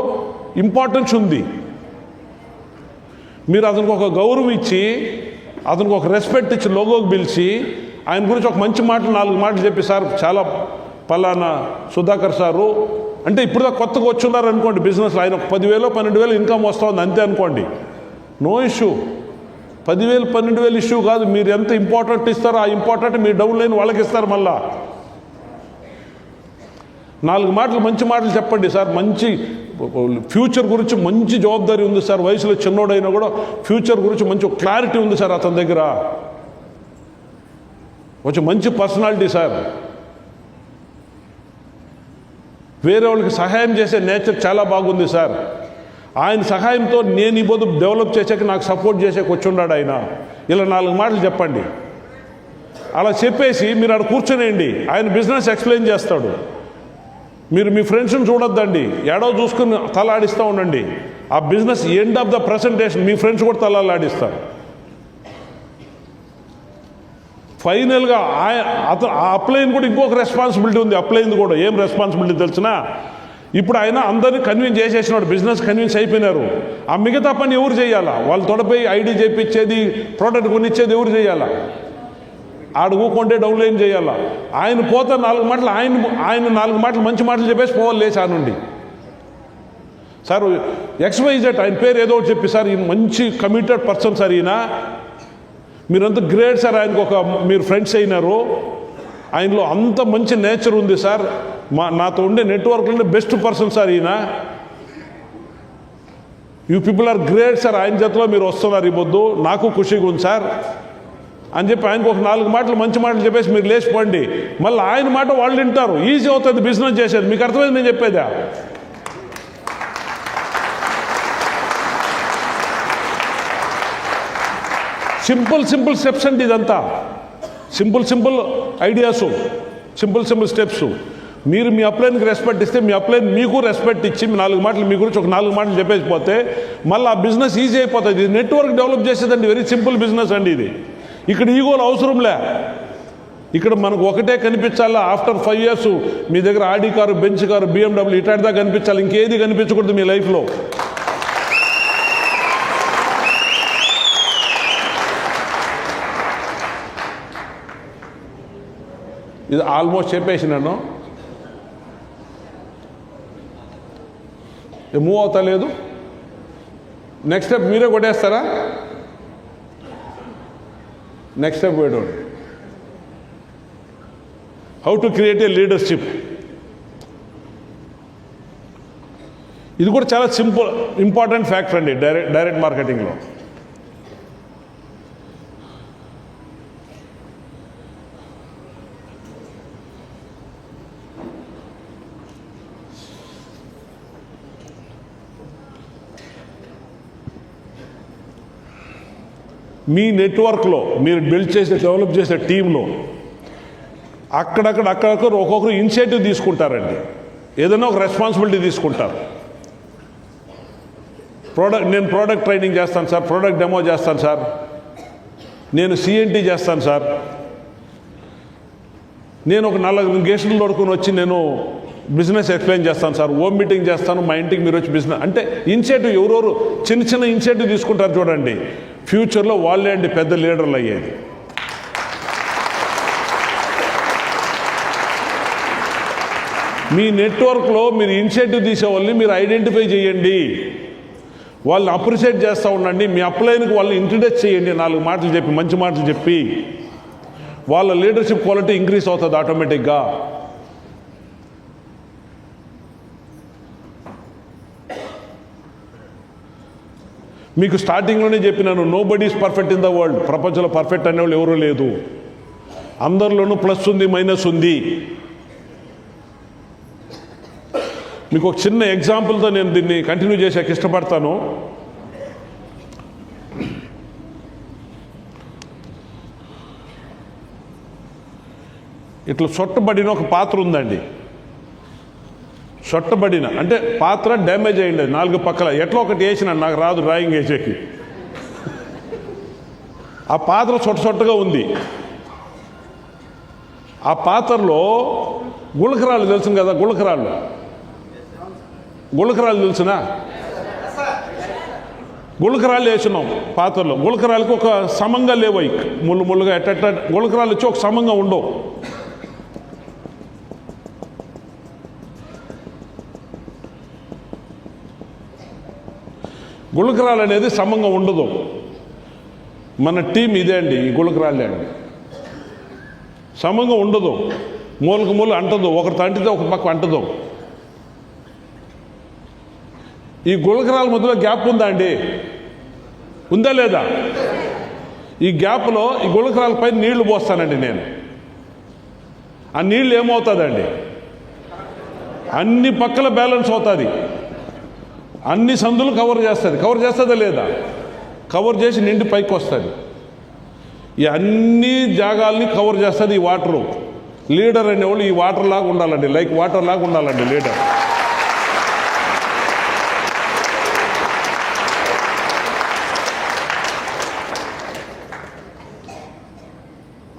ఇంపార్టెన్స్ ఉంది. మీరు అతనికి ఒక గౌరవం ఇచ్చి, అతనికి ఒక రెస్పెక్ట్ ఇచ్చి, లోగోకి పిలిచి ఆయన గురించి ఒక మంచి మాటలు 4 మాటలు చెప్పి, సార్ చాలా పలానా సుధాకర్ సారు అంటే ఇప్పుడు కొత్తగా వచ్చున్నారు అనుకోండి బిజినెస్లో, ఆయన 10,000 12,000 ఇన్కమ్ వస్తుంది అంతే అనుకోండి, నో ఇష్యూ. 10,000 12,000 ఇష్యూ కాదు. మీరు ఎంత ఇంపార్టెంట్ ఇస్తారో ఆ ఇంపార్టెంట్ మీ డౌన్ లైన్ వాళ్ళకి ఇస్తారు. మళ్ళా 4 మాటలు మంచి మాటలు చెప్పండి సార్, మంచి ఫ్యూచర్ గురించి మంచి జవాబాదారీ ఉంది సార్, వయసులో చిన్నోడైనా కూడా ఫ్యూచర్ గురించి మంచి క్లారిటీ ఉంది సార్ అతని దగ్గర, కొంచెం మంచి పర్సనాలిటీ సార్, వేరే వాళ్ళకి సహాయం చేసే నేచర్ చాలా బాగుంది సార్, ఆయన సహాయంతో నేను ఈ పొద్దు డెవలప్ చేసాక నాకు సపోర్ట్ చేసాక వచ్చున్నాడు ఆయన, ఇలా 4 మాటలు చెప్పండి. అలా చెప్పేసి మీరు అక్కడ కూర్చొనేయండి, ఆయన బిజినెస్ ఎక్స్ప్లెయిన్ చేస్తాడు. మీరు మీ ఫ్రెండ్స్ని చూడొద్దండి, ఏడో చూసుకుని తలాడిస్తూ ఉండండి. ఆ business end of the presentation me friends కూడా తలాడిస్తారు. ఫైనల్గా అతను ఆ అప్లైన్ కూడా ఇంకొక రెస్పాన్సిబిలిటీ ఉంది. అప్లైన్ కూడా ఏం రెస్పాన్సిబిలిటీ తెలిసినా, ఇప్పుడు ఆయన అందరినీ కన్విన్స్ చేసేసినాడు, బిజినెస్ కన్విన్స్ అయిపోయినారు. ఆ మిగతా పని ఎవరు చేయాలా? వాళ్ళు తొడపై ఐడి చేయించేది, ప్రోడక్ట్ కొనిచ్చేది ఎవరు చేయాలా? ఆడుకోకుంటే డౌన్ లైన్ చేయాలా? ఆయన పోతే 4 మాటలు ఆయన 4 మాటలు మంచి మాటలు చెప్పేసి పోవాలి లేచి ఆ నుండి. సార్ XYZ ఆయన పేరు ఏదో ఒకటి చెప్పి, సార్ ఈ మంచి కమిటెడ్ పర్సన్ సార్, ఈయన మీరంతా గ్రేట్ సార్, ఆయనకు ఒక మీరు ఫ్రెండ్స్ అయినారు, ఆయనలో అంత మంచి నేచర్ ఉంది సార్, నాతో ఉండే నెట్వర్క్లోనే బెస్ట్ పర్సన్ సార్ ఈయన, you people are great sir, ఆయన జతలో మీరు వస్తున్నారు ఈ పొద్దు, నాకు ఖుషిగా ఉంది సార్ అని చెప్పి ఆయనకు ఒక 4 మాటలు మంచి మాటలు చెప్పేసి మీరు లేచిపోండి. మళ్ళీ ఆయన మాట వాళ్ళు వింటారు, ఈజీ అవుతుంది బిజినెస్ చేసేది. మీకు అర్థమైంది నేను చెప్పేదా? సింపుల్ స్టెప్స్ అండి ఇదంతా, సింపుల్ ఐడియాస్, సింపుల్ స్టెప్స్. మీరు మీ అప్లైన్కి రెస్పెక్ట్ ఇస్తే మీ అప్లైన్ మీకు రెస్పెక్ట్ ఇచ్చి 4 మాటలు మీ గురించి ఒక 4 మాటలు చెప్పేసిపోతే మళ్ళీ ఆ బిజినెస్ ఈజీ అయిపోతుంది. ఇది నెట్వర్క్ డెవలప్ చేసేదండి, వెరీ సింపుల్ బిజినెస్ అండి ఇది. ఇక్కడ ఈగోలు అవసరంలే. ఇక్కడ మనకు ఒకటే కనిపించాలా, ఆఫ్టర్ 5 years మీ దగ్గర ఆడి కారు, బెంచ్ కారు, BMW ఇటాటిదా కనిపించాలి, ఇంకేది కనిపించకూడదు మీ లైఫ్లో. ఇది ఆల్మోస్ట్ చెప్పేసినాను, మూవ్ అవుతా లేదు. నెక్స్ట్ స్టెప్ మీరే కొట్టేస్తారా? నెక్స్ట్ స్టెప్ పోయేటోడు, how to create a leadership. ఇది కూడా చాలా ఇంపార్టెంట్ ఫ్యాక్టర్ అండి డైరెక్ట్ మార్కెటింగ్లో. మీ నెట్వర్క్లో మీరు బిల్డ్ చేసే డెవలప్ చేసే టీంలో అక్కడక్కడ ఒక్కొక్కరు ఇనిషియేటివ్ తీసుకుంటారండి, ఏదైనా ఒక రెస్పాన్సిబిలిటీ తీసుకుంటారు. నేను ప్రోడక్ట్ ట్రైనింగ్ చేస్తాను సార్, ప్రోడక్ట్ డెమో చేస్తాను సార్, నేను సిఎన్టీ చేస్తాను సార్, నేను ఒక 4 గేస్టులు దొరుకుని వచ్చి నేను బిజినెస్ ఎక్స్ప్లెయిన్ చేస్తాను సార్, హోమ్ మీటింగ్ చేస్తాను, మా ఇంటికి మీరు వచ్చి బిజినెస్ అంటే ఇనిషియేటివ్ ఎవరెవరు చిన్న ఇనిషియేటివ్ తీసుకుంటారు చూడండి, ఫ్యూచర్లో వాళ్ళే అండి పెద్ద లీడర్లు అయ్యేది. మీ నెట్వర్క్లో మీరు ఇనిషియేటివ్ తీసే వాళ్ళని మీరు ఐడెంటిఫై చేయండి, వాళ్ళని అప్రిషియేట్ చేస్తూ ఉండండి, మీ అప్లైన్కి వాళ్ళని ఇంట్రడ్యూస్ చేయండి, 4 మాటలు చెప్పి మంచి మాటలు చెప్పి వాళ్ళ లీడర్షిప్ క్వాలిటీ ఇంక్రీజ్ అవుతుంది ఆటోమేటిక్గా. మీకు స్టార్టింగ్లోనే చెప్పినాను, nobody is perfect in the world. ప్రపంచంలో పర్ఫెక్ట్ అనేవాళ్ళు ఎవరూ లేదు, అందరిలోనూ ప్లస్ ఉంది మైనస్ ఉంది. మీకు ఒక చిన్న ఎగ్జాంపుల్తో నేను దీన్ని కంటిన్యూ చేసేకి ఇష్టపడతాను. ఇట్లా సొట్టబడిన ఒక పాత్ర ఉందండి, సొట్టబడిన అంటే పాత్ర డ్యామేజ్ అయ్యింది 4 పక్కల, ఎట్లా ఒకటి వేసిన నాకు రాదు డ్రాయింగ్ వేసేకి, ఆ పాత్ర సొట్టగా ఉంది. ఆ పాత్రలో గుళకరాలు తెలుసు కదా, గుళకరాలు తెలుసునా, గుళకరాలు వేసినాం పాత్రలో. గుళకరాలకు ఒక సమంగా లేవు, ముళ్ళుగా ఎట్ట గుళకరాలు వచ్చి ఒక సమంగా ఉండవు. గుళకరాలు అనేది సమంగా ఉండదు. మన టీం ఇదే అండి, ఈ గుళకరాలే అండి, సమంగా ఉండదు, మూలకు మూల అంటదు, ఒకరితో అంటితే ఒక పక్క అంటదు. ఈ గుళకరాల మధ్యలో గ్యాప్ ఉందా అండి, ఉందా లేదా? ఈ గ్యాప్లో ఈ గుళకరాలపై నీళ్లు పోస్తానండి నేను, ఆ నీళ్ళు ఏమవుతుందండి, అన్ని పక్కల బ్యాలెన్స్ అవుతుంది, అన్ని సందులు కవర్ చేస్తుందా లేదా? కవర్ చేసి నిండి పైకి వస్తుంది. ఈ అన్ని జాగాల్ని కవర్ చేస్తుంది ఈ వాటరు. లీడర్ అనేవాళ్ళు ఈ వాటర్ లాగా ఉండాలండి, లైక్ వాటర్ లాగా ఉండాలండి లీడర్.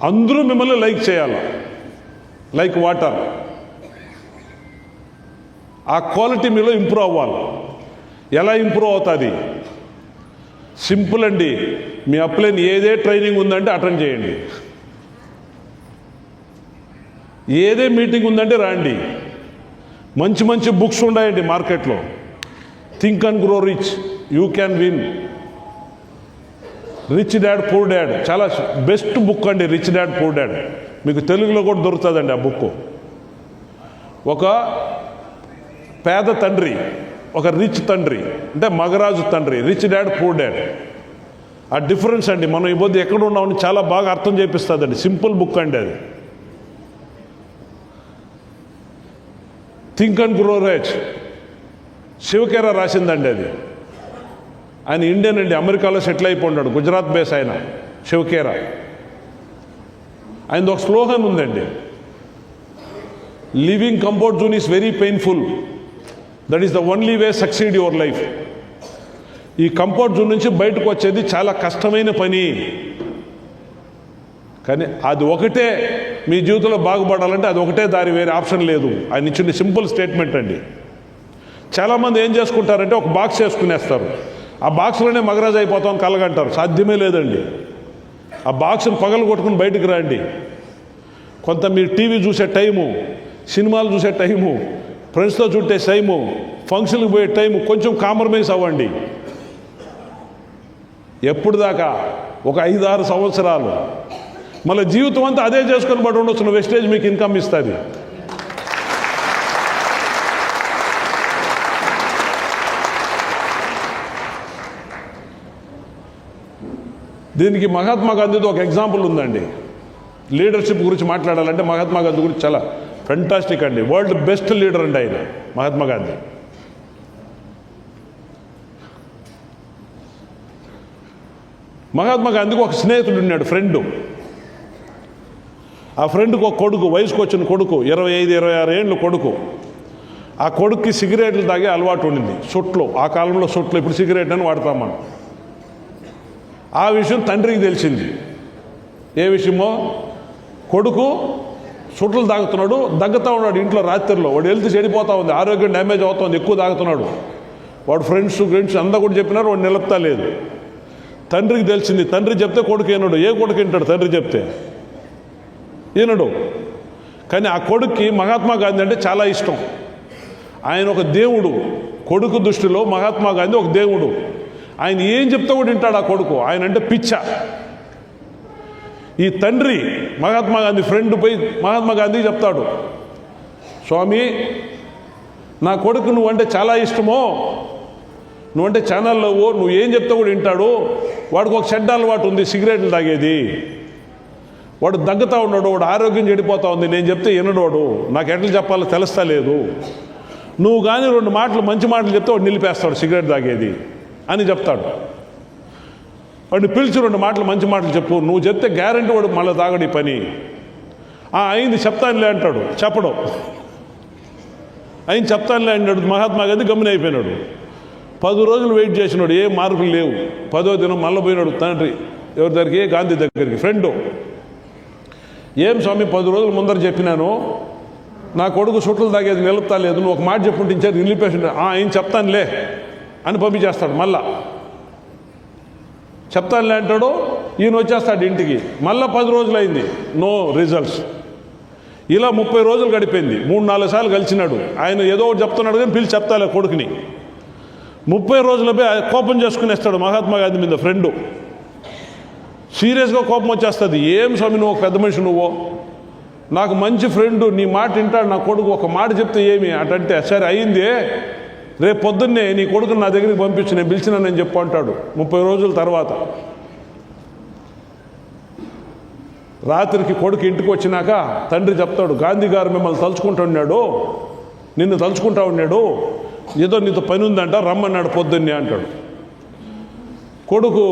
అందరూ మిమ్మల్ని లైక్ చేయాలి, లైక్ వాటర్. ఆ క్వాలిటీ మీలో ఇంప్రూవ్ అవ్వాలి. ఎలా ఇంప్రూవ్ అవుతుంది? సింపుల్ అండి, మీ అప్లైన్ ఏదే ట్రైనింగ్ ఉందంటే అటెండ్ చేయండి, ఏదే మీటింగ్ ఉందంటే రండి. మంచి బుక్స్ ఉన్నాయండి మార్కెట్లో. Think and grow rich, you can win, rich dad poor dad, చాలా బెస్ట్ బుక్ అండి రిచ్ డాడ్ పూర్ డాడ్. మీకు తెలుగులో కూడా దొరుకుతుందండి ఆ బుక్. ఒక పేద తండ్రి, ఒక రిచ్ తండ్రి, అంటే మగరాజు తండ్రి, రిచ్ డాడ్ పూర్ డాడ్. ఆ డిఫరెన్స్ అండి మనం ఈ పొద్దు ఎక్కడ ఉన్నామని చాలా బాగా అర్థం చేపిస్తుందండి. సింపుల్ బుక్ అండి అది. థింక్ అండ్ గ్రో రిచ్, శివకేరా రాసిందండి అది. ఆయన ఇండియన్ అండి, అమెరికాలో సెటిల్ అయిపోయాడు, గుజరాత్ బేస్ ఆయన శివకేరా. ఆయనది ఒక స్లోగన్ ఉందండి, living comfort zone is very painful, that is the only way succeed your life. ఈ కంఫర్ట్ జోన్ నుంచి బయటకు వచ్చేది చాలా కష్టమైన పని, కానీ అది ఒకటే మీ జీవితంలో బాగుపడాలంటే అది ఒకటే దారి, వేరే ఆప్షన్ లేదు. ఆయన ఇచ్చిన సింపుల్ స్టేట్మెంట్ అండి. చాలామంది ఏం చేసుకుంటారంటే ఒక బాక్స్ వేసుకునేస్తారు, ఆ బాక్స్లోనే మగరాజు అయిపోతాం కలగంటారు. సాధ్యమే లేదండి. ఆ బాక్స్ని పగలు కొట్టుకుని బయటకు రండి. కొంత మీరు టీవీ చూసే టైము, సినిమాలు చూసే టైము, ఫ్రెండ్స్తో చుట్టే టైము, ఫంక్షన్కి పోయే టైము కొంచెం కాంప్రమైజ్ అవ్వండి. ఎప్పుడు దాకా? ఒక 5-6 సంవత్సరాలు. మళ్ళీ జీవితం అంతా అదే చేసుకొని బట్టి ఉండొచ్చు, వెస్టేజ్ మీకు ఇన్కమ్ ఇస్తుంది. దీనికి మహాత్మా గాంధీతో ఒక ఎగ్జాంపుల్ ఉందండి. లీడర్షిప్ గురించి మాట్లాడాలంటే మహాత్మా గాంధీ గురించి చాలా ఫెంటాస్టిక్ అండి. వరల్డ్ బెస్ట్ లీడర్ అండి ఆయన మహాత్మా గాంధీ. మహాత్మా గాంధీకి ఒక స్నేహితుడు ఉన్నాడు, ఫ్రెండు. ఆ ఫ్రెండ్కి ఒక కొడుకు, వయసుకు వచ్చిన కొడుకు, 25-26 ఏళ్ళు కొడుకు. ఆ కొడుక్కి సిగరెట్లు తాగే అలవాటు ఉండింది. సుట్లు, ఆ కాలంలో సుట్లు, ఇప్పుడు సిగరెట్ అని వాడతాం మనం. ఆ విషయం తండ్రికి తెలిసింది. ఏ విషయమో, కొడుకు సుట్లు తాగుతున్నాడు, దగ్గుతూ ఉన్నాడు ఇంట్లో రాత్రిలో. వాడు హెల్త్ చెడిపోతూ ఉంది, ఆరోగ్యం డ్యామేజ్ అవుతుంది, ఎక్కువ తాగుతున్నాడు. వాడు ఫ్రెండ్స్ అంతా కూడా చెప్పినారు, వాడు నిలుపుతా లేదు. తండ్రికి తెలిసింది. తండ్రి చెప్తే కొడుకు వినడు. ఏ కొడుకు వింటాడు తండ్రి చెప్తే? వినడు. కానీ ఆ కొడుక్కి మహాత్మా గాంధీ అంటే చాలా ఇష్టం. ఆయన ఒక దేవుడు. కొడుకు దృష్టిలో మహాత్మా గాంధీ ఒక దేవుడు. ఆయన ఏం చెప్తే కూడా వింటాడు ఆ కొడుకు. ఆయన అంటే పిచ్చ. ఈ తండ్రి మహాత్మా గాంధీ ఫ్రెండ్ పోయి మహాత్మా గాంధీ చెప్తాడు, స్వామి నా కొడుకు నువ్వంటే చాలా ఇష్టమో, నువ్వంటే ఛానల్లో నువ్వు ఏం చెప్తే కూడా వింటాడు. వాడికి ఒక చెడ్డ అలవాటు ఉంది, సిగరెట్లు తాగేది. వాడు దగ్గుతూ ఉన్నాడు, వాడు ఆరోగ్యం చెడిపోతూ ఉంది, నేను చెప్తే వినడోడు, నాకు ఎట్లా చెప్పాలో తెలుస్తా లేదు. నువ్వు కానీ 2 మాటలు మంచి మాటలు చెప్తే వాడు నిలిపేస్తాడు సిగరెట్ తాగేది అని చెప్తాడు. వాడిని పిలిచి 2 మాటలు మంచి మాటలు చెప్పు, నువ్వు చెప్తే గ్యారంటీ వాడు మళ్ళీ తాగడు ఈ పని. అయింది చెప్తానులే అంటాడు, చెప్పడం. అయింది చెప్తానులే అంటాడు. మహాత్మా గాంధీ గమ్మున అయిపోయినాడు. 10 రోజులు వెయిట్ చేసినాడు, ఏ మార్పులు లేవు. 10వ దినం మళ్ళీ పోయినాడు తండ్రి ఎవరి దగ్గరికి, గాంధీ దగ్గరికి, ఫ్రెండు. ఏం స్వామి 10 రోజుల ముందర చెప్పినాను, నా కొడుకు సుట్లు తాగేది నిలుపుతా లేదు, నువ్వు ఒక మాట చెప్పుంటే నిలిపేసి ఏం చెప్తానులే అని పంపించేస్తాడు. మళ్ళా చెప్తానులే అంటాడు, ఈయన వచ్చేస్తాడు ఇంటికి. మళ్ళీ 10 రోజులు అయింది, నో రిజల్ట్స్. ఇలా 30 రోజులు గడిపోయింది. 3-4 సార్లు కలిసినాడు. ఆయన ఏదో ఒకటి చెప్తున్నాడు కానీ పిలిచి చెప్తాలే కొడుకుని. 30 రోజులపై కోపం చేసుకునేస్తాడు మహాత్మా గాంధీ మీద ఫ్రెండు. సీరియస్గా కోపం వచ్చేస్తుంది. ఏం స్వామి నువ్వు ఒక పెద్ద మనిషి, నువ్వు నాకు మంచి ఫ్రెండు, నీ మాట వింటాడు నా కొడుకు, ఒక మాట చెప్తే ఏమి అటంటే, సరే అయింది, రేపు పొద్దున్నే నీ కొడుకుని నా దగ్గరికి పంపించి నేను పిలిచినానని చెప్పు అంటాడు. 30 రోజుల తర్వాత రాత్రికి కొడుకు ఇంటికి వచ్చినాక తండ్రి చెప్తాడు, గాంధీ గారు మిమ్మల్ని తలుచుకుంటూ ఉన్నాడు, నిన్ను తలుచుకుంటా ఉన్నాడు, ఏదో నీతో పని ఉందంట, రమ్మన్నాడు పొద్దున్నే అంటాడు. కొడుకు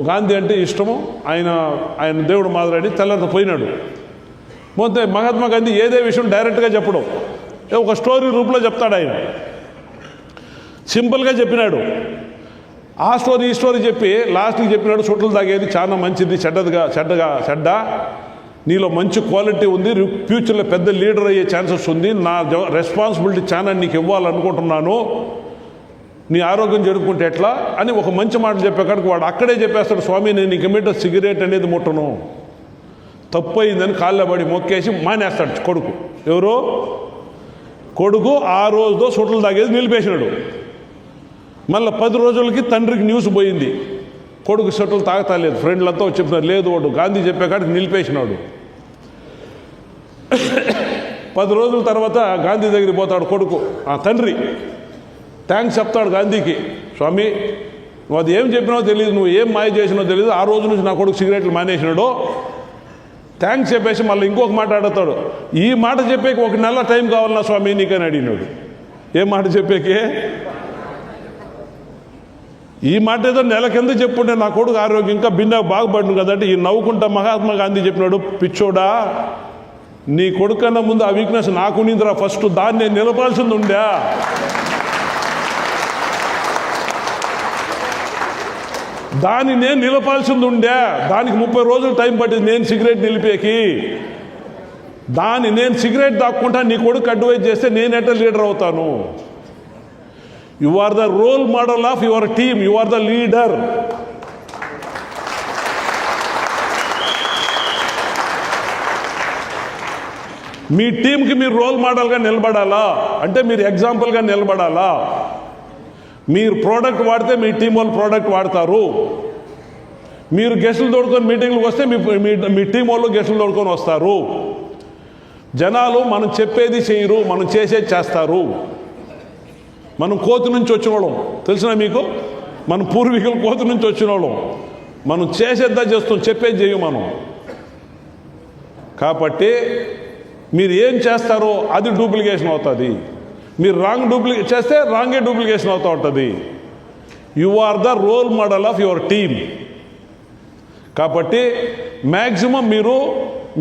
గాంధీ అంటే ఇష్టము, ఆయన దేవుడు మాదిరి తెల్లంత పోయినాడు. మొత్తం మహాత్మా గాంధీ ఏదే విషయం డైరెక్ట్గా చెప్పడం, ఒక స్టోరీ రూపంలో చెప్తాడు. ఆయన సింపుల్గా చెప్పినాడు. ఆ స్టోరీ ఈ స్టోరీ చెప్పి లాస్ట్కి చెప్పినాడు, సుట్లు తాగేది చాలా మంచిది, చెడ్డ, నీలో మంచి క్వాలిటీ ఉంది, ఫ్యూచర్లో పెద్ద లీడర్ అయ్యే ఛాన్సెస్ ఉంది, నా రెస్పాన్సిబిలిటీ చాలా నీకు ఇవ్వాలనుకుంటున్నాను, నీ ఆరోగ్యం జరుపుకుంటే ఎట్లా అని ఒక మంచి మాట చెప్పేకాడికి వాడు అక్కడే చెప్పేస్తాడు, స్వామి నేను ఇక మీద సిగరెట్ అనేది ముట్టను, తప్పు అయిందని కాళ్ళ పడి మొక్కేసి మానేస్తాడు కొడుకు. ఎవరో కొడుకు ఆ రోజుతో సుట్లు తాగేది నిలిపేసినాడు. మళ్ళీ 10 రోజులకి తండ్రికి న్యూస్ పోయింది, కొడుకు సుట్లు తాగతాలేదు. ఫ్రెండ్లతో చెప్పినారు, లేదు వాడు గాంధీ చెప్పేకాడికి నిలిపేసినాడు. 10 రోజుల తర్వాత గాంధీ దగ్గరికి పోతాడు కొడుకు. తండ్రి థ్యాంక్స్ చెప్తాడు గాంధీకి, స్వామి నువ్వు అది ఏం చెప్పినావో తెలియదు, నువ్వు ఏం మాయ చేసినావో తెలియదు, ఆ రోజు నుంచి నా కొడుకు సిగరెట్లు మానేసినాడు, థ్యాంక్స్ చెప్పేసి మళ్ళీ ఇంకొక మాట అడుగుతాడు, ఈ మాట చెప్పేకి 1 నెల టైం కావాలన్నా స్వామి నీకని అడిగినాడు. ఏ మాట చెప్పేకి? ఈ మాట ఏదో నెల కింద చెప్పుంటే నా కొడుకు ఆరోగ్యం ఇంకా బాగుపడును కదంటే, ఈ నవ్వుకుంటా మహాత్మా గాంధీ చెప్పినాడు, పిచ్చోడా నీ కొడుకన్నా ముందు ఆ వీక్నెస్ నాకు ఉండిందిరా, ఫస్ట్ దాన్ని నేను నిలపాల్సింది ఉండా. దాన్ని నేను నిలపాల్సింది ఉండే, దానికి 30 రోజులు టైం పట్టింది నేను సిగరెట్ నిలిపేకి. నేను సిగరెట్ దాక్కుంటా నీ కొడుకు అడ్వైజ్ చేస్తే నేను ఎట్లా లీడర్ అవుతాను? You are the role model of your team, you are the leader. మీ టీంకి మీరు రోల్ మోడల్గా నిలబడాలా, అంటే మీరు ఎగ్జాంపుల్గా నిలబడాలా. మీరు ప్రోడక్ట్ వాడితే మీ టీం వాళ్ళు ప్రోడక్ట్ వాడతారు. మీరు గెస్టులు తోడుకొని మీటింగ్లకు వస్తే మీ టీం వాళ్ళు గెస్టులు తోడుకొని వస్తారు. జనాలు మనం చెప్పేది చేయరు, మనం చేసేది చేస్తారు. మనం కోతి నుంచి వచ్చిన వాళ్ళం, తెలిసిన మీకు? మన పూర్వీకులు కోతి నుంచి వచ్చిన వాళ్ళం. మనం చేసేద్దా చేస్తాం, చెప్పేది చేయం మనం. కాబట్టి మీరు ఏం చేస్తారో అది డూప్లికేషన్ అవుతుంది. మీరు రాంగ్ డూప్లికేట్ చేస్తే రాంగే డూప్లికేషన్ అవుతూ ఉంటుంది. You are the role model of your team. కాబట్టి మ్యాక్సిమం మీరు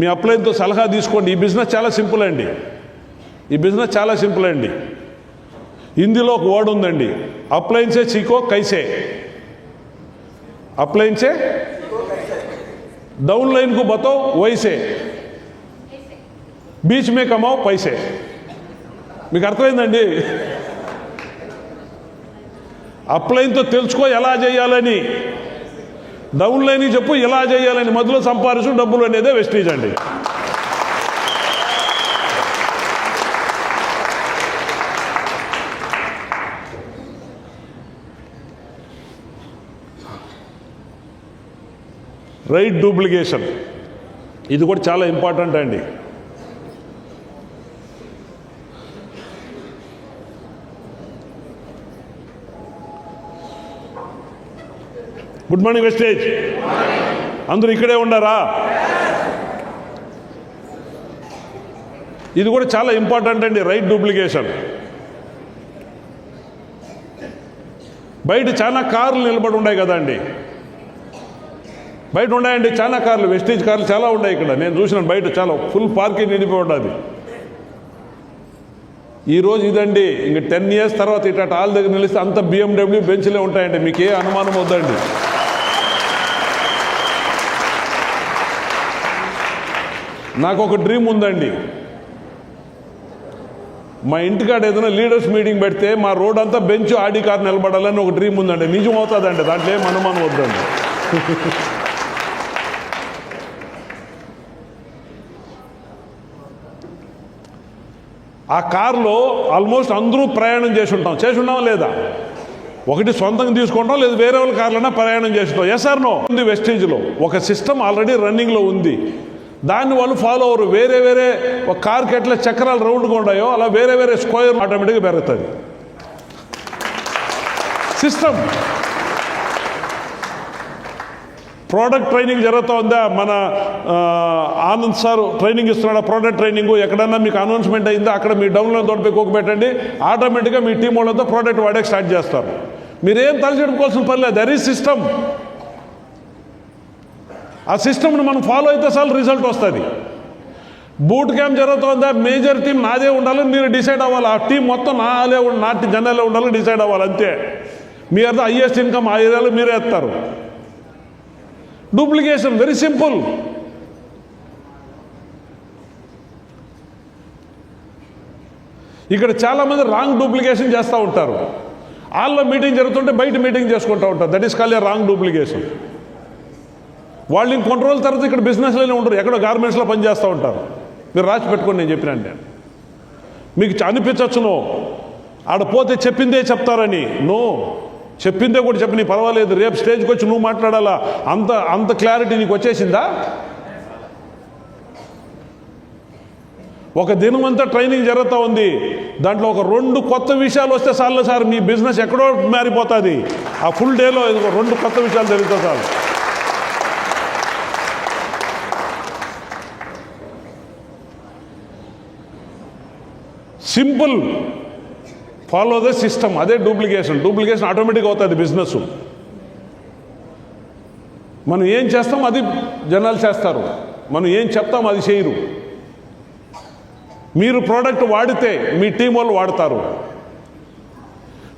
మీ అప్లైన్తో సలహా తీసుకోండి. ఈ బిజినెస్ చాలా సింపుల్ అండి. ఈ బిజినెస్ చాలా సింపుల్ అండి. హిందీలో ఒక వర్డ్ ఉందండి, అప్లైన్సే చీకో కైసే. అప్లైన్సే డౌన్ లైన్ కు బతో వైసే, బీచ్ మే కమాओ పైసే. మీకు అర్థమైందండి? అప్లైన్తో తెలుసుకో ఎలా చేయాలని, డౌన్ లైన్ చెప్పు ఎలా చేయాలని, మధ్యలో సంపాదించు డబ్బులు అనేదే వెస్టీజ్ అండి. రైట్ డూప్లికేషన్ ఇది కూడా చాలా ఇంపార్టెంట్ అండి. Good morning Vestige. అందరూ ఇక్కడే ఉండారా? ఇది కూడా చాలా ఇంపార్టెంట్ అండి, రైట్ డూప్లికేషన్. బయట చాలా కార్లు నిలబడి ఉన్నాయి కదండి, బయట ఉన్నాయండి చాలా కార్లు, వెస్టేజ్ కార్లు చాలా ఉన్నాయి ఇక్కడ. నేను చూసినాను బయట చాలా ఫుల్ పార్కింగ్ నిండిపోయి ఉన్నది. ఈరోజు ఇదండి, ఇంక 10 years తర్వాత ఇట్లా ఆల్ దగ్గర నిలిస్తే అంత BMW బెంచ్లే ఉంటాయండి, మీకు ఏ అనుమానం వద్దండి. నాకు ఒక డ్రీమ్ ఉందండి, మా ఇంటికాడ ఏదైనా లీడర్స్ మీటింగ్ పెడితే మా రోడ్ అంతా బెంచ్ ఆడి కార్ నిలబడాలని ఒక డ్రీమ్ ఉందండి. నిజం అవుతుందండి, దాంట్లో ఏం అనుమానం వద్దండి. ఆ కార్లో ఆల్మోస్ట్ అందరూ ప్రయాణం చేసి ఉంటాం లేదా? ఒకటి సొంతంగా తీసుకుంటాం, లేదా వేరే వాళ్ళ కార్లైనా ప్రయాణం చేస్తుంటాం. Yes or no? ఉంది వెస్టేజ్లో ఒక సిస్టమ్ ఆల్రెడీ రన్నింగ్లో ఉంది, దాన్ని వాళ్ళు ఫాలో అవ్వరు. వేరే వేరే ఒక కార్కి ఎట్లా చక్రాలు రౌండ్గా ఉన్నాయో అలా వేరే వేరే స్క్వేర్ ఆటోమేటిక్గా పెరుగుతుంది సిస్టమ్. ప్రోడక్ట్ ట్రైనింగ్ జరుగుతూ ఉందా? మన ఆనంద్ సార్ ట్రైనింగ్ ఇస్తున్నాడు, ప్రోడక్ట్ ట్రైనింగ్. ఎక్కడన్నా మీకు అనౌన్స్మెంట్ అయిందా, అక్కడ మీ డౌన్లోడ్ తోటి కోక్ పెట్టండి, ఆటోమేటిక్గా మీ టీం వాళ్ళంతా ప్రోడక్ట్ వాడే స్టార్ట్ చేస్తారు. మీరేం తలచెడుకోవాల్సిన పని లేదు, దర్ ఈజ్ సిస్టమ్. ఆ సిస్టమ్ని మనం ఫాలో అయితే చాలు రిజల్ట్ వస్తుంది. బూట్ క్యాంప్ జరుగుతుందా, మేజర్ టీం నాదే ఉండాలని మీరు డిసైడ్ అవ్వాలి. ఆ టీం మొత్తం నా జనాలే ఉండాలని డిసైడ్ అవ్వాలి అంతే. మీ అర్థం హైయెస్ట్ ఇన్కమ్ ఆ ఏరియాలో మీరే ఎత్తారు. Duplication very simple. ఇక్కడ చాలామంది రాంగ్ డూప్లికేషన్ చేస్తూ ఉంటారు. వాళ్ళ మీటింగ్ జరుగుతుంటే బయట మీటింగ్ చేసుకుంటూ ఉంటారు. That is called A wrong duplication. వాళ్ళు ఇంకొన్ని రోజుల తర్వాత ఇక్కడ బిజినెస్లోనే ఉంటారు, ఎక్కడో గార్మెంట్స్లో పనిచేస్తూ ఉంటారు. మీరు రాసి పెట్టుకోండి, నేను చెప్పినాను. నేను మీకు అనిపించచ్చును ఆడ పోతే చెప్పిందే చెప్తారని. నో, చెప్పిందే కూడా చెప్పని పర్వాలేదు, రేపు స్టేజ్కి వచ్చి నువ్వు మాట్లాడాలా, అంత క్లారిటీ నీకు వచ్చేసిందా? ఒక దినం అంతా ట్రైనింగ్ జరుగుతూ ఉంది, దాంట్లో ఒక 2 కొత్త విషయాలు వస్తే చాలు సార్, మీ బిజినెస్ ఎక్కడో మారిపోతుంది. ఆ ఫుల్ డేలో 2 కొత్త విషయాలు తెలిస్తే చాలు. Simple, follow the system. అదే డూప్లికేషన్ ఆటోమేటిక్ అవుతుంది బిజినెస్. మనం ఏం చేస్తాం అది జనాలు చేస్తారు, మనం ఏం చెప్తాం అది చేయరు. మీరు ప్రోడక్ట్ వాడితే మీ టీం వాళ్ళు వాడతారు,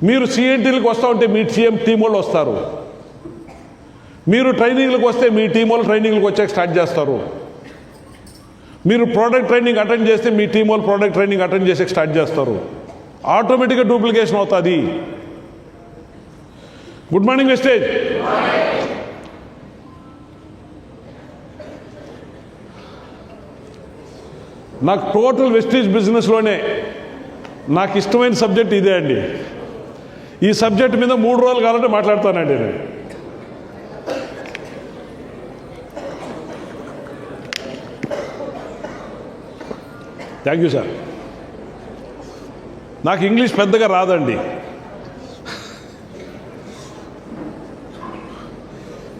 మీరు సిఎన్టీలకు వస్తూ ఉంటే మీ టీం వాళ్ళు వస్తారు, మీరు ట్రైనింగ్లకు వస్తే మీ టీం వాళ్ళు ట్రైనింగ్లకు వచ్చాక స్టార్ట్ చేస్తారు, మీరు ప్రోడక్ట్ ట్రైనింగ్ అటెండ్ చేస్తే మీ టీం వాళ్ళు ప్రోడక్ట్ ట్రైనింగ్ అటెండ్ చేసాక స్టార్ట్ చేస్తారు. ఆటోమేటిక్గా డూప్లికేషన్ అవుతుంది. Good morning wastage. నాకు టోటల్ వెస్టేజ్ బిజినెస్లోనే నాకు ఇష్టమైన సబ్జెక్ట్ ఇదే అండి. ఈ సబ్జెక్ట్ మీద 3 రోజులు కావాలంటే మాట్లాడతానండి నేను. Thank you sir. నాకు ఇంగ్లీష్ పెద్దగా రాదండి.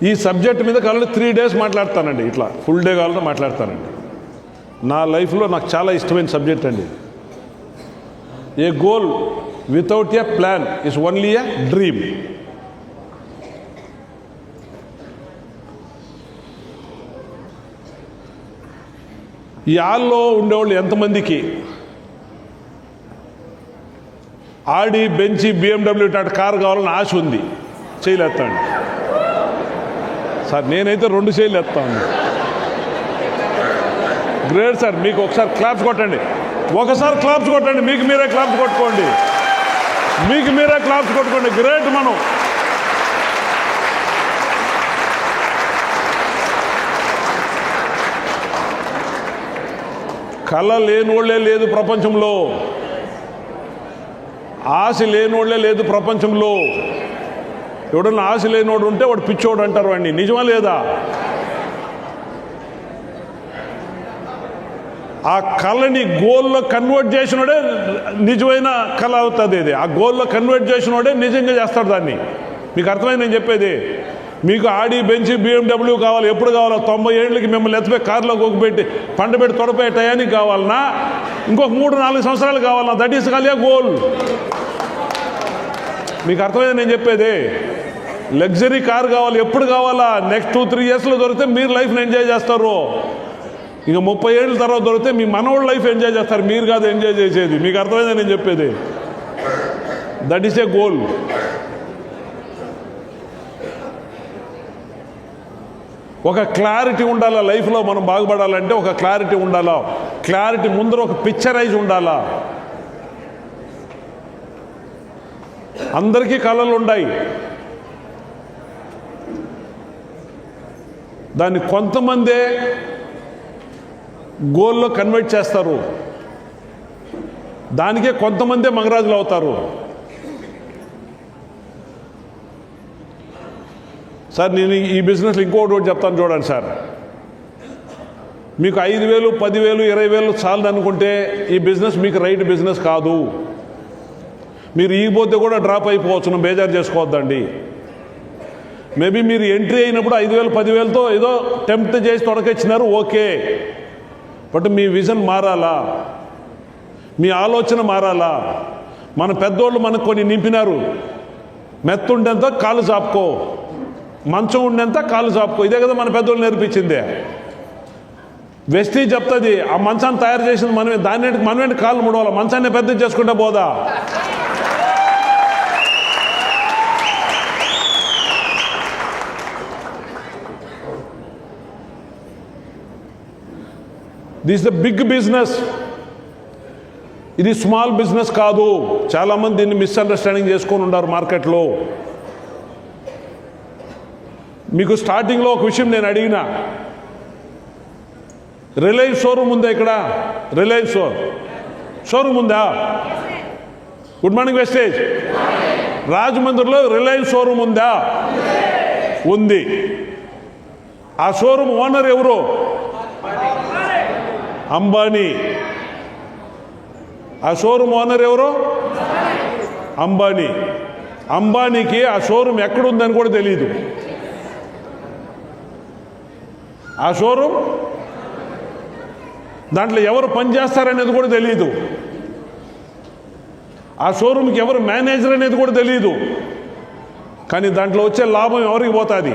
ఈ సబ్జెక్ట్ మీద కావాలంటే 3 days మాట్లాడతానండి, ఇట్లా ఫుల్ డే కావాలంటే మాట్లాడతానండి. నా లైఫ్లో నాకు చాలా ఇష్టమైన సబ్జెక్ట్ అండి. A goal without a plan is only a dream. ఈ హాల్లో ఉండేవాళ్ళు ఎంతమందికి Audi, Benz, BMW Tata car కావాలని ఆశ ఉంది? చేయలు ఎత్తండి సార్. నేనైతే 2 చేయలు ఎత్తాను. Great sir. మీకు ఒకసారి క్లాప్స్ కొట్టండి, ఒకసారి క్లాప్స్ కొట్టండి, మీకు మీరే క్లాప్స్ కొట్టుకోండి, మీకు మీరే క్లాప్స్ కొట్టుకోండి. గ్రేట్. మనం కళ లేనివాళ్లే లేదు ప్రపంచంలో, ఆశ లేనివాళ్లే లేదు ప్రపంచంలో. ఎవడన్నా ఆశ లేనివాడు ఉంటే వాడు పిచ్చోడు అంటారు వాడిని. నిజమా లేదా? ఆ కళని గోల్లో కన్వర్ట్ చేసినోడే నిజమైన కళ అవుతుంది. ఇది ఆ గోల్లో కన్వర్ట్ చేసినోడే నిజంగా చేస్తాడు దాన్ని. మీకు అర్థమైంది నేను చెప్పేది? మీకు ఆడి, బెంచి, BMW కావాలి. ఎప్పుడు కావాలో? 90 ఏళ్ళకి మిమ్మల్ని ఎత్తిపోయి కారులో కొక్కుపెట్టి పండబెట్టి తొడపోయే టయానికి కావాలన్నా? ఇంకొక 3-4 సంవత్సరాలు కావాలన్నా? That is call A goal. మీకు అర్థమైంది నేను చెప్పేది? లగ్జరీ కారు కావాలి. ఎప్పుడు కావాలా? నెక్స్ట్ 2-3 yearsలో దొరికితే మీరు లైఫ్ని ఎంజాయ్ చేస్తారు. ఇక 30 ఏళ్ళ తర్వాత దొరికితే మీ మనోళ్ళ లైఫ్ ఎంజాయ్ చేస్తారు, మీరు కాదు ఎంజాయ్ చేసేది. మీకు అర్థమైంది నేను చెప్పేది? That is a goal. ఒక క్లారిటీ ఉండాలా లైఫ్లో. మనం బాగుపడాలంటే ఒక క్లారిటీ ఉండాలా. క్లారిటీ ముందర ఒక పిక్చరైజ్ ఉండాలా. అందరికీ కళలు ఉన్నాయి. దాన్ని కొంతమందే గోల్లో కన్వర్ట్ చేస్తారు. దానికే కొంతమందే మగరాజులు అవుతారు. సార్ నేను ఈ బిజినెస్లో ఇంకోటి చెప్తాను చూడండి సార్. మీకు 5,000, 10,000, 20,000 చాలు అనుకుంటే ఈ బిజినెస్ మీకు రైట్ బిజినెస్ కాదు. మీరు ఈగిపోతే కూడా డ్రాప్ అయిపోవచ్చు, బేజారు చేసుకోవద్దండి. మేబీ మీరు ఎంట్రీ అయినప్పుడు 5,000, 10,000తో ఏదో టెంప్ట్ చేసి తొడకొచ్చినారు, ఓకే. బట్ మీ విజన్ మారాలా, మీ ఆలోచన మారాలా. మన పెద్దోళ్ళు మనకు కొన్ని నింపినారు. మెత్తుండేంత కాళ్ళు చాపుకో, మంచం ఉండేంత కాళ్ళు చాపుకో. ఇదే కదా మన పెద్దోళ్ళు నేర్పించిందే. వెస్టీజ్ చెప్తుంది ఆ మంచాన్ని తయారు చేసింది మనమే, దాన్ని మనమేంటి కాళ్ళు ముడవాలి, మంచాన్ని పెద్ద చేసుకుంటే పోదా? This the big business. ఇది స్మాల్ బిజినెస్ కాదు. చాలామంది దీన్ని మిస్అండర్స్టాండింగ్ చేసుకొని ఉన్నారు మార్కెట్లో. మీకు స్టార్టింగ్లో ఒక విషయం నేను అడిగిన, రిలయన్స్ షోరూమ్ ఉందా ఇక్కడ? రిలయన్స్ షోరూమ్ ఉందా? Good morning wastage. రాజమండ్రిలో రిలయన్స్ షోరూమ్ ఉందా? ఉంది. ఆ షోరూమ్ ఓనర్ ఎవరు? అంబానీ. ఆ షోరూమ్ ఓనర్ ఎవరు? అంబానీ. అంబానీకి ఆ షోరూమ్ ఎక్కడుందని కూడా తెలియదు. ఆ షోరూమ్ దాంట్లో ఎవరు పనిచేస్తారనేది కూడా తెలియదు. ఆ షోరూమ్కి ఎవరు మేనేజర్ అనేది కూడా తెలియదు. కానీ దాంట్లో వచ్చే లాభం ఎవరికి పోతుంది?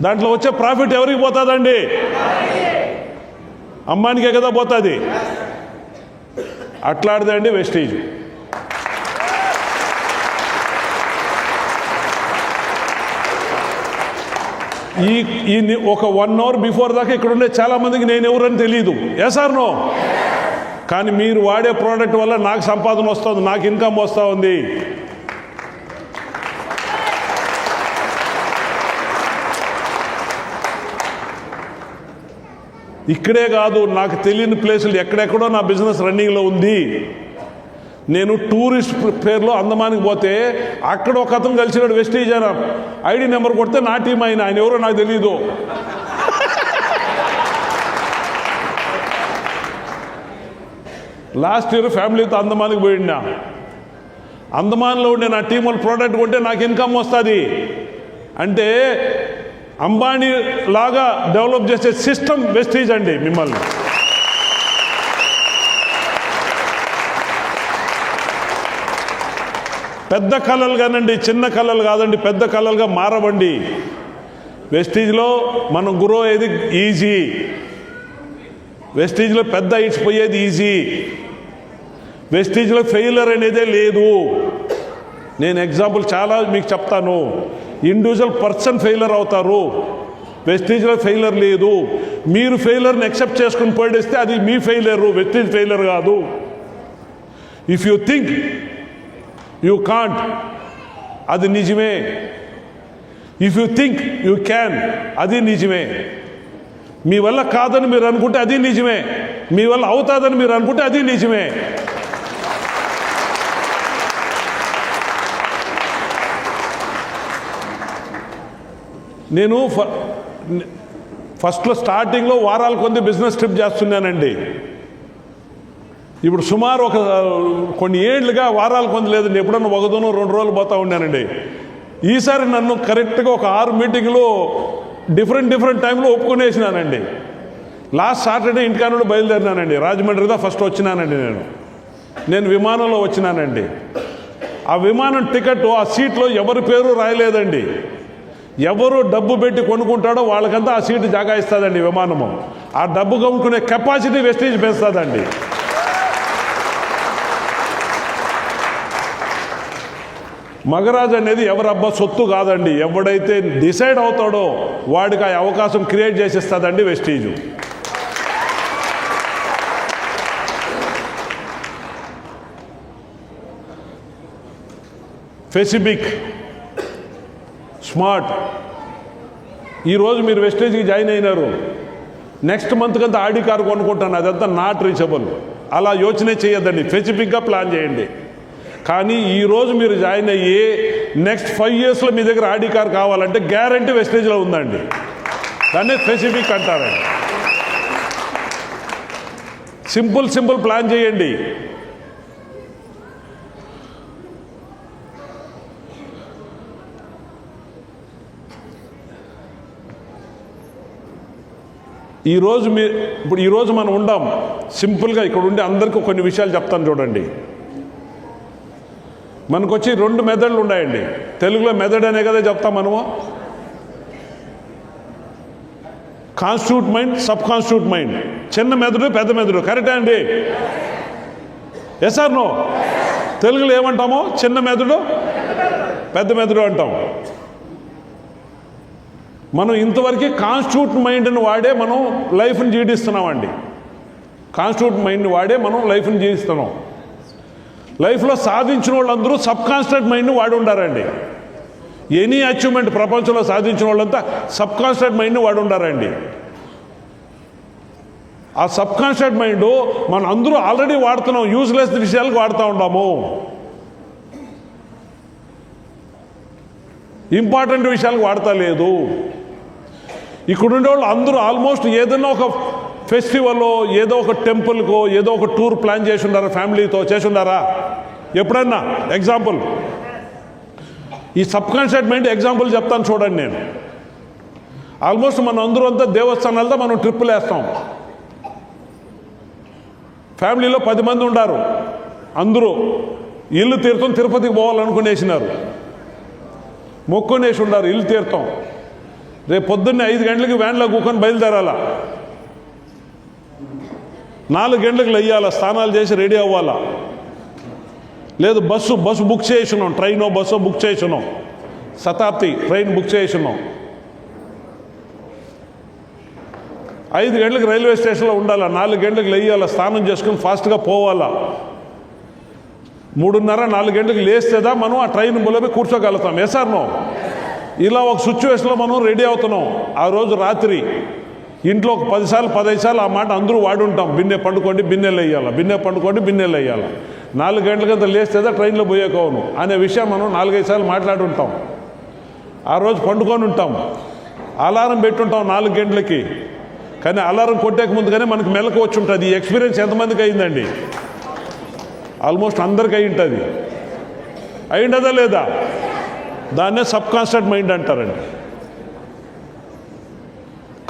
దాంట్లో వచ్చే ప్రాఫిట్ ఎవరికి పోతుందండి? అంబానీకే కదా పోతుంది. అట్లాంటిదండి వెస్టీజ్. ఈ ఒక 1 hour బిఫోర్ దాకా ఇక్కడ ఉండే చాలా మందికి నేను ఎవరని తెలియదు. Yes or no? కానీ మీరు వాడే ప్రోడక్ట్ వల్ల నాకు సంపాదన వస్తుంది, నాకు ఇన్కమ్ వస్తూ ఉంది. ఇక్కడే కాదు, నాకు తెలియని ప్లేసులు ఎక్కడెక్కడో నా బిజినెస్ రన్నింగ్లో ఉంది. నేను టూరిస్ట్ పేరులో అందమానికి పోతే అక్కడ ఒక అతను కలిసినాడు, వెస్టీజ్ అని ఐడి నెంబర్ కొడితే నా టీం ఆయన ఎవరో నాకు తెలీదు. లాస్ట్ ఇయర్ ఫ్యామిలీతో అందమానికి పోయినా. అందమాన్లో ఉండే నా టీం వాళ్ళు ప్రోడక్ట్ కొంటే నాకు ఇన్కమ్ వస్తుంది. అంటే అంబానీ లాగా డెవలప్ చేసే సిస్టమ్ వెస్టీజ్ అండి మిమ్మల్ని. పెద్ద కళలు కానండి, చిన్న కళలు కాదండి, పెద్ద కళలుగా మారవండి. వెస్టీజ్లో మనం గ్రో అయ్యేది ఈజీ, వెస్టీజ్లో పెద్ద హైట్స్ పోయేది ఈజీ, వెస్టీజ్లో ఫెయిలర్ అనేదే లేదు. నేను ఎగ్జాంపుల్ చాలా మీకు చెప్తాను. ఇండివిజువల్ పర్సన్ ఫెయిలర్ అవుతారు, వెస్టీజ్లో ఫెయిలర్ లేదు. మీరు ఫెయిలర్ని యాక్సెప్ట్ చేసుకుని పోయిస్తే అది మీ ఫెయిలరు, వెస్టీజ్ ఫెయిలర్ కాదు. If you think you can't, అది నిజమే. If you think you can, అది నిజమే. మీ వల్ల కాదని మీరు అనుకుంటే అది నిజమే, మీ వల్ల అవుతాదని మీరు అనుకుంటే అది నిజమే. నేను ఫస్ట్లో స్టార్టింగ్లో వారాల కొద్ది బిజినెస్ ట్రిప్ చేస్తున్నానండి. ఇప్పుడు సుమారు కొన్ని ఏళ్ళుగా వారాల కొద్ది లేదండి, ఎప్పుడన్నా 1-2 రోజులు పోతూ ఉన్నానండి. ఈసారి నన్ను కరెక్ట్గా ఒక 6 మీటింగ్లు డిఫరెంట్ టైంలో ఒప్పుకునేసినానండి. లాస్ట్ సాటర్డే ఇంటికానుండి బయలుదేరినానండి. రాజమండ్రిదా ఫస్ట్ వచ్చినానండి. నేను విమానంలో వచ్చినానండి. ఆ విమానం టికెట్ ఆ సీట్లో ఎవరి పేరు రాయలేదండి. ఎవరు డబ్బు పెట్టి కొనుక్కుంటాడో వాళ్ళకంతా ఆ సీటు జాగా ఇస్తుందండి విమానము. ఆ డబ్బు కొనుక్కునే కెపాసిటీ వెస్టీజ్ పెంచుతుందండి. మగరాజు అనేది ఎవరబ్బా సొత్తు కాదండి. ఎవడైతే డిసైడ్ అవుతాడో వాడికి ఆ అవకాశం క్రియేట్ చేసిస్తుందండి వెస్టీజు. ఫెసిఫిక్, స్మార్ట్, ఈరోజు మీరు వెస్టేజ్కి జాయిన్ అయినారు, నెక్స్ట్ మంత్ కంతా ఆడి కారు కొనుక్కుంటాను, అదంతా నాట్ రీచబుల్. అలా యోచనే చేయొద్దండి, స్పెసిఫిక్గా ప్లాన్ చేయండి. కానీ ఈరోజు మీరు జాయిన్ అయ్యి నెక్స్ట్ 5 yearsలో మీ దగ్గర ఆడి కార్ కావాలంటే గ్యారంటీ వెస్టేజ్లో ఉందండి. దాన్నే స్పెసిఫిక్ అంటారండి. సింపుల్ ప్లాన్ చేయండి. ఈరోజు మనం ఉండాం సింపుల్గా. ఇక్కడ ఉండి అందరికీ కొన్ని విషయాలు చెప్తాను చూడండి. మనకు వచ్చి 2 మెథడ్లు ఉన్నాయండి. తెలుగులో మెథడ్ అనే కదా చెప్తాం మనము. Constitute mind, sub constitute mind. చిన్న మెదడు, పెద్ద మెదడు. కరెక్టా అండి? Yes or no? తెలుగులో ఏమంటామో? చిన్న మెదడు, పెద్ద మెదడు అంటాం. మనం ఇంతవరకు కాన్స్టిట్యూట్ మైండ్ని వాడే మనం లైఫ్ని జీవిస్తున్నామండి. కాన్స్టిట్యూట్ మైండ్ని వాడే మనం లైఫ్ని జీవిస్తున్నాం. లైఫ్లో సాధించిన వాళ్ళందరూ సబ్ కాన్స్టిట్యూట్ మైండ్ని వాడి ఉండారండి. ఎనీ అచీవ్మెంట్ ప్రపంచంలో సాధించిన వాళ్ళంతా సబ్ కాన్స్టిట్యూట్ మైండ్ని వాడి ఉండారండి. ఆ సబ్ కాన్స్టిట్యూట్ మైండ్ మనం అందరూ ఆల్రెడీ వాడుతున్నాం, యూజ్లెస్ విషయాలకు వాడుతూ ఉన్నాము. ఇంపార్టెంట్ విషయాలకు వాడతా లేదు. ఇక్కడ ఉండే వాళ్ళు అందరూ ఆల్మోస్ట్ ఏదైనా ఒక ఫెస్టివల్లో, ఏదో ఒక టెంపుల్కో, ఏదో ఒక టూర్ ప్లాన్ చేసి ఉండారా, ఫ్యామిలీతో చేసి ఉండారా ఎప్పుడన్నా? ఎగ్జాంపుల్, ఈ సబ్ కాన్షియస్ మైండ్ ఎగ్జాంపుల్ చెప్తాను చూడండి. నేను ఆల్మోస్ట్ మన అందరూ అంతా దేవస్థానాలతో మనం ట్రిప్పులు వేస్తాం. ఫ్యామిలీలో 10 మంది ఉండారు. అందరూ ఇల్లు తీర్థం తిరుపతికి పోవాలనుకునేసినారు, మొక్కునేసి ఉండారు. ఇల్లు తీర్థం రేపు పొద్దున్నే 5 గంటలకి వ్యాన్లో కూకొని బయలుదేరాలా, 4 గంటలకు లేయాలా, స్నానాలు చేసి రెడీ అవ్వాలా. లేదు బస్సు బుక్ చేసినాం, ట్రైనో బస్సో బుక్ చేసినాం, శతాబ్ది ట్రైన్ బుక్ చేసినాం. 5 గంటలకు రైల్వే స్టేషన్లో ఉండాలా, 4 గంటలకు లేయాలా, స్నానం చేసుకుని ఫాస్ట్గా పోవాలా. 3:30-4 గంటలకు లేస్తేదా మనం ఆ ట్రైన్ మూలమే కూర్చోగలుగుతాం. Yes or no? ఇలా ఒక సిచ్యువేషన్లో మనం రెడీ అవుతున్నాం. ఆ రోజు రాత్రి ఇంట్లో ఒక 10 సార్లు 15 సార్లు ఆ మాట అందరూ వాడి ఉంటాం. బిన్నె పండుకోండి, బిన్నెలు వేయాలా, బిన్నె పండుకోండి, బిన్నెలు వేయాలా. 4 గంటలకంతా లేస్తేదా ట్రైన్లో పోయేకోను అనే విషయం మనం 4-5 సార్లు మాట్లాడి ఉంటాం. ఆ రోజు పండుకొని ఉంటాం, అలారం పెట్టుంటాం 4 గంటలకి. కానీ అలారం కొట్టేక ముందుగానే మనకు మెలకు వచ్చి ఉంటుంది. ఈ ఎక్స్పీరియన్స్ ఎంతమందికి అయిందండి? ఆల్మోస్ట్ అందరికీ అయి ఉంటుంది. అయిండదా లేదా? దాన్నే సబ్ కాన్స్టిట్యూట్ మైండ్ అంటారండి.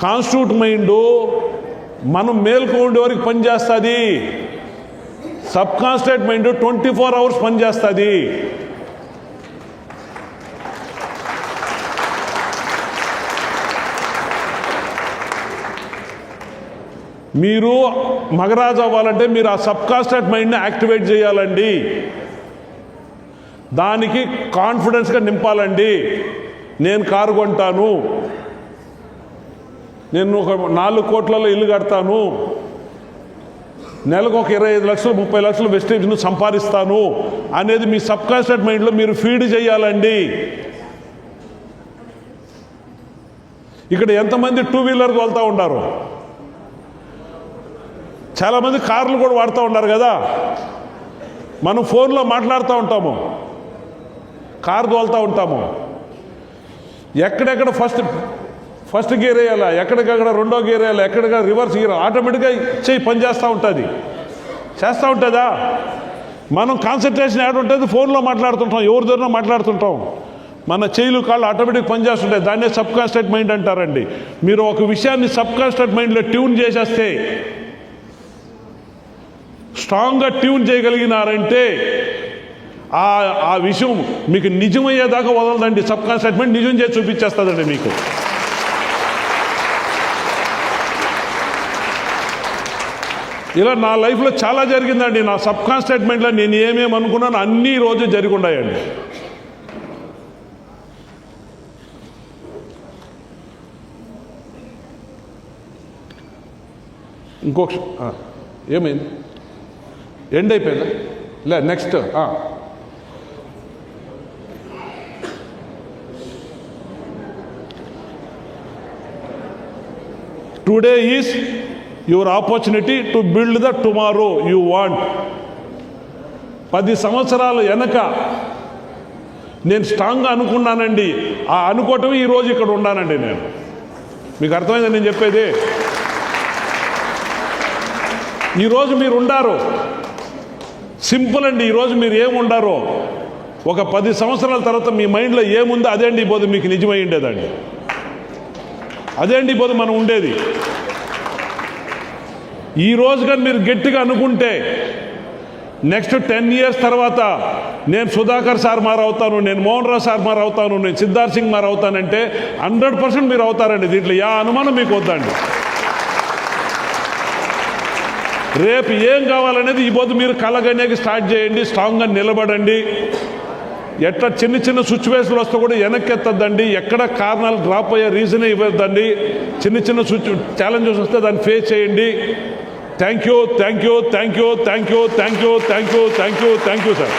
కాన్స్టిట్యూట్ మైండ్ మనం మేల్కో ఉండే వరకు పనిచేస్తుంది. సబ్ కాన్స్టిట్యూట్ మైండ్ 24 hours పనిచేస్తుంది. మీరు మగరాజు అవ్వాలంటే మీరు ఆ సబ్ కాన్స్టిట్యూట్ మైండ్ని యాక్టివేట్ చేయాలండి. దానికి కాన్ఫిడెన్స్గా నింపాలండి. నేను కారు కొంటాను, నేను ఒక 4 కోట్లలో ఇల్లు కడతాను, నెలకు ఒక 25 లక్షలు 30 లక్షలు వెస్టేజ్ను సంపాదిస్తాను అనేది మీ సబ్ కాన్స్టిట్యూట్ మైండ్లో మీరు ఫీడ్ చేయాలండి. ఇక్కడ ఎంతమంది 2 వీలర్ వెళ్తూ ఉంటారు, చాలామంది కార్లు కూడా వాడుతూ ఉన్నారు కదా. మనం ఫోన్లో మాట్లాడుతూ ఉంటాము, కారు తోలుతూ ఉంటాము. ఎక్కడెక్కడ ఫస్ట్ గేర్ వేయాలా, ఎక్కడికక్కడ రెండో గేర్ వేయాలా, ఎక్కడికక్కడ రివర్స్ గేర్, ఆటోమేటిక్గా చెయ్యి పని చేస్తూ ఉంటుందా. మనం కాన్సన్ట్రేషన్ యాడ్ ఉంటుంది, ఫోన్లో మాట్లాడుతుంటాం, ఎవరి దగ్గర మాట్లాడుతుంటాం, మన చెయ్యిలు కాళ్ళు ఆటోమేటిక్ పనిచేస్తుంటాయి. దాన్నే సబ్ కాన్స్టిట్యూట్ మైండ్ అంటారండి. మీరు ఒక విషయాన్ని సబ్ కాన్స్టిట్యూట్ మైండ్లో ట్యూన్ చేసేస్తే, స్ట్రాంగ్గా ట్యూన్ చేయగలిగినారంటే ఆ విషయం మీకు నిజమయ్యేదాకా వదలదండి. సబ్ కాన్స్టిట్యూట్ మైండ్ నిజం చేసి చూపించేస్తుందండి మీకు. ఇలా నా లైఫ్లో చాలా జరిగిందండి. నా సబ్ కాన్స్టిట్యూట్ మైండ్లో నేను ఏమేమి అనుకున్నాను అన్నీ రోజు జరిగి ఉన్నాయండి. ఇంకొక ఏమైంది, ఎండ్ అయిపోయిందా? లే, next today is your opportunity to build the tomorrow you want. 10 సంవత్సరాలు వెనక నేను స్ట్రాంగ్గా అనుకున్నానండి. ఆ అనుకోవటమే ఈరోజు ఇక్కడ ఉన్నానండి నేను. మీకు అర్థమైంది నేను చెప్పేది? ఈరోజు మీరు ఉండారు, సింపుల్ అండి. ఈరోజు మీరు ఏముండారో ఒక 10 సంవత్సరాల తర్వాత మీ మైండ్లో ఏముందో అదే అండి పోదు మీకు నిజమై ఉండేదండి. అదే అండి పోదు మనం ఉండేది. ఈ రోజు కానీ మీరు గట్టిగా అనుకుంటే నెక్స్ట్ 10 years తర్వాత నేను సుధాకర్ సార్ మారు అవుతాను, నేను మోహన్ రావు సార్ మారు అవుతాను, నేను సిద్ధార్థ్ సింగ్ మారు అవుతానంటే 100% మీరు అవుతారండి. దీంట్లో యా అనుమానం మీకు వద్దండి. రేపు ఏం కావాలనేది ఈ పొద్దు మీరు కలగనేకి స్టార్ట్ చేయండి. స్ట్రాంగ్గా నిలబడండి. ఎట్లా చిన్న చిన్న సిచ్యువేషన్లు వస్తే కూడా వెనక్కి ఎత్తద్దండి. ఎక్కడ కారణాలు డ్రాప్ అయ్యే రీజనే ఇవ్వద్దండి. చిన్న చిన్న ఛాలెంజెస్ వస్తే దాన్ని ఫేస్ చేయండి. Thank you sir.